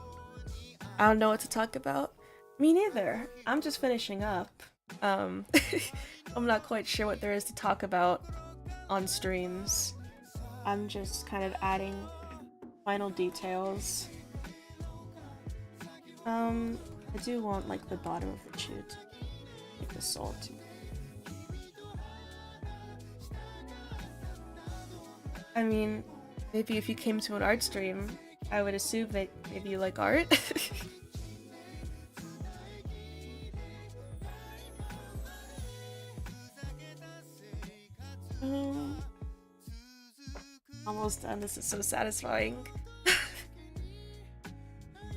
I don't know what to talk about. Me neither. I'm just finishing up. I'm not quite sure what there is to talk about on streams. I'm just kind of adding final details. I do want, like, the bottom of the shoe to make the sole too. I mean, maybe if you came to an art stream, I would assume that maybe you like art. Almost done. This is so satisfying. I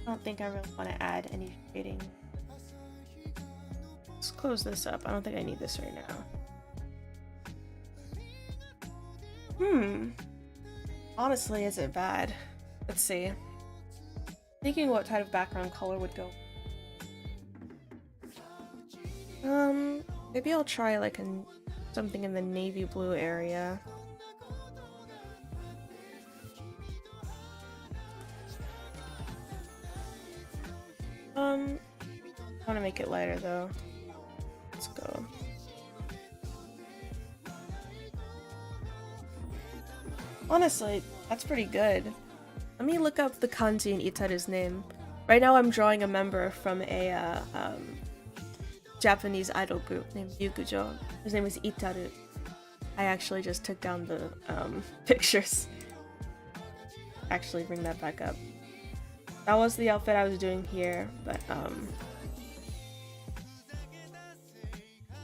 don't think I really want to add any shading. Let's close this up. I don't think I need this right now. Honestly, is it bad? Let's see. Thinking what type of background color would go. Maybe I'll try like something in the navy blue area. I want to make it lighter though. Let's go. Honestly, that's pretty good. Let me look up the kanji in Itaru's name. Right now I'm drawing a member from a Japanese idol group named Ryugujo. His name is Itaru. I actually just took down the pictures. Actually bring that back up. That was the outfit I was doing here, but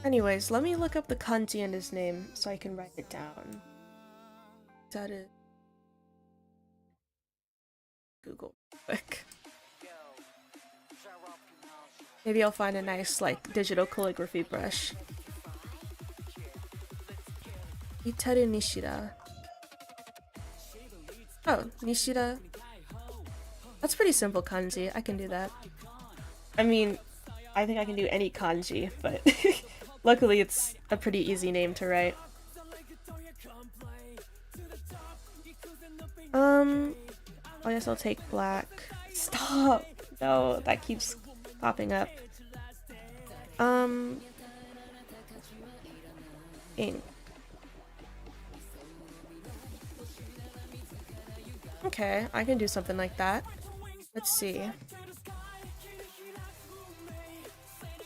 anyways, let me look up the kanji in his name so I can write it down. Itaru. Google quick. Maybe I'll find a nice like digital calligraphy brush. Itaru Nishida. Oh, Nishida. That's pretty simple kanji. I can do that. I mean, I think I can do any kanji, but luckily it's a pretty easy name to write. I guess I'll take black. Stop! No, that keeps popping up. Ink. Okay, I can do something like that. Let's see.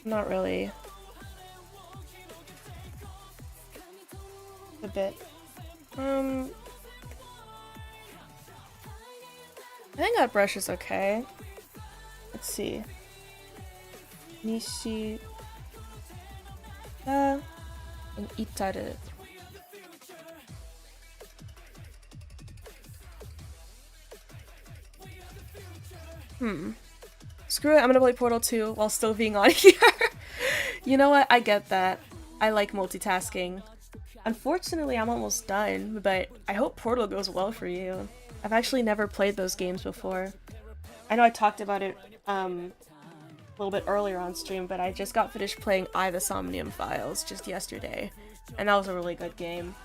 Not really. A bit. I think that brush is okay. Let's see. Nishida and Itaru. Screw it, I'm gonna play Portal 2 while still being on here. You know what? I get that. I like multitasking. Unfortunately, I'm almost done, but I hope Portal goes well for you. I've actually never played those games before. I know I talked about it a little bit earlier on stream, but I just got finished playing The Somnium Files just yesterday, and that was a really good game.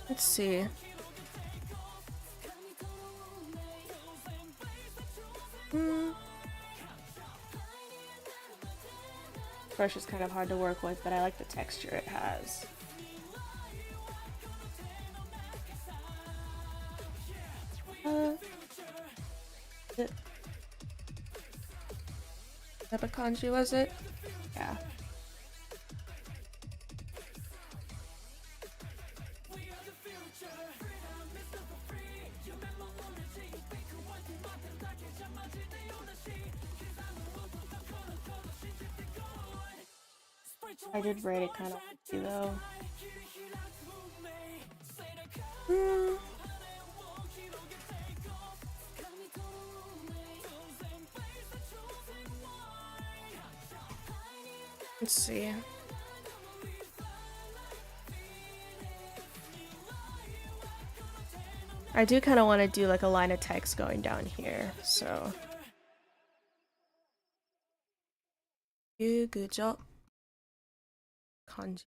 Let's see. Brush is kind of hard to work with, but I like the texture it has. What type of kanji was it? Yeah. I did write it kind of funky though. Let's see. I do kind of want to do like a line of text going down here, so. Ryugujo. Kanji.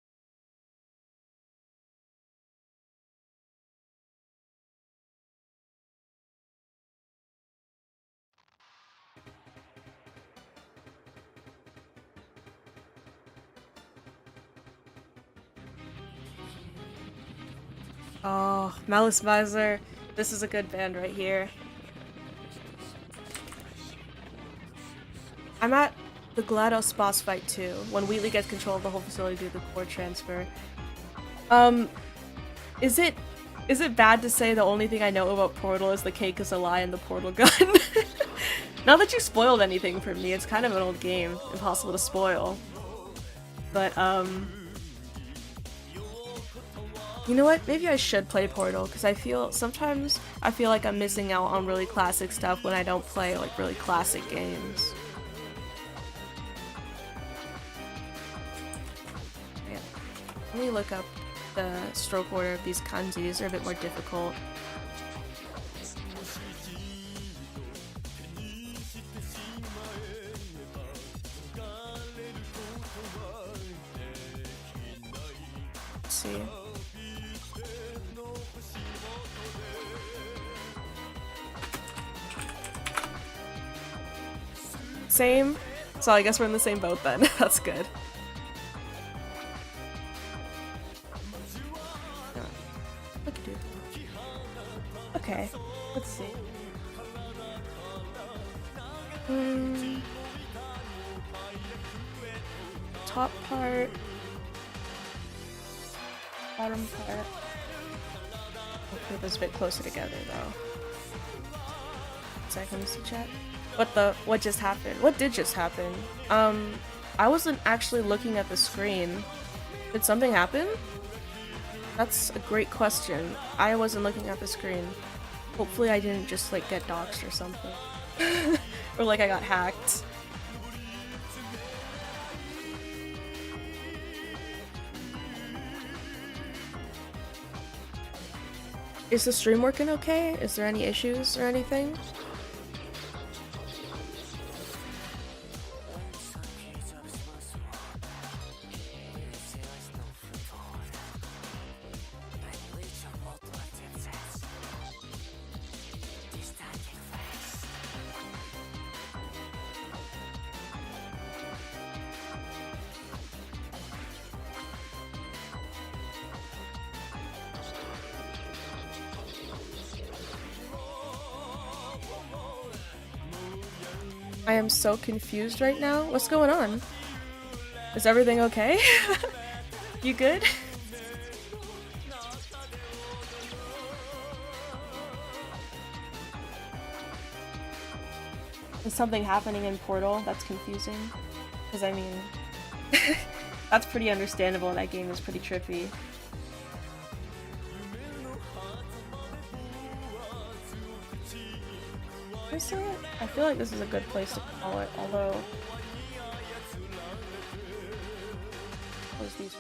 Oh, Malice Visor. This is a good band right here. I'm at the GLaDOS boss fight too, when Wheatley gets control of the whole facility due to the core transfer. Is it bad to say the only thing I know about Portal is the cake is a lie and the portal gun? Not that you spoiled anything for me, it's kind of an old game, impossible to spoil. But, you know what? Maybe I should play Portal, because sometimes I feel like I'm missing out on really classic stuff when I don't play, like, really classic games. Yeah. Let me look up the stroke order of these kanjis, they're a bit more difficult. Let's see. Same? So I guess we're in the same boat then. That's good. Okay, let's see. Top part. bottom part. I'll put this a bit closer together though. Seconds to check. What just happened? What did just happen? I wasn't actually looking at the screen. Did something happen? That's a great question. I wasn't looking at the screen. Hopefully I didn't just like get doxxed or something. Or like I got hacked. Is the stream working okay? Is there any issues or anything? I am so confused right now. What's going on? Is everything okay? You good? Is something happening in Portal that's confusing? Because I mean, that's pretty understandable. That game is pretty trippy. Is it? I feel like this is a good place to call it, although... Close these.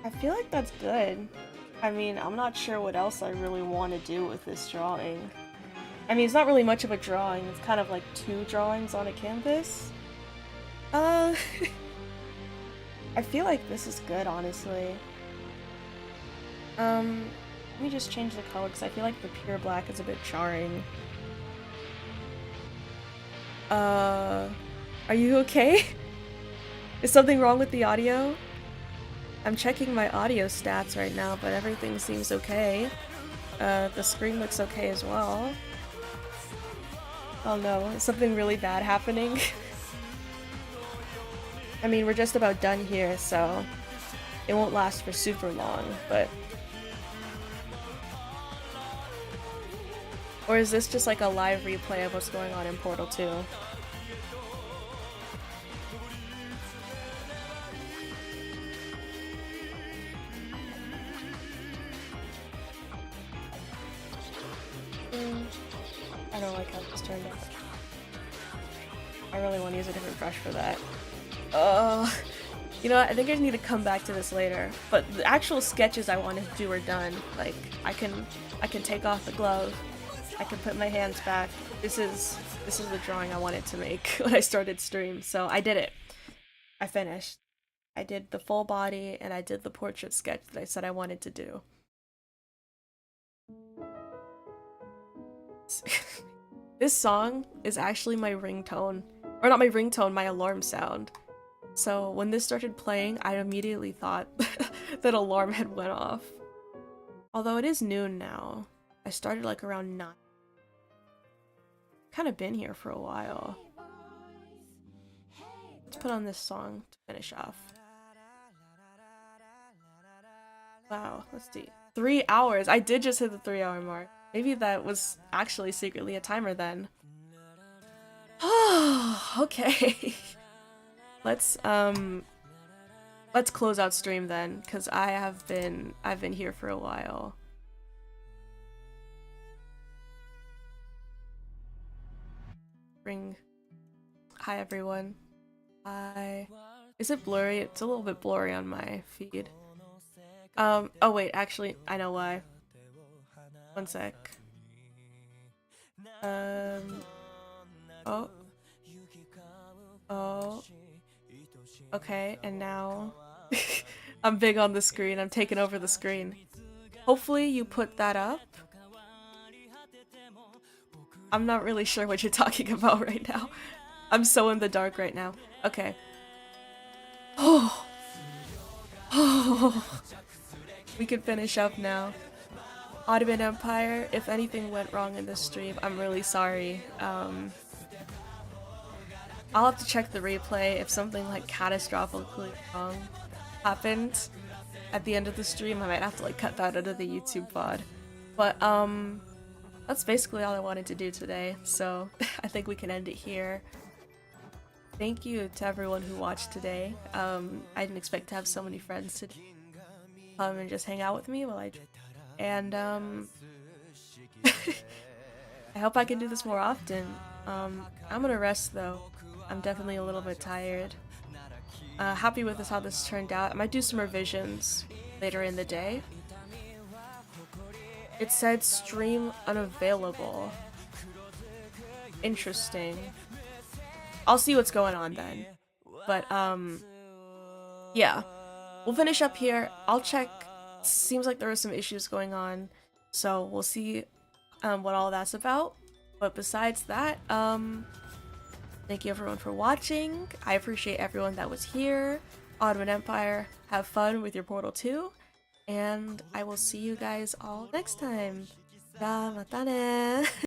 I feel like that's good. I mean, I'm not sure what else I really want to do with this drawing. I mean, it's not really much of a drawing. It's kind of like 2 drawings on a canvas. I feel like this is good, honestly. Let me just change the color because I feel like the pure black is a bit jarring. Are you okay? Is something wrong with the audio? I'm checking my audio stats right now, but everything seems okay. The screen looks okay as well. Oh no, is something really bad happening? I mean, we're just about done here, so it won't last for super long, but... Or is this just like a live replay of what's going on in Portal 2? I don't like how this turned out. I really want to use a different brush for that. You know what? I think I need to come back to this later. But the actual sketches I wanted to do are done. Like, I can take off the glove. I can put my hands back. This is the drawing I wanted to make when I started stream. So I did it. I finished. I did the full body and I did the portrait sketch that I said I wanted to do. This song is actually my ringtone. Or not my ringtone, my alarm sound. So when this started playing, I immediately thought that alarm had went off. Although it is noon now. I started like around 9. Kind of been here for a while. Let's put on this song to finish off. Wow, let's see. 3 hours! I did just hit the 3-hour mark. Maybe that was actually secretly a timer then. Oh, okay. Let's close out stream then, because I've been here for a while. Hi everyone. Hi. Is it blurry? It's a little bit blurry on my feed. Oh wait, actually, I know why. One sec. Oh. Okay, and now... I'm big on the screen. I'm taking over the screen. Hopefully you put that up. I'm not really sure what you're talking about right now. I'm so in the dark right now. Okay. Oh. Oh, we can finish up now. Ottoman Empire, if anything went wrong in this stream, I'm really sorry. I'll have to check the replay if something like catastrophically wrong happened at the end of the stream. I might have to like cut that out of the YouTube VOD. But that's basically all I wanted to do today, so I think we can end it here. Thank you to everyone who watched today. I didn't expect to have so many friends to come and just hang out with me while I... And I hope I can do this more often. I'm gonna rest though. I'm definitely a little bit tired. Happy with how this turned out. I might do some revisions later in the day. It said stream unavailable. Interesting. I'll see what's going on then. But yeah. We'll finish up here. I'll check. Seems like there are some issues going on, so we'll see what all that's about. But besides that, thank you everyone for watching. I appreciate everyone that was here. Ottoman Empire, have fun with your Portal 2, and I will see you guys all next time. Mata ne!